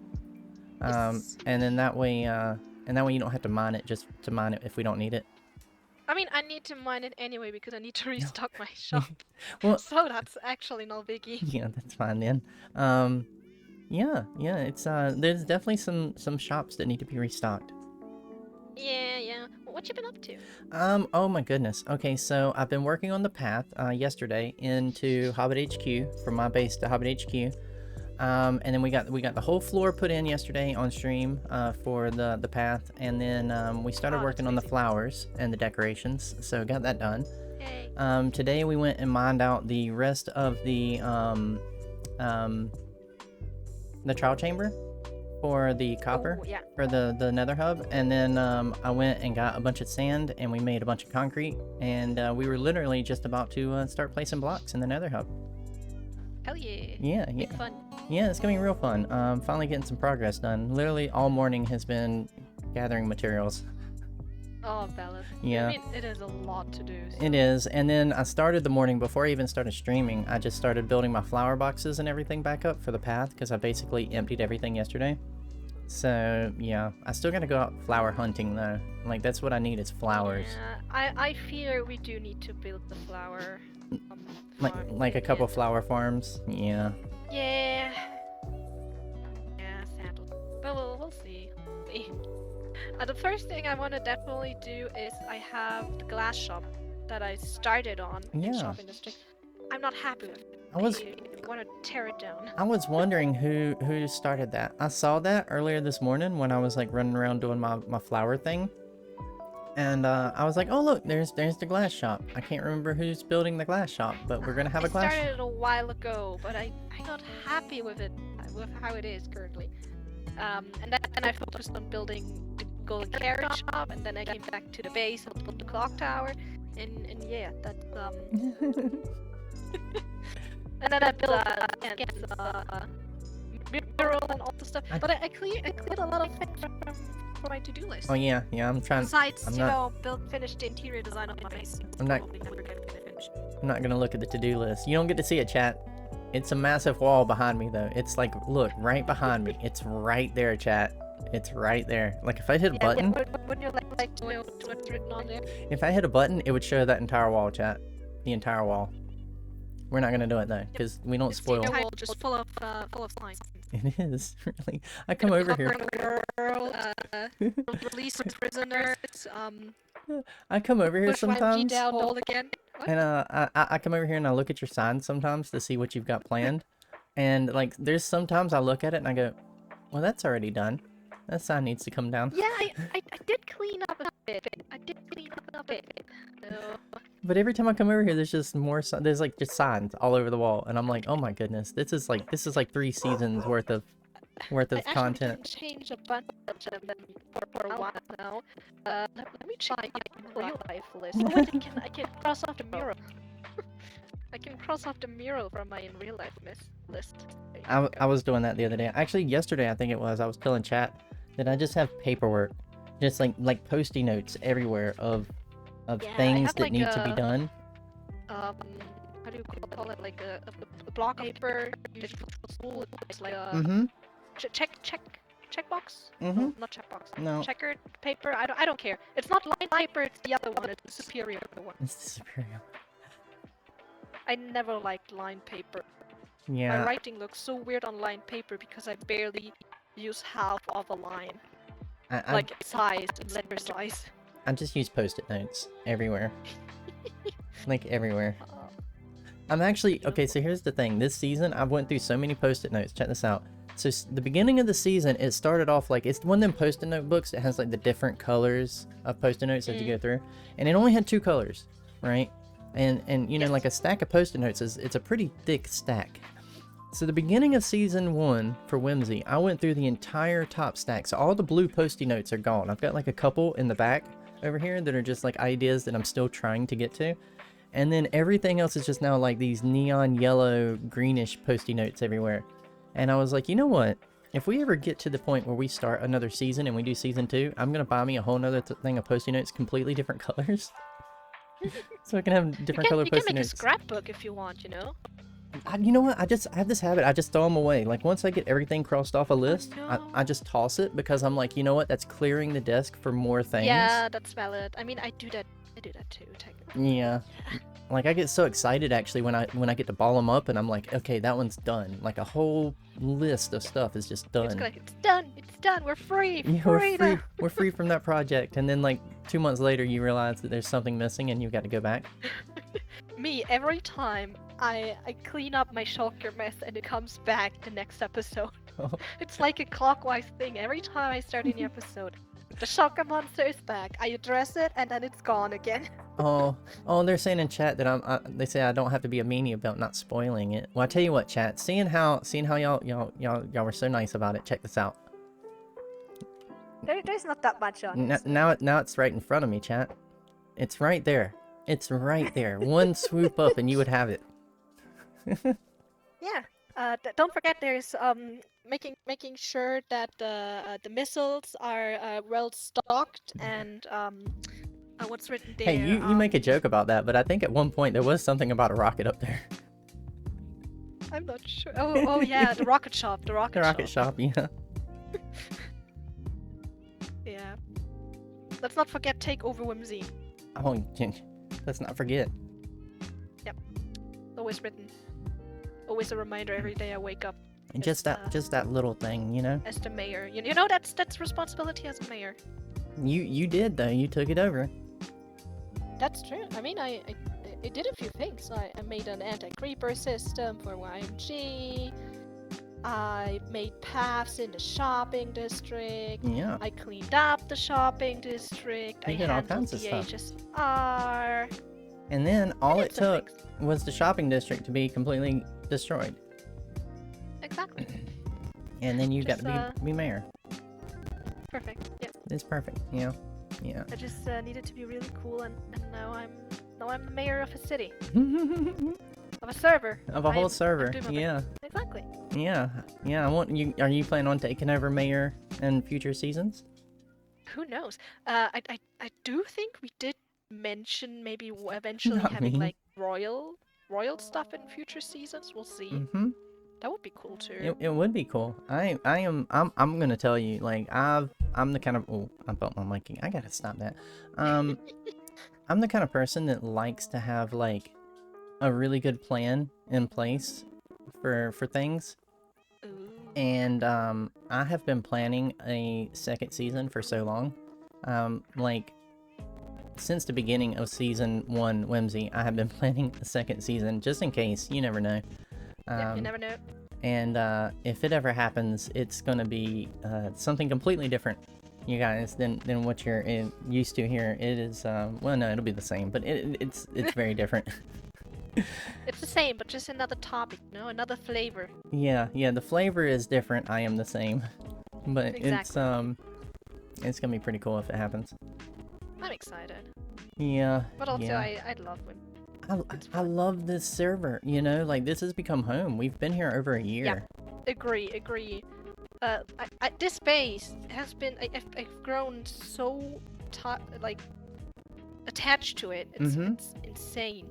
Yes. And then that way you don't have to mine it just to mine it if we don't need it. I mean, I need to mine it anyway because I need to restock my shop. Well, so that's actually no biggie. Yeah, that's fine then. Yeah, it's there's definitely some shops that need to be restocked. Yeah. What you been up to? Oh my goodness. Okay, so I've been working on the path yesterday into Hobbit HQ, from my base to Hobbit HQ. And then we got the whole floor put in yesterday on stream for the path, and then we started working on the flowers and the decorations, so got that done. Hey. Today we went and mined out the rest of the trial chamber for the copper, for the Nether Hub, and then I went and got a bunch of sand and we made a bunch of concrete, and we were literally just about to start placing blocks in the Nether Hub. Hell yeah. Yeah. Big fun. Yeah, it's gonna be real fun. Finally getting some progress done. Literally all morning has been gathering materials. Oh, Bella. Yeah. I mean, it is a lot to do. So. It is. And then I started the morning, before I even started streaming, I just started building my flower boxes and everything back up for the path, because I basically emptied everything yesterday. So, yeah. I still gotta go out flower hunting, though. Like, that's what I need, is flowers. Yeah, I fear we do need to build the flower farm. Like a couple flower farms. Yeah. Yeah, sadly. But we'll see. The first thing I want to definitely do is I have the glass shop that I started on in shop industry. I'm not happy with it. I want to tear it down. I was wondering who started that. I saw that earlier this morning when I was like running around doing my flower thing. And I was like, oh look, there's the glass shop. I can't remember who's building the glass shop, but we're gonna have a glass shop. I started it a while ago, but I'm not happy with it, with how it is currently. And then I focused on building the golden carrot shop, and then I came back to the base and built the clock tower, and yeah, that's and then I built mural and all the stuff. But I cleared a lot of things for my to-do list. Oh yeah, I'm trying. Besides, finish the interior design of my base. I'm not gonna look at the to-do list. You don't get to see it, chat. It's a massive wall behind me, though. It's like, look, right behind me. It's right there, chat. It's right there. Like, if I hit a button... Would you like to know what's written on there? If I hit a button, it would show that entire wall, chat. The entire wall. We're not gonna do it, though, because we don't spoil... The entire wall just full of signs. It is, really. I come over here... World, release prisoners, I come over here push YMG sometimes, down hole again. What? and I come over here and I look at your signs sometimes to see what you've got planned. And, like, there's sometimes I look at it and I go, well, that's already done. That sign needs to come down. Yeah, I did clean up a bit. So... But every time I come over here, there's just more. There's like just signs all over the wall, and I'm like, oh my goodness, this is like 3 seasons worth of content. I changed a bunch of them for a while now. Let me check my real life list. Oh, wait, I can cross off the mural. I can cross off the mural from my in real life list. I was doing that the other day. Actually, yesterday I think it was. I was telling chat that I just have paperwork, just like post-it notes everywhere of things that like need to be done. How do you call it? Like a block of paper. It's like a checkbox. No, not checkbox. No. Checkered paper. I don't care. It's not line paper. It's the other one. It's the superior one. It's the superior. I never liked line paper. Yeah. My writing looks so weird on line paper because I barely use half of a line. Like size, letter size. I just use post-it notes everywhere. Like everywhere. I'm actually okay. So here's the thing. This season, I went through so many post-it notes. Check this out. So the beginning of the season, it started off like it's one of them post-it note books that has like the different colors of post-it notes as you go through, and it only had 2 colors, right? And you know, like a stack of post-it notes it's a pretty thick stack. So the beginning of season 1 for Whimsy, I went through the entire top stack. So all the blue post-it notes are gone. I've got like a couple in the back over here that are just like ideas that I'm still trying to get to. And then everything else is just now like these neon yellow greenish post-it notes everywhere. And I was like, you know what? If we ever get to the point where we start another season and we do season 2, I'm going to buy me a whole nother thing of post-it notes, completely different colors. So I can have different color post-it notes. You can make a scrapbook if you want, you know? You know what? I have this habit. I just throw them away. Like once I get everything crossed off a list, I just toss it because I'm like, you know what? That's clearing the desk for more things. Yeah, that's valid. I mean, I do that too, technically. Yeah. Like I get so excited actually when I get to ball them up and I'm like, okay, that one's done. Like a whole list of stuff is just done. It's like, it's done. We're free. Yeah, we're free from that project. And then like 2 months later, you realize that there's something missing and you've got to go back. Me, every time I clean up my shulker mess and it comes back the next episode. Oh. It's like a clockwise thing. Every time I start a new episode, the shulker monster is back. I address it and then it's gone again. Oh, they're saying in chat that they say I don't have to be a meanie about not spoiling it. Well, I tell you what, chat. Seeing how y'all were so nice about it. Check this out. There's not that much on it. Now it's right in front of me, chat. It's right there. It's right there. One swoop up and you would have it. Yeah. Don't forget, there's making sure that the missiles are well stocked and what's written there. Hey, you make a joke about that, but I think at one point there was something about a rocket up there. I'm not sure. Oh yeah, the rocket shop. The rocket shop, yeah. Yeah. Let's not forget take over Whimsy. Oh, let's not forget. Yep. Always written. Always a reminder every day I wake up. And just that little thing, you know? As the mayor. You know, that's responsibility as a mayor. You did, though. You took it over. That's true. I mean, I did a few things. I made an anti-creeper system for YMG. I made paths in the shopping district. Yeah. I cleaned up the shopping district. You did all kinds of stuff. HSR. And then all it took was the shopping district to be completely destroyed. Exactly. And then you got to be mayor. Perfect. Yeah. It's perfect. Yeah. Yeah. I just needed to be really cool, and now I'm the mayor of a city. Of a server. Of a whole server. Yeah. Exactly. Yeah. Yeah. Are you planning on taking over mayor in future seasons? Who knows? I do think we did mention maybe eventually having like royal royal stuff in future seasons. We'll see. Mm-hmm. That would be cool too. It would be cool. I'm gonna tell you, like, I'm the kind of, oh, I bumped my mic. I gotta stop that. I'm the kind of person that likes to have like a really good plan in place for things. Ooh. And I have been planning a second season for so long. Like since the beginning of season 1 Whimsy, I have been planning a second season just in case. You never know. Yeah, you never know. And if it ever happens, it's gonna be something completely different, you guys, than what you're used to here. It is well, no, it'll be the same, but it's very different. It's the same, but just another topic, no, another flavor. Yeah, the flavor is different. I am the same, but Exactly. it's gonna be pretty cool if it happens. I'm excited. Yeah. But also, yeah. I love when. I love this server, you know, like this has become home. We've been here over a year. Agree. This base has been. I've grown so like attached to it. It's insane.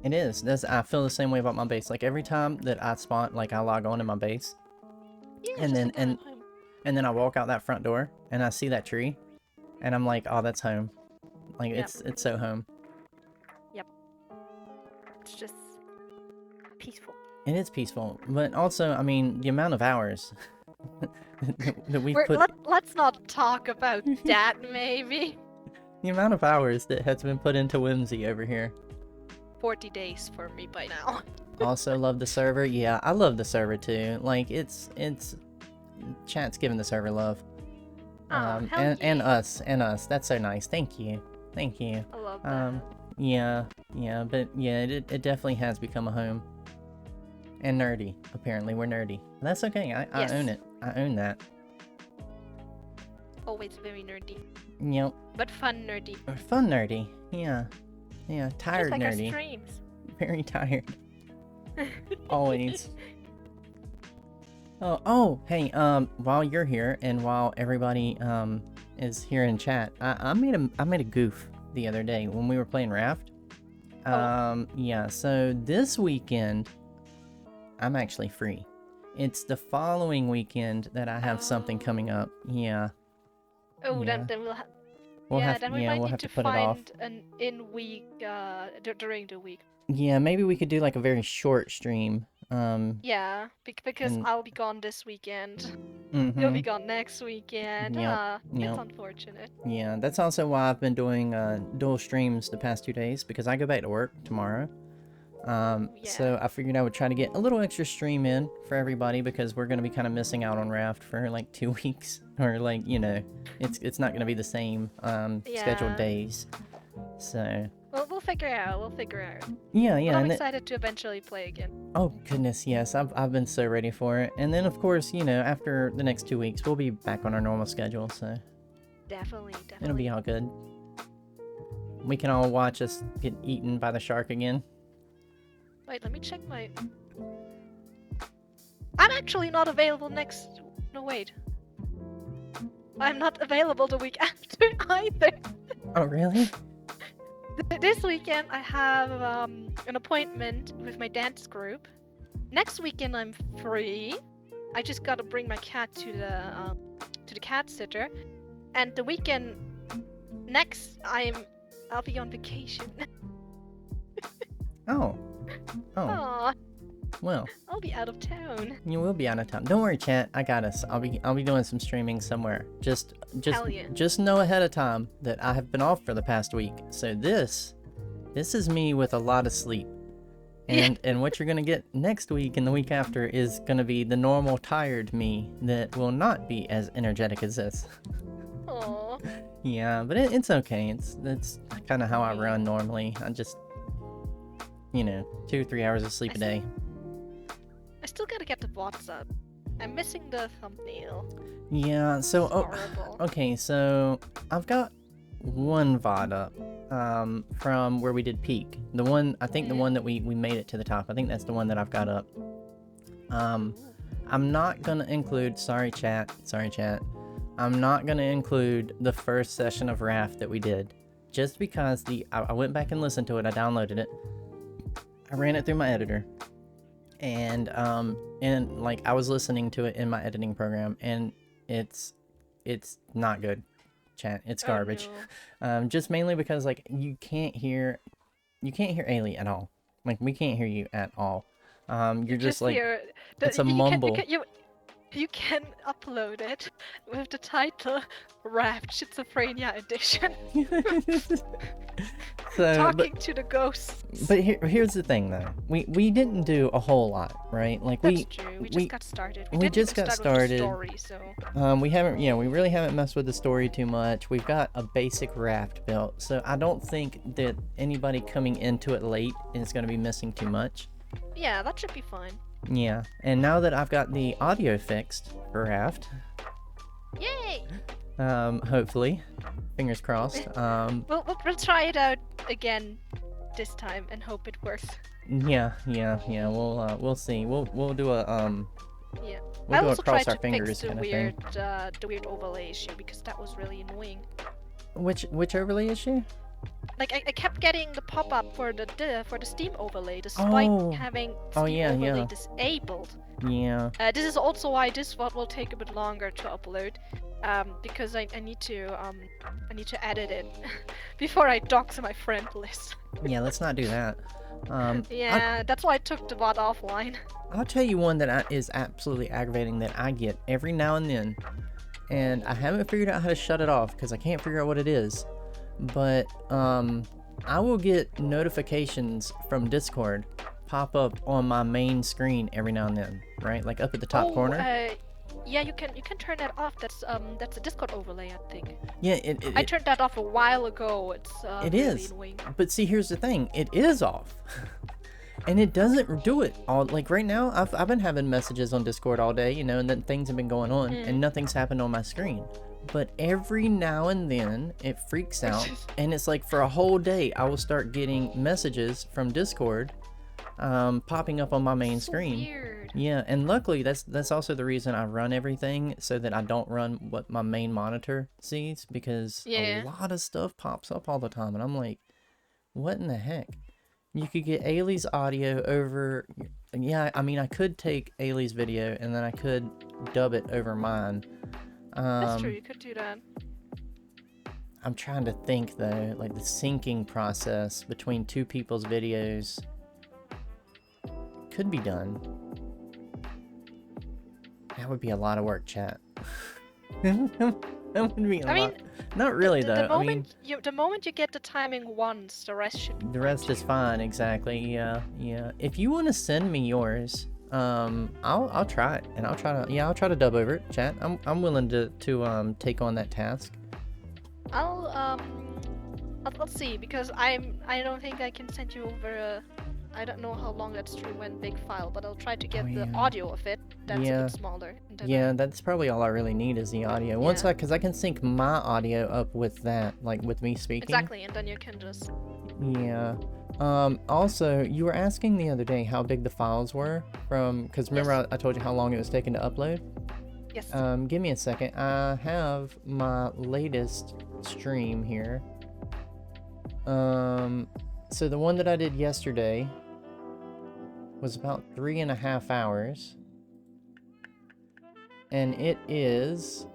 It is. I feel the same way about my base. Like every time that I spawn, like I log on in my base, Yeah, and then like and then I walk out that front door and I see that tree, and I'm like, oh, that's home. Like it's so home. it's just peaceful. It is peaceful, but also, I mean, the amount of hours that we've put. Let's not talk about that, maybe. The amount of hours that has been put into Whimsy over here. 40 days for me by now. Also love the server. Yeah, I love the server too. Like it's chat's giving the server love. And us. That's so nice. Thank you. I love that. Yeah, but yeah, it definitely has become a home. And nerdy. Apparently we're nerdy. That's okay. I own it. I own that. Always very nerdy. Yep. But fun nerdy. Fun nerdy. Yeah. Tired Just like nerdy. our streams. Very tired. Always. Oh, hey, while you're here and while everybody is here in chat, I made a goof the other day when we were playing Raft. Yeah, so this weekend I'm actually free. It's the following weekend that I have something coming up. Yeah. Oh, yeah. then we'll Then we might need to put it off. find an in-week during the week. Yeah, maybe we could do like a very short stream. Yeah, because I'll be gone this weekend. Mm-hmm. You'll be gone next weekend. Yep. It's unfortunate. Yeah, that's also why I've been doing dual streams the past 2 days, because I go back to work tomorrow. So I figured I would try to get a little extra stream in for everybody, because we're going to be kind of missing out on Raft for like 2 weeks, or like, you know, it's not going to be the same scheduled days. So Well, we'll figure it out. yeah, But I'm and excited to eventually play again. oh goodness, yes, I've been so ready for it. And then of course, you know, after the next 2 weeks we'll be back on our normal schedule, so Definitely. it'll be all good. We can all watch us get eaten by the shark again. Wait, let me check my... I'm actually not available next... No, wait. I'm not available the week after either. Oh really? This weekend I have an appointment with my dance group. Next weekend I'm free. I just gotta bring my cat to the cat sitter. And the weekend next I'll be on vacation. Oh. Aww, Well, I'll be out of town. you will be out of town. Don't worry, chat. I got us. I'll be doing some streaming somewhere. Just Hell yeah. just know ahead of time that I have been off for the past week. So this is me with a lot of sleep. And what you're gonna get next week and the week after is gonna be the normal tired me that will not be as energetic as this. Aww. Yeah, but it's okay. That's kind of how I run normally. I just, you know, 2 or 3 hours of sleep a day. I still gotta get the VODS up. I'm missing the thumbnail. Yeah, so Horrible. okay, so I've got one VOD up from where we did peak. The one, I think the one that we made it to the top. I think that's the one that I've got up. I'm not gonna include, sorry chat, I'm not gonna include the first session of Raft that we did, just because I went back and listened to it. I downloaded it. I ran it through my editor, and like I was listening to it in my editing program, and it's not good, chat. It's garbage. Oh, no. Just mainly because like you can't hear Ailey at all. Like we can't hear you at all. You're just like hear it's a you mumble. you can upload it with the title Wrapped Schizophrenia Edition. So, Talking to the ghosts. But here's the thing though. We didn't do a whole lot, right? Like That's true. We just got started. We just got started. With the story, so. We haven't, we really haven't messed with the story too much. We've got a basic raft built, so I don't think that anybody coming into it late is going to be missing too much. Yeah, that should be fine. Yeah, and now that I've got the audio fixed for raft, yay! hopefully, fingers crossed. We'll try it out again this time and hope it works. Yeah. We'll see. We'll do a Yeah. We'll I do a also cross tried our to fingers fix the kind of weird, thing. the weird overlay issue because that was really annoying. Which overlay issue? Like I kept getting the pop-up for the Steam overlay, despite having Steam overlay disabled. Yeah. This is also why this VOD will take a bit longer to upload, because I need to edit it before I dox my friend list. Yeah, let's not do that. Yeah, that's why I took the VOD offline. I'll tell you one that is absolutely aggravating that I get every now and then, and I haven't figured out how to shut it off because I can't figure out what it is. But I will get notifications from Discord pop up on my main screen every now and then, right? Like up at the top corner. Yeah, you can turn that off. That's a Discord overlay, I think. Yeah, I turned that off a while ago. It's it really is. annoying. But see, here's the thing. It is off. And it doesn't do it all. Like right now, I've been having messages on Discord all day, and then things have been going on and nothing's happened on my screen. But every now and then it freaks out, and it's like for a whole day I will start getting messages from Discord popping up on my main screen. Weird. Yeah, and luckily that's also the reason I run everything so that I don't run what my main monitor sees, because a lot of stuff pops up all the time and I'm like, what in the heck? You could get Ailey's audio over. Yeah, I mean I could take Ailey's video and then I could dub it over mine. That's true, you could do that. I'm trying to think though, like the syncing process between two people's videos could be done. That would be a lot of work, chat. That would be a lot. Not really though. The moment you get the timing once, the rest should be the rest is fine, exactly. Yeah. If you want to send me yours, I'll try it, and I'll try to dub over it, chat. I'm willing to take on that task. I'll see, because I don't think I can send you over a, I don't know how long that stream went, big file, but I'll try to get the audio of it. That's a bit smaller. Yeah, that's probably all I really need is the audio. Once because I can sync my audio up with that, like with me speaking. Exactly, and then you can just. Yeah. Also, you were asking the other day how big the files were from, because remember I told you how long it was taking to upload? Yes. Give me a second. I have my latest stream here. So the one that I did yesterday was about 3.5 hours. And it is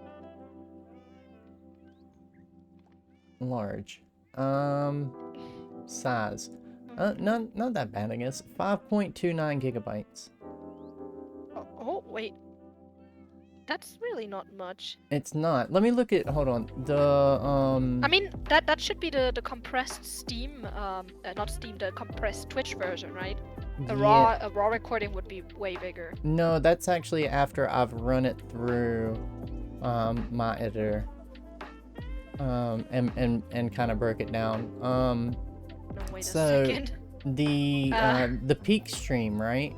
large. Size. Not that bad, I guess. 5.29 gigabytes. Oh, wait. That's really not much. It's not. Let me look at. Hold on. I mean, that should be the compressed Steam, not Steam, the compressed Twitch version, right? A raw recording would be way bigger. No, that's actually after I've run it through my editor. And kind of broke it down. No, wait a second. The peak stream, right?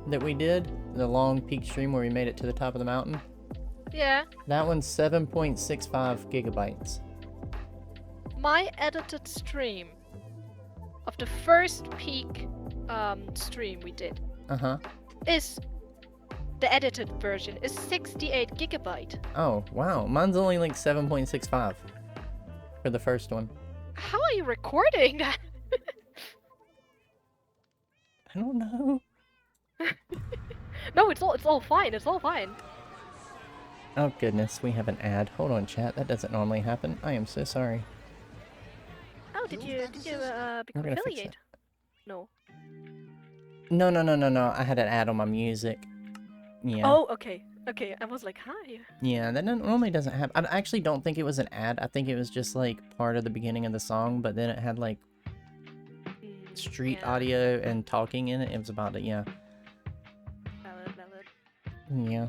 That we did, the long peak stream where we made it to the top of the mountain. Yeah. That one's 7.65 gigabytes. My edited stream of the first peak stream we did is the edited version is 68 gigabyte. Oh wow, mine's only like 7.65 for the first one. How are you recording that? I don't know. No, it's all fine. It's all fine. Oh goodness, we have an ad. Hold on, chat. That doesn't normally happen. I am so sorry. Oh, did you become We're gonna fix affiliate? No. No, no, no, no, no. I had an ad on my music. Yeah. Oh, okay. Okay, I was like, hi. Yeah, that normally doesn't happen. I actually don't think it was an ad. I think it was just like part of the beginning of the song, but then it had like street Yeah. audio and talking in it. It was about it, yeah. Valid. Yeah.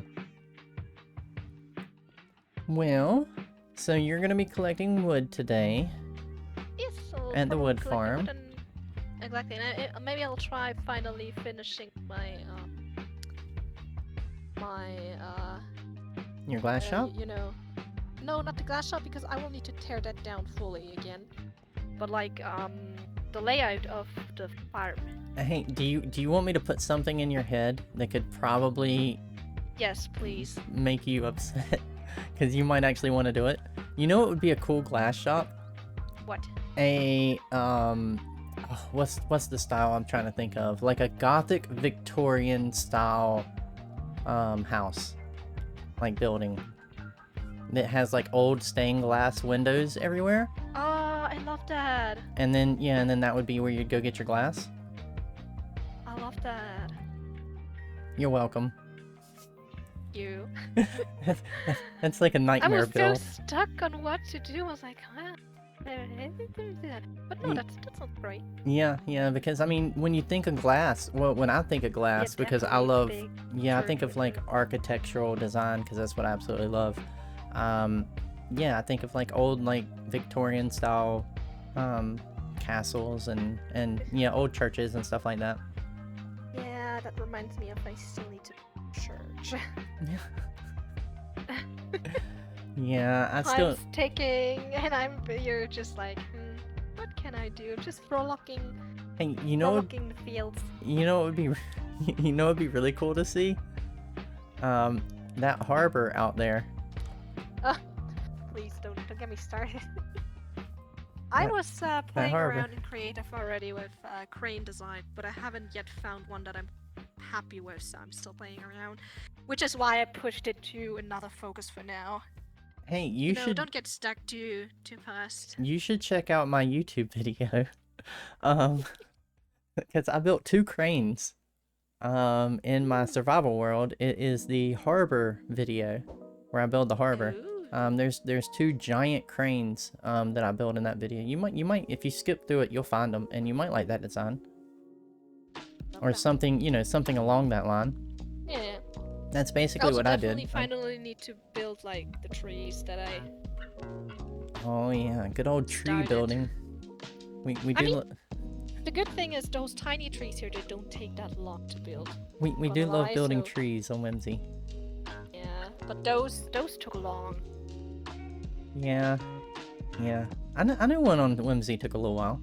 Well, so you're gonna be collecting wood today. Yes, so At the wood collect farm. wood and... Exactly, and maybe I'll try finally finishing my Your glass shop? you know, no, not the glass shop, because I will need to tear that down fully again. But like the layout of the farm. Hey, do you want me to put something in your head that could probably Yes, please. make you upset? Because you might actually want to do it. You know what would be a cool glass shop? What? A what's the style I'm trying to think of? Like a Gothic Victorian style house, like building that has like old stained glass windows everywhere. Oh, I love that. And then yeah, and then that would be where you'd go get your glass. I love that. You're welcome. You. That's like a I nightmare was build. so stuck on what to do. I was like, huh? But no, that sounds great. Yeah, yeah, because I mean, when you think of glass, well, when I think of glass, because I definitely love, big yeah, I think of like turkey. architectural design, because that's what I absolutely love. Yeah, I think of like old, like Victorian style, castles and yeah, old churches and stuff like that. Yeah, that reminds me of I still need to church. Yeah, I still. Time's ticking, and you're just like, what can I do? Just frolicking, Hey, frolicking the fields. you know, it would be, you know, it'd be really cool to see. That harbor out there. Please don't get me started. I was playing harbor. around in creative already with crane design, but I haven't yet found one that I'm happy with, so I'm still playing around. Which is why I pushed it to another focus for now. Hey, you No, should. don't get stuck too fast. You should check out my YouTube video. Because I built 2 cranes. In my survival world, it is the harbor video where I build the harbor. Ooh. There's 2 giant cranes that I built in that video. You might if you skip through it, you'll find them, and you might like that design or something, you know, something along that line. Yeah. That's basically what I did. Finally need to build like the trees that I. Oh yeah, good old tree started. building. We I do. mean, the good thing is those tiny trees here, they don't take that long to build. We do love lie, building so- trees on Whimsy. Yeah, but those took long. Yeah, yeah. I know one on Whimsy took a little while.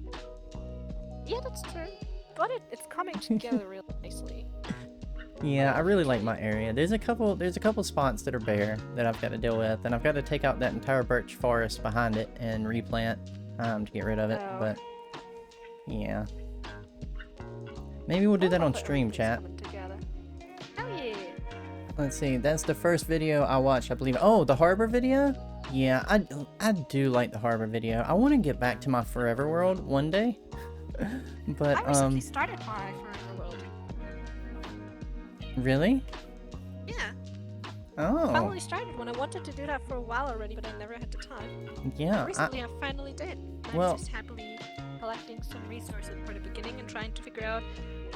Yeah, that's true. But it's coming together really nicely. Yeah, I really like my area. There's a couple spots that are bare that I've got to deal with, and I've got to take out that entire birch forest behind it and replant to get rid of it. Oh. But yeah, maybe we'll do that on But stream, everything's chat. coming together. Hell yeah! Let's see. That's the first video I watched, I believe. Oh, the harbor video. Yeah, I do like the harbor video. I want to get back to my forever world one day. But I recently started my forever world. really? Yeah. Oh. Finally started when I wanted to do that for a while already, but I never had the time. Yeah. Recently, I finally did. Well- I'm just happily collecting some resources for the beginning and trying to figure out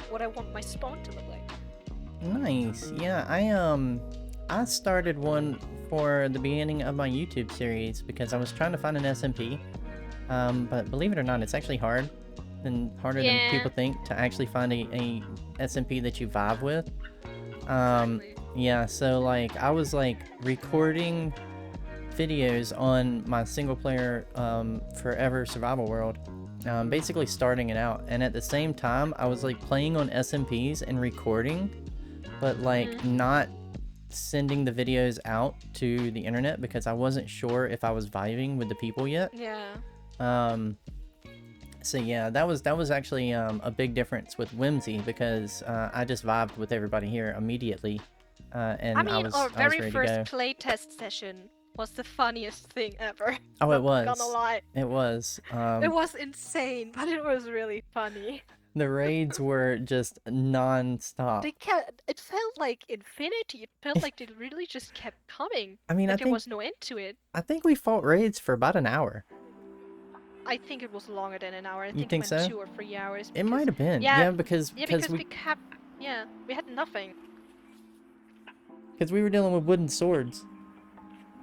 what I want my spawn to look like. Nice. Yeah, I started one for the beginning of my YouTube series because I was trying to find an SMP. But believe it or not, it's actually harder than Yeah. people think to actually find a SMP that you vibe with. Exactly. Yeah, so like I was like recording videos on my single player forever survival world. Basically starting it out, and at the same time I was like playing on SMPs and recording, but like not sending the videos out to the internet because I wasn't sure if I was vibing with the people yet. Yeah. So yeah, that was actually a big difference with Whimsy because I just vibed with everybody here immediately, and I mean, our I was very ready first to go. playtest session was the funniest thing ever. Oh, it Not gonna was. lie. It was. It was insane, but it was really funny. The raids were just non-stop. It felt like infinity. It felt like they really just kept coming. I mean, Like there was no end to it. I think we fought raids for about an hour. I think it was longer than an hour. I You think think it went so? 2 or 3 hours. It might have been. Yeah, Yeah, because we had nothing. because we were dealing with wooden swords.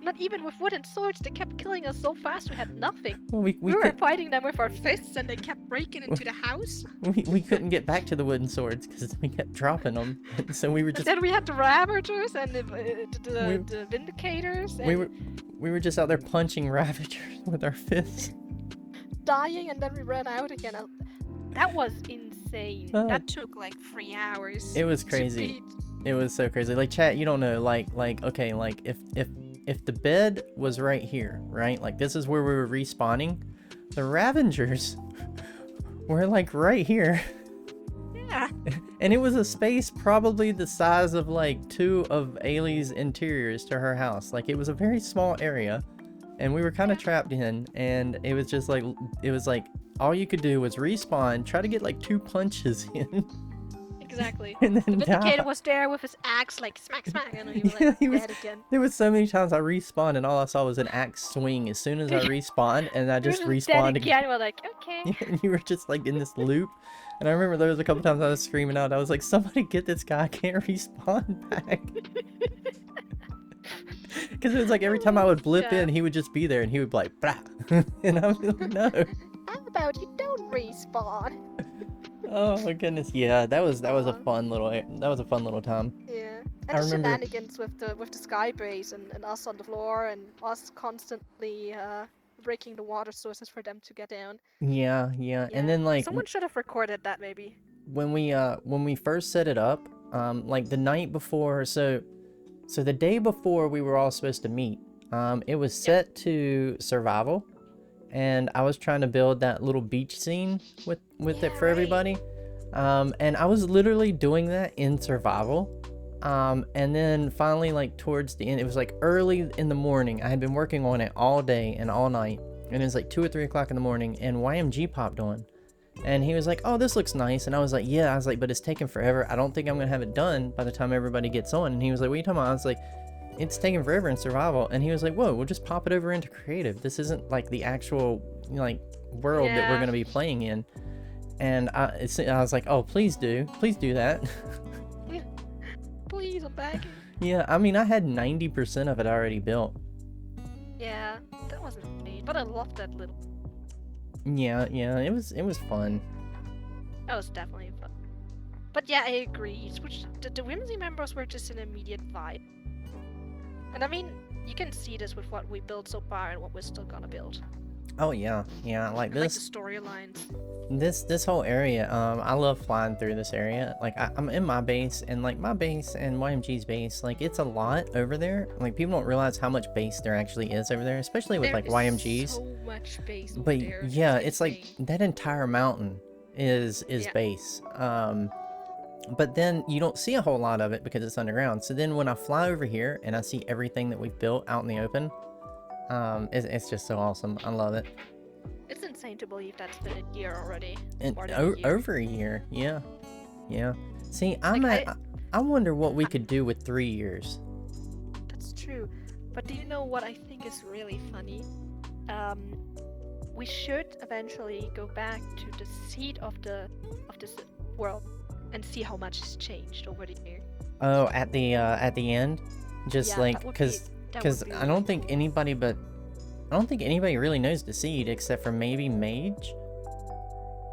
Not even with wooden swords, they kept killing us so fast we had nothing. Well, We were fighting them with our fists and they kept breaking into the house. we couldn't get back to the wooden swords because we kept dropping them. So we were just And then we had the Ravagers and the Vindicators and we were just out there punching Ravagers with our fists. dying, and then we ran out again. That was insane. Oh. That took like 3 hours. It was to crazy. beat. It was so crazy. Like chat, you don't know. Like okay, like if the bed was right here, right? Like this is where we were respawning. The Ravagers were like right here. Yeah. And it was a space probably the size of like 2 of Ailey's interiors to her house. Like it was a very small area, and we were kind of trapped in, and it was just like, it was like all you could do was respawn, try to get like 2 punches in. Exactly. And then The Vindicator die. was there with his axe, like smack, smack, and he was like He was- dead again. There was so many times I respawned and all I saw was an axe swing as soon as I respawned, and I just He was respawned dead again. We're like, okay. And you were just like in this loop. And I remember there was a couple times I was screaming out. I was like, somebody get this guy, I can't respawn back. Because it was like every time I would blip in, he would just be there and he would be like, blah. And I was like, no. How about you don't respawn? Oh my goodness. Yeah, that was a fun little time. Yeah. I And the remember- shenanigans with the sky base and us on the floor and us constantly breaking the water sources for them to get down. Yeah. And then like someone should have recorded that maybe. when we first set it up, like the night before, so the day before we were all supposed to meet, it was set to survival, and I was trying to build that little beach scene with it for everybody, and I was literally doing that in survival, and then finally, like towards the end, it was like early in the morning, I had been working on it all day and all night, and it was like 2 or 3 o'clock in the morning, and YMG popped on. And he was like, oh, this looks nice. And I was like, yeah. I was like, but it's taking forever. I don't think I'm going to have it done by the time everybody gets on. And he was like, what are you talking about? I was like, it's taking forever in survival. And he was like, whoa, we'll just pop it over into creative. This isn't like the actual like world that we're going to be playing in. And I was like, oh, please do that. Please, I'm begging. Yeah, I mean, I had 90% of it already built. Yeah, that wasn't me, but I loved that little. Yeah, it was fun. That was definitely fun. But yeah, I agree. The Whimsy members were just an immediate vibe. And I mean, you can see this with what we built so far and what we're still gonna build. Oh yeah, like Like the this. storylines. This whole area, I love flying through this area. Like I'm in my base, and like my base and YMG's base, like it's a lot over there. Like people don't realize how much base there actually is over there, especially with There like is YMG's. so much space over But there. yeah, it's like insane. that entire mountain is Yeah. base. But then you don't see a whole lot of it because it's underground. So then when I fly over here and I see everything that we've built out in the open, it's just so awesome. I love it. It's insane to believe that's been a year already. And More than a year. over a year, yeah. See, Like, I wonder what we could do with 3 years. That's true. But do you know what I think is really funny? We should eventually go back to the seed of this world and see how much has changed over the year. Oh, at the end, just Yeah, like that would because be I don't think anybody really knows the seed except for maybe Mage.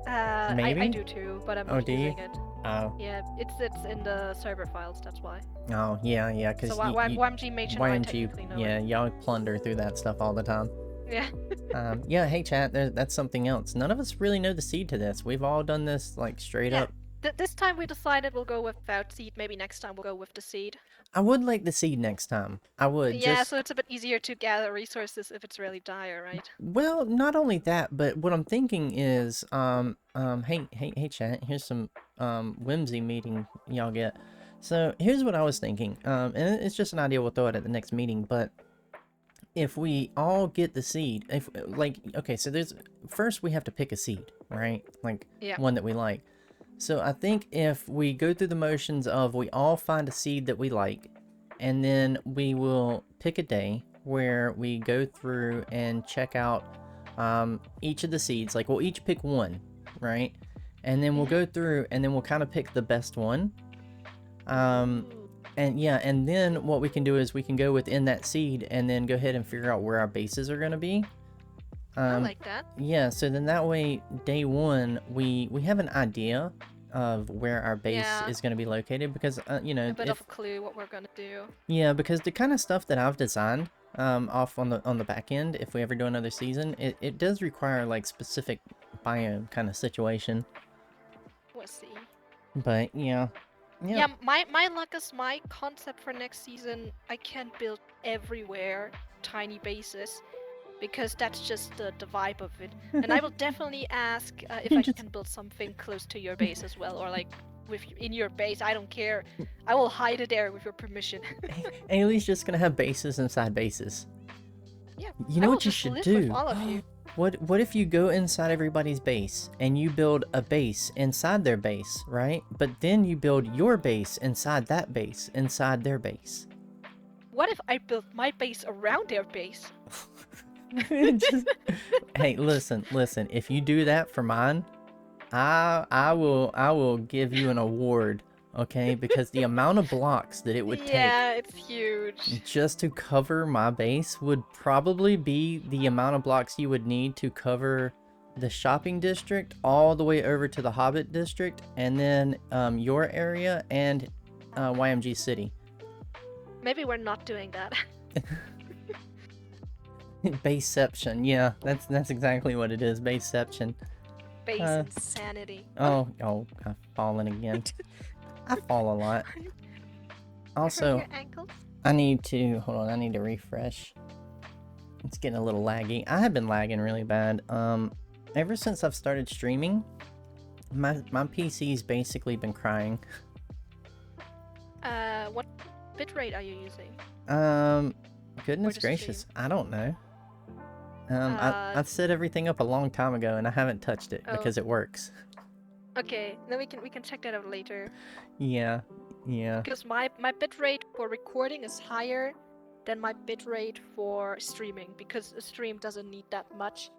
I Maybe? do too, but I'm Oh, not do you? using it. Oh, Yeah, it's in the server files. That's why. oh yeah, because So YMG Mage and I YMG, technically know yeah, it. y'all plunder through that stuff all the time. Yeah. Yeah, hey chat, that's something else. None of us really know the seed to this. We've all done this like straight Yeah. up This time we decided we'll go without seed. Maybe next time we'll go with the seed. I would like the seed next time. I would. Yeah, just so it's a bit easier to gather resources if it's really dire, right? Well, not only that, but what I'm thinking is, hey, chat, here's some, whimsy meeting y'all get. So here's what I was thinking, and it's just an idea, we'll throw it at the next meeting, but if we all get the seed, if, like, okay, so first we have to pick a seed, right? Like, Yeah. one that we like. So I think if we go through the motions of we all find a seed that we like, and then we will pick a day where we go through and check out each of the seeds. Like, we'll each pick one, right? And then we'll go through and then we'll kind of pick the best one. And yeah, and then what we can do is we can go within that seed and then go ahead and figure out where our bases are going to be. I like that. Yeah, so then that way, day one, we have an idea of where our base is going to be located, because you know, A bit of a clue what we're gonna do. yeah, because the kind of stuff that I've designed off on the back end, if we ever do another season, it does require like specific biome kind of situation. We'll see. But yeah. Yeah, my luck is my concept for next season. I can't build everywhere tiny bases, because that's just the vibe of it. And I will definitely ask if I can build something close to your base as well, or like in your base. I don't care. I will hide it there with your permission. Ailey's just gonna have bases inside bases. Yeah. You know what you should do? With all of you. What if you go inside everybody's base and you build a base inside their base, right? But then you build your base inside that base, inside their base. What if I built my base around their base? Hey, listen. If you do that for mine, I will give you an award, okay? Because the amount of blocks that it would take. Yeah, it's huge. Just to cover my base would probably be the amount of blocks you would need to cover the shopping district all the way over to the Hobbit district, and then your area and YMG City. Maybe we're not doing that. Baseception, yeah, that's exactly what it is. Baseception. Base insanity. Oh, I've fallen again. I fall a lot. Also, Your ankles? I need to refresh. It's getting a little laggy. I have been lagging really bad. Ever since I've started streaming, my PC's basically been crying. What bitrate are you using? Goodness gracious, I don't know. I set everything up a long time ago and I haven't touched it because it works. Okay, then we can check that out later. Yeah. Because my bitrate for recording is higher than my bitrate for streaming, because a stream doesn't need that much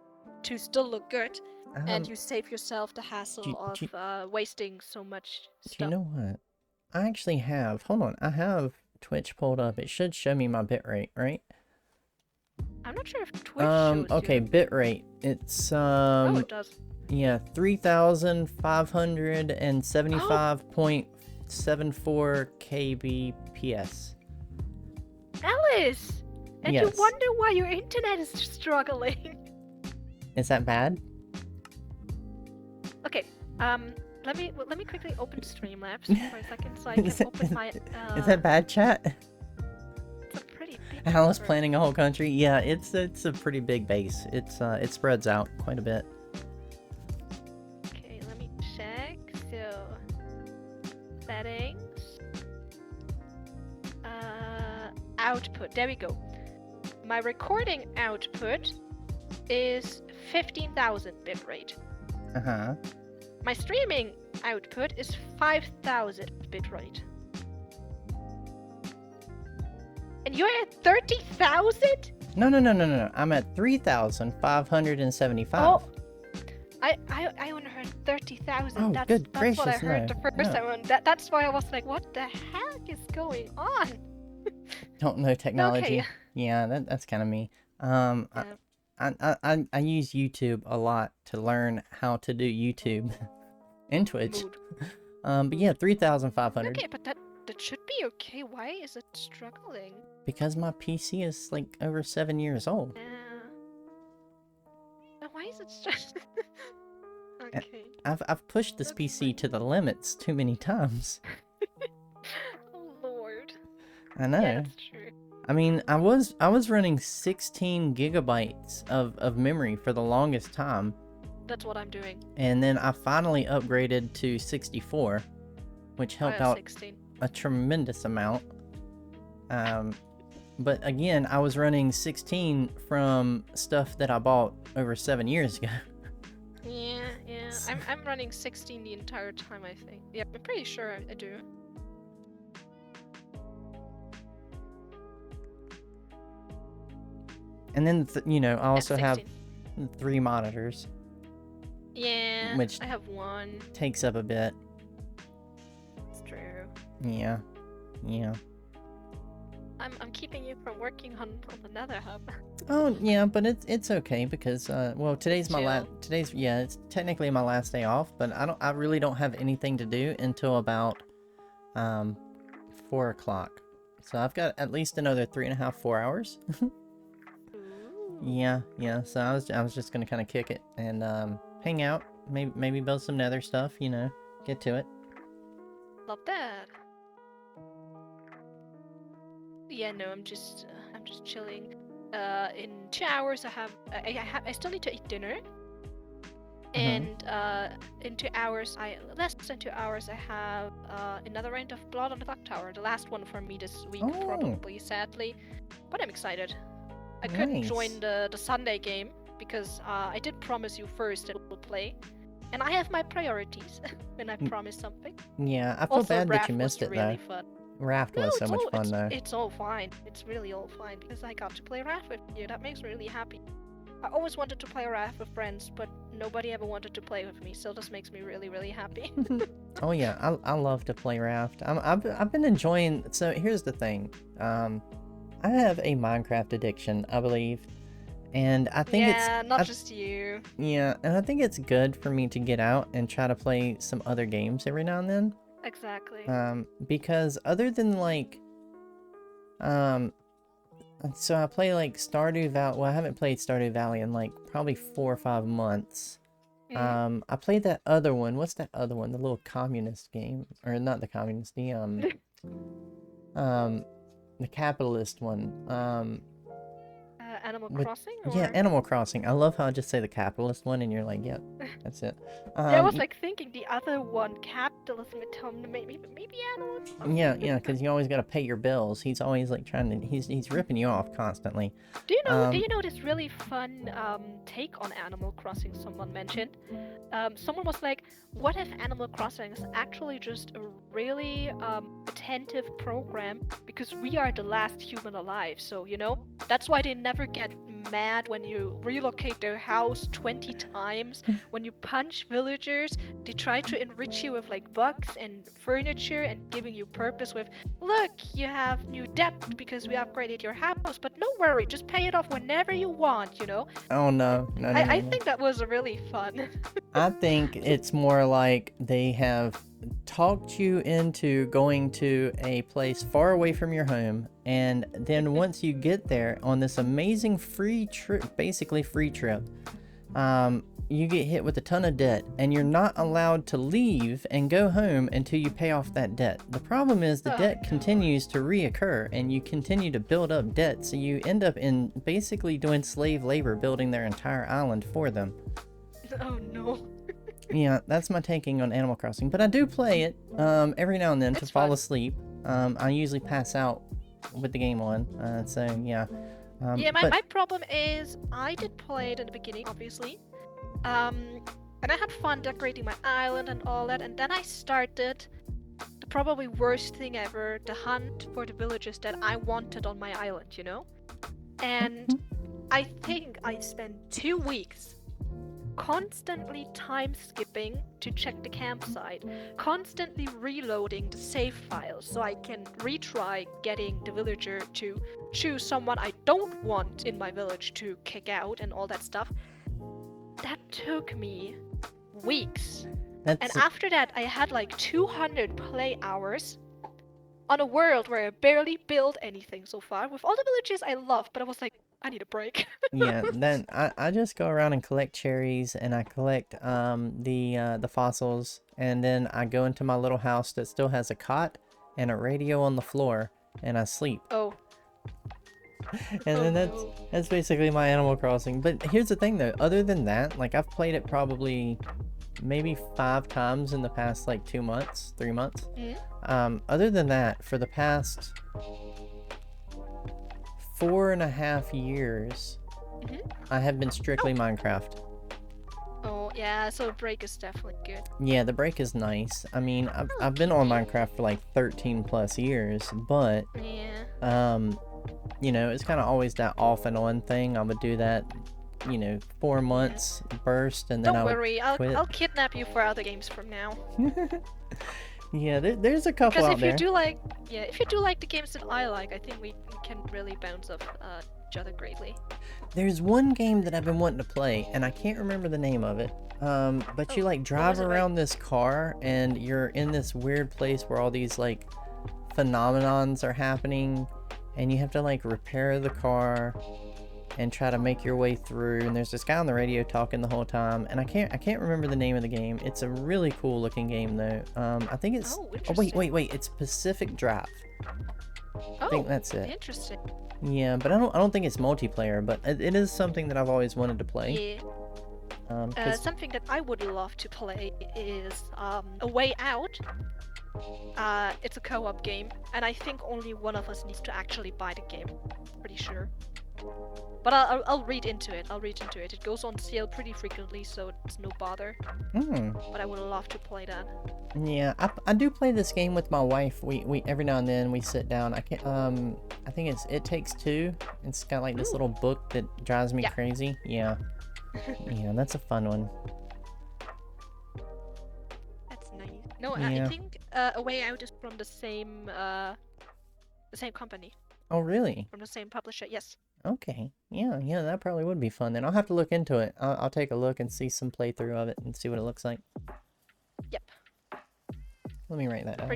to still look good, and you save yourself the hassle of wasting so much stuff. Do you know what? I actually have. Hold on, I have Twitch pulled up. It should show me my bitrate, right? I'm not sure if Twitch shows okay, you. Bitrate. It's Oh, it does. Yeah, 3,575.74 kbps. Alice! And Yes. you wonder why your internet is struggling. Is that bad? Okay, let me quickly open Streamlabs for a second so I can open my Is that bad, chat? It's a pretty big Alice server. planning a whole country. Yeah, it's a pretty big base. It spreads out quite a bit. Okay, let me check. So, settings. Output. There we go. My recording output is 15,000 bitrate. Uh-huh. My streaming output is 5,000 bitrate. And you're at 30,000? No. I'm at 3,575. Oh, I only heard 30,000. Oh, that's good what I gracious, heard no, the first no. time. That's why I was like, what the heck is going on? Don't know technology. Okay. Yeah, that's kind of me. Yeah. I use YouTube a lot to learn how to do YouTube and Twitch. Mood. But yeah, 3,500. Okay, but that should be okay. Why is it struggling? Because my PC is like over 7 years old. Why is it struggling? Okay. I've pushed this That's PC fine. to the limits too many times. Oh Lord. I Yeah, know. that's true. I mean, I was running 16 gigabytes of memory for the longest time, That's what I'm doing. and then I finally upgraded to 64, which I helped have out 16. a tremendous amount. But again, I was running 16 from stuff that I bought over 7 years ago. Yeah. I'm running 16 the entire time, I think. Yeah, I'm pretty sure I do. And then, you know, I also have 16. 3 monitors, Yeah, which I have one. takes up a bit. It's true. Yeah. I'm keeping you from working on the Nether Hub. Oh yeah, but it's okay because well, today's my last. Chill. It's technically my last day off, but I really don't have anything to do until about 4 o'clock. So I've got at least another 3.5, 4 hours. Ooh. Yeah. So I was just gonna kind of kick it and hang out, maybe build some Nether stuff, you know, get to it. Love that. Yeah, no, I'm just chilling. In 2 hours I still need to eat dinner. And in 2 hours, less than 2 hours, I have another round of Blood on the Clock Tower. The last one for me this week, Oh. probably, sadly. But I'm excited. I couldn't Nice. join the Sunday game because I did promise you first that we'll play. And I have my priorities when I promise something. Yeah, I feel Also, bad that Raft you missed was it really though. fun. Raft No, was so it's much all fun though. it's all fine. It's really all fine because I got to play Raft with you. That makes me really happy. I always wanted to play Raft with friends, but nobody ever wanted to play with me, so this makes me really, really happy. Oh yeah, I love to play Raft. I've been enjoying. So here's the thing. I have a Minecraft addiction, I believe, and I think yeah, it's not just you. yeah, and I think it's good for me to get out and try to play some other games every now and then. Exactly. Because other than like, so I play like Stardew Valley. Well, I haven't played Stardew Valley in like probably 4 or 5 months. I played that other one. What's that other one? The little communist game, or not the communist? The capitalist one. Animal Crossing? Or... Yeah, Animal Crossing. I love how I just say the capitalist one, and you're like, yep, that's it. yeah, I was like thinking the other one, capitalism, maybe Animal Crossing. Yeah, because you always got to pay your bills. He's always like trying to. He's ripping you off constantly. Do you know this really fun take on Animal Crossing someone mentioned? Someone was like, what if Animal Crossing is actually just a really attentive program because we are the last human alive, so you know, that's why they never get mad when you relocate their house 20 times, when you punch villagers, they try to enrich you with like bugs and furniture and giving you purpose with, look, you have new debt because we upgraded your house, but no worry, just pay it off whenever you want, you know? Oh no. I think that was really fun. I think it's more like they have talked you into going to a place far away from your home, and then once you get there on this amazing free trip, basically free trip, you get hit with a ton of debt, and you're not allowed to leave and go home until you pay off that debt. The problem is the debt continues to reoccur, and you continue to build up debt, so you end up in basically doing slave labor building their entire island for them. Oh no. Yeah, that's my taking on Animal Crossing, but I do play it every now and then to fall asleep. I usually pass out with the game on, so yeah. Yeah, my problem is I did play it in the beginning, obviously. And I had fun decorating my island and all that, and then I started the probably worst thing ever, the hunt for the villages that I wanted on my island, you know? And I think I spent 2 weeks constantly time skipping to check the campsite, constantly reloading the save files so I can retry getting the villager to choose someone I don't want in my village to kick out and all that stuff. That took me weeks. And after that I had like 200 play hours, on a world where I barely built anything so far. With all the villages I love, but I was like, I need a break. Yeah, then I just go around and collect cherries, and I collect the fossils, and then I go into my little house that still has a cot and a radio on the floor, and I sleep. Oh. And Oh then no. that's basically my Animal Crossing. But here's the thing though, other than that, like I've played it probably maybe 5 times in the past like 2 months, 3 months. Other than that, for the past 4.5 years, I have been strictly Minecraft. Oh yeah, so a break is definitely good. Yeah, the break is nice. I mean, I've been on Minecraft for like 13 plus years, but Yeah. you know, it's kind of always that off and on thing. I would do that, you know, 4 months burst, and then Don't I would worry, quit. I'll kidnap you for other games from now. Yeah, there's a couple Because out if there. you do like, yeah, if you do like the games that I like, I think we can really bounce off each other greatly. There's one game that I've been wanting to play, and I can't remember the name of it. But you Oh, like drive it, like- around this car, and you're in this weird place where all these like phenomenons are happening, and you have to like repair the car and try to make your way through. And there's this guy on the radio talking the whole time, and I can't remember the name of the game. It's a really cool looking game though. I think it's Oh, wait, it's Pacific Drive. I think that's it. Interesting. Yeah, but I don't think it's multiplayer, but it is something that I've always wanted to play. Yeah. Something that I would love to play is A Way Out. It's a co-op game, and I think only one of us needs to actually buy the game. Pretty sure. But I'll read into it. It goes on sale pretty frequently, so it's no bother. But I would love to play that. Yeah, I do play this game with my wife. We every now and then we sit down. I think It Takes Two. It's got like this little book that drives me crazy. Yeah. Yeah, that's a fun one. That's nice. No, Yeah. I think A Way Out is from the same company, Oh, really? from the same publisher. Yes. Okay. Yeah, that probably would be fun. Then I'll have to look into it. I'll take a look and see some playthrough of it and see what it looks like. Yep. Let me write that down.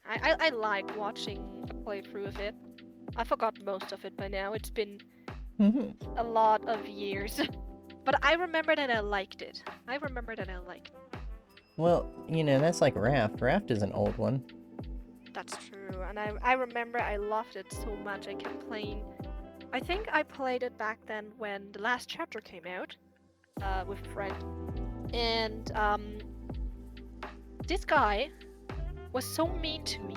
I like watching a playthrough of it. I forgot most of it by now. It's been a lot of years. But I remember that I liked it. Well, you know, that's like Raft. Raft is an old one. That's true. And I remember I loved it so much. I kept playing. I think I played it back then when the last chapter came out with a friend. And this guy was so mean to me.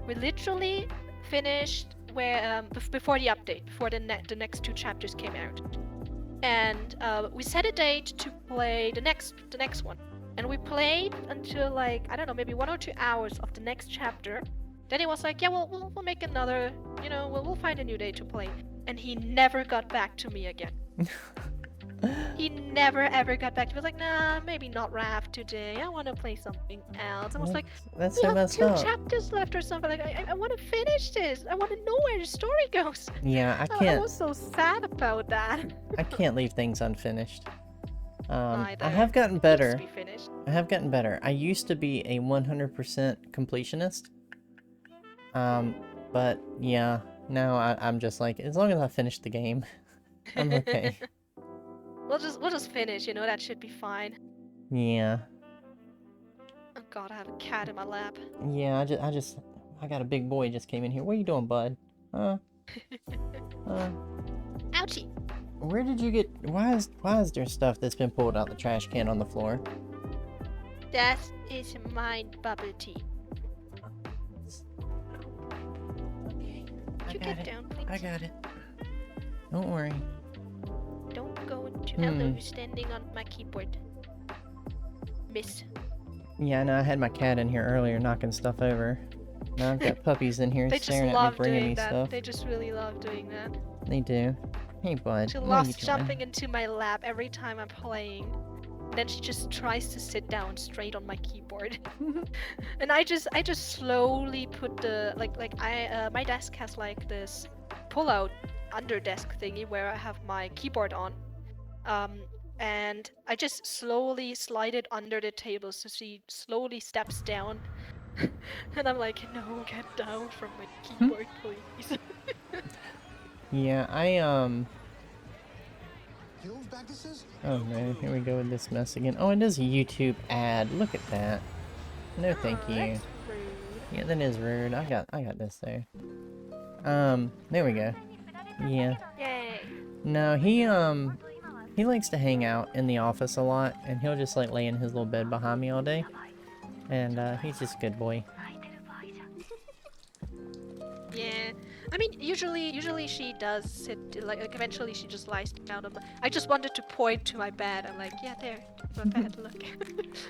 We literally finished where before the update, before the next 2 chapters came out. And we set a date to play the next one. And we played until like, I don't know, maybe 1 or 2 hours of the next chapter. Then he was like, yeah, we'll make another, you know, we'll find a new day to play. And he never got back to me again. He never ever got back to me. He was like, nah, maybe not Raft today. I want to play something else. I was like, That's we so have messed 2 up. chapters left or something. Like, I want to finish this. I want to know where the story goes. Yeah, I I can't. was so sad about that. I can't leave things unfinished. I Neither. have gotten Needs better. to be finished. I have gotten better. I used to be a 100% completionist. But yeah, now I'm just like, as long as I finish the game, I'm okay. We'll just finish, you know, that should be fine. Yeah. Oh god, I have a cat in my lap. Yeah, I got a big boy just came in here. What are you doing, bud? Ouchie! Where did you get, why is there stuff that's been pulled out the trash can on the floor? That is mine bubble tea. Could you get down, please? I got it. Don't worry. Don't go into hello, you're standing on my keyboard. Miss. Yeah, I know, I had my cat in here earlier knocking stuff over. Now I've got puppies in here They just staring at me, love bringing doing me that. stuff. They just really love doing that. They do. Hey, bud. She what are you loves doing? jumping into my lap every time I'm playing. Then she just tries to sit down straight on my keyboard. And I just slowly put the my desk has like this pull-out under desk thingy where I have my keyboard on. And I just slowly slide it under the table so she slowly steps down And I'm like, no, get down from my keyboard, please. Yeah, Hills Baptists? oh no, here we go with this mess again. Oh, it is a YouTube ad. Look at that. No, thank Oh, you. that's rude. Yeah, that is rude. I got this there. There we go. Yeah. Yay. No, he likes to hang out in the office a lot, and he'll just like lay in his little bed behind me all day. And he's just a good boy. Yeah. I mean, usually she does sit, like eventually she just lies down on my... I just wanted to point to my bed. I'm like, yeah, there, my bed, look.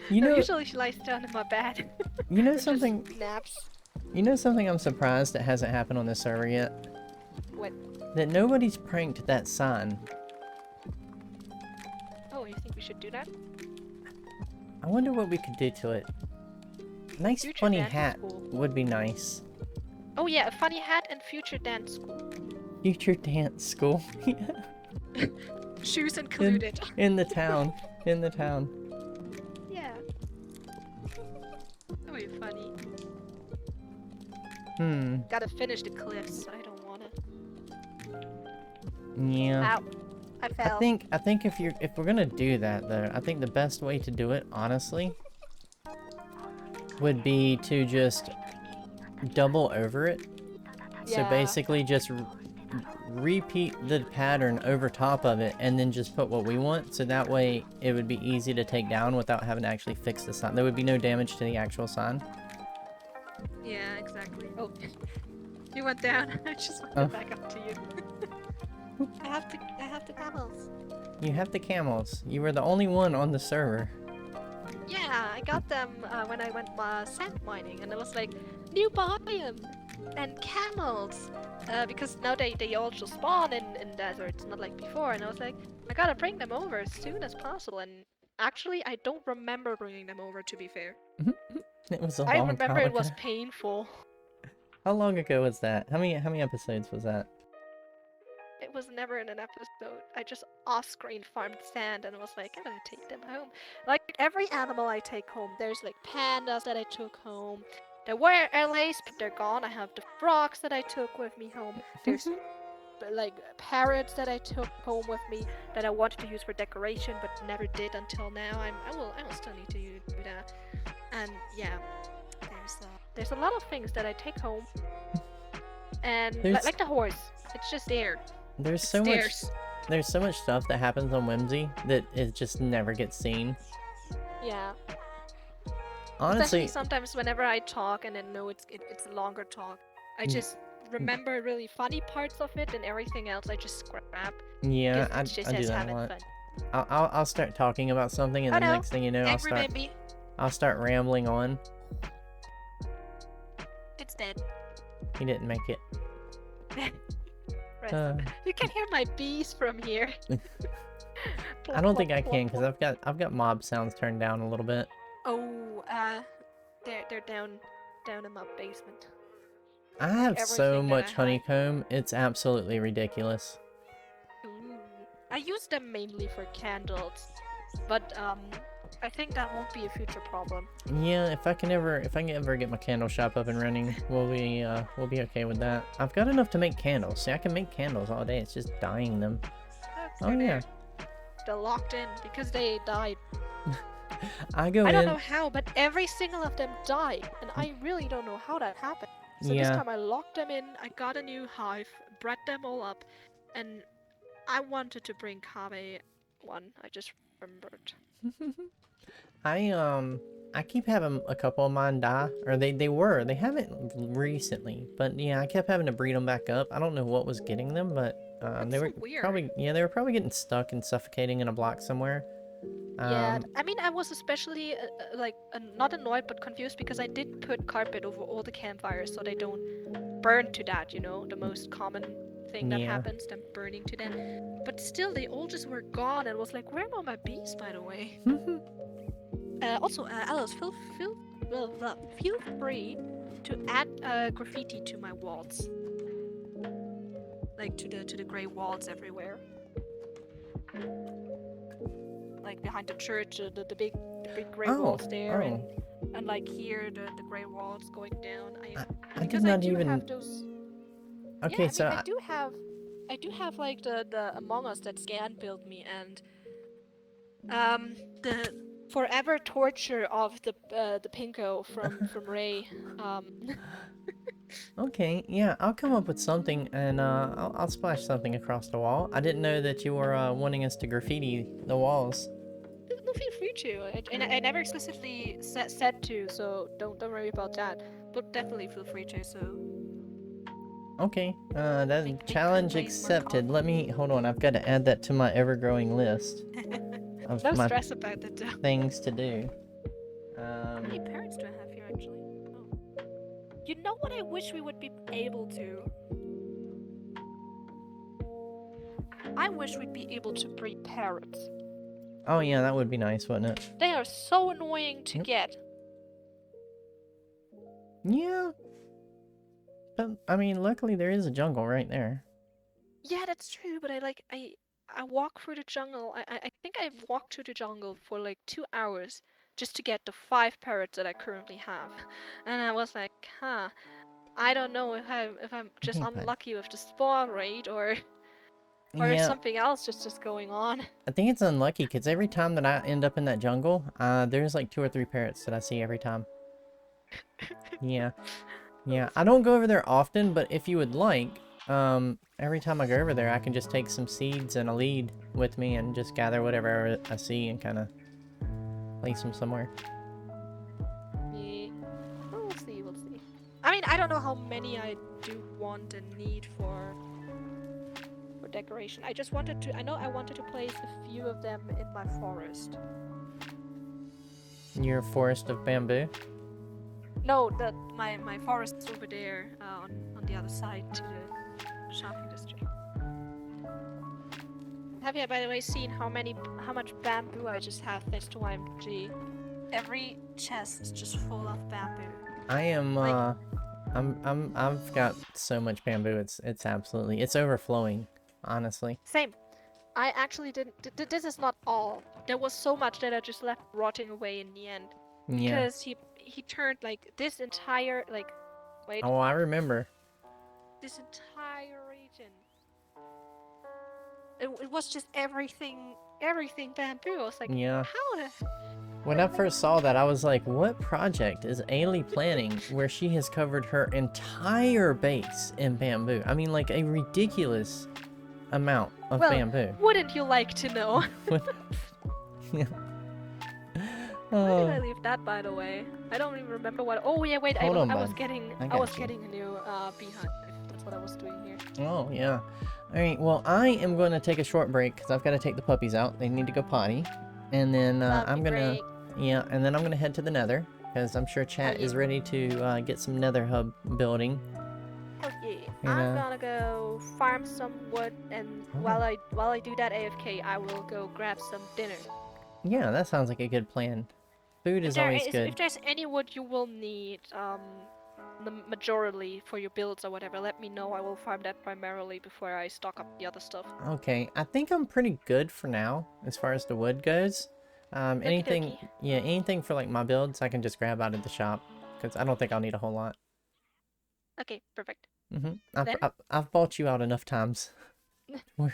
You No, know, usually she lies down in my bed. you know and something. just naps. You know something I'm surprised that hasn't happened on this server yet? What? That nobody's pranked that sign. Oh, you think we should do that? I wonder what we could do to it. Nice Future funny dance is hat cool. would be nice. Oh yeah, a funny hat and future dance school. Future dance school. Shoes included. In the town. In the town. Yeah. That would be funny. Hmm. Gotta finish the cliffs. I don't wanna. Yeah. Ow. I fell. I think if we're gonna do that though, I think the best way to do it, honestly, would be to just double over it. So Yeah. basically just repeat the pattern over top of it and then just put what we want, so that way it would be easy to take down without having to actually fix the sign. There would be no damage to the actual sign. Yeah, exactly. Oh, you went down. I just went Oh. back up to you. I have the camels. You have the camels. You were the only one on the server. Yeah, I got them when I went sand mining, and it was like new biome and camels. Because now they all just spawn in deserts, not like before. And I was like, I gotta bring them over as soon as possible. And actually, I don't remember bringing them over. To be fair, It was a long I time remember it ago. was painful. How long ago was that? How many episodes was that? It was never in an episode. I just off-screen farmed sand and was like, I'm gonna take them home. Like every animal I take home, there's like pandas that I took home. There were Aileys, but they're gone. I have the frogs that I took with me home. There's like parrots that I took home with me that I wanted to use for decoration, but never did until now. I will still need to do that. And yeah, there's a lot of things that I take home. And like the horse, it's just there. There's It's so much. stairs. There's so much stuff that happens on Whimsy that it just never gets seen. Yeah. Honestly, Especially sometimes whenever I talk and I know it's a longer talk, I just remember really funny parts of it, and everything else I just scrap. yeah, It's just I do as that a having lot. fun. I'll start talking about something, and Oh the no, next thing you know, angry baby, I'll start rambling on. it's dead. He didn't make it. Rest Uh, of it. You can hear my bees from here. I don't think I can because I've got mob sounds turned down a little bit. Oh, they're down in my basement. I have so everything that I much have. honeycomb, it's absolutely ridiculous. Ooh. I use them mainly for candles, but I think that won't be a future problem. Yeah, if I can ever get my candle shop up and running, we'll be okay with that. I've got enough to make candles. See, I can make candles all day. It's just dyeing them. Look, Oh they're yeah. there. They're locked in because they died. I go I in. don't know how, but every single of them died, and I really don't know how that happened. So this Yeah. time I locked them in, I got a new hive, bred them all up, and I wanted to bring Kave one. I just remembered. I keep having a couple of mine die, or they haven't recently, but yeah, I kept having to breed them back up. I don't know what was getting them, but That's they so were weird. they were probably getting stuck and suffocating in a block somewhere. Yeah, I mean, I was especially not annoyed but confused because I did put carpet over all the campfires so they don't burn to that, you know, the most common thing that Yeah. happens, them burning to death. But still, they all just were gone, and was like, where are all my bees, by the way? Also, Alice, feel free to add graffiti to my walls, like to the gray walls everywhere. Like behind the church, the big the big grey Oh, walls there, oh. and like here the grey walls going down. I did Because not do even. have those. Okay, Yeah, so I do have like the Among Us that Scan built me, and the forever torture of the Pinko from Ray. okay, yeah, I'll come up with something, and I'll splash something across the wall. I didn't know that you were wanting us to graffiti the walls. No, feel free to. I never explicitly said to, so don't worry about that. But definitely feel free to. So. Okay, that Make challenge the place more accepted. Let me hold on. I've got to add that to my ever-growing list of No my stress about that though. things to do. How many parrots do I have here actually? Oh. You know what I wish we would be able to? I wish we'd be able to breed parrots. Oh yeah, that would be nice, wouldn't it? They are so annoying to get. Yeah. But, I mean, luckily there is a jungle right there. Yeah, that's true, but I walk through the jungle. I think I've walked through the jungle for like 2 hours just to get the 5 parrots that I currently have. And I was like, huh, I don't know if I'm just Okay, but- unlucky with the spawn rate or if Yeah, something else is just going on. I think it's unlucky because every time that I end up in that jungle, there's like 2 or 3 parrots that I see every time. Yeah. Yeah, I don't go over there often, but if you would like, every time I go over there, I can just take some seeds and a lead with me and just gather whatever I see and kind of place them somewhere. Yeah. We'll see, we'll see. I mean, I don't know how many I do want and need for decoration. I just wanted to, I know I wanted to place a few of them in my forest. Your forest of bamboo? No, my forest is over there on the other side to the shopping district. Have you, by the way, seen how much bamboo I just have thanks to YMG? Every chest is just full of bamboo. I am, Like- I've got so much bamboo, it's absolutely, it's overflowing, honestly. Same. I actually didn't. This is not all. There was so much that I just left rotting away in the end. Yeah. Because he turned like this entire wait. Oh, I remember. This entire region. It was just everything bamboo. I was like, Yeah. how the. When I first saw that, I was like, what project is Ailey planning where she has covered her entire base in bamboo? I mean, like a ridiculous amount of bamboo. Wouldn't you like to know? Yeah. Where did I leave that, by the way? I don't even remember what. Oh yeah, wait. I was getting a new beehive. That's what I was doing here. Oh yeah. All right. Well, I am going to take a short break because I've got to take the puppies out. They need to go potty, and then I'm gonna. Yeah, and then I'm gonna head to the Nether because I'm sure chat is ready to get some Nether Hub building. Hell yeah! And, I'm gonna go farm some wood, and while I do that AFK, I will go grab some dinner. Yeah, that sounds like a good plan. Food is always good. If there's any wood you will need, the majority for your builds or whatever, let me know. I will farm that primarily before I stock up the other stuff. Okay, I think I'm pretty good for now as far as the wood goes. Anything, yeah, anything for like my builds, I can just grab out of the shop because I don't think I'll need a whole lot. Okay, perfect. I've bought you out enough times. I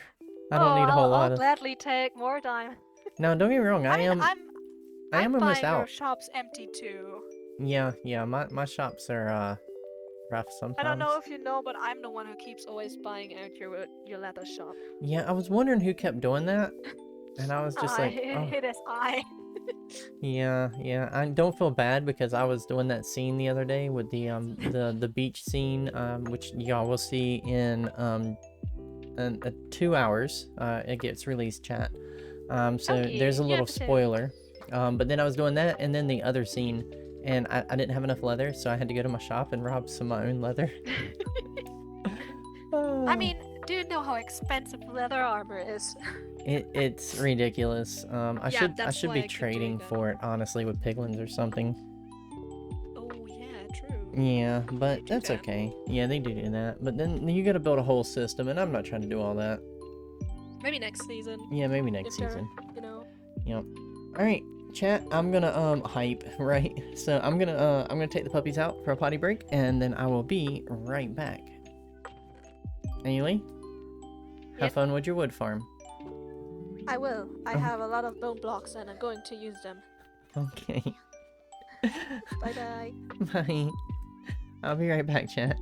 don't need a whole lot. I'll gladly take more time. No, don't get me wrong. I am almost out. Your shop's empty too. Yeah, my shops are rough sometimes. I don't know if you know, but I'm the one who keeps always buying out your leather shop. Yeah, I was wondering who kept doing that, and I was just like, oh. It is I. Yeah. I don't feel bad because I was doing that scene the other day with the beach scene, which y'all will see in 2 hours. It gets released, chat. So Okay, there's a little yeah, spoiler. But then I was doing that, and then the other scene, and I didn't have enough leather, so I had to go to my shop and rob some of my own leather. I mean, do you know how expensive leather armor is? It's ridiculous. I should be I keep trading doing for it, honestly, with piglins or something. Oh yeah, true. Yeah, but do that's that. okay. Yeah, they do that. But then you gotta build a whole system, and I'm not trying to do all that. Maybe next season. Yeah, maybe next If they're, season. You know. Yep. Alright, Chat, I'm gonna hype, right? So I'm gonna take the puppies out for a potty break, and then I will be right back. Ailey, have Yep. fun with your wood farm. I will. I Oh. have a lot of bone blocks and I'm going to use them. Okay. Bye bye. Bye. I'll be right back, chat.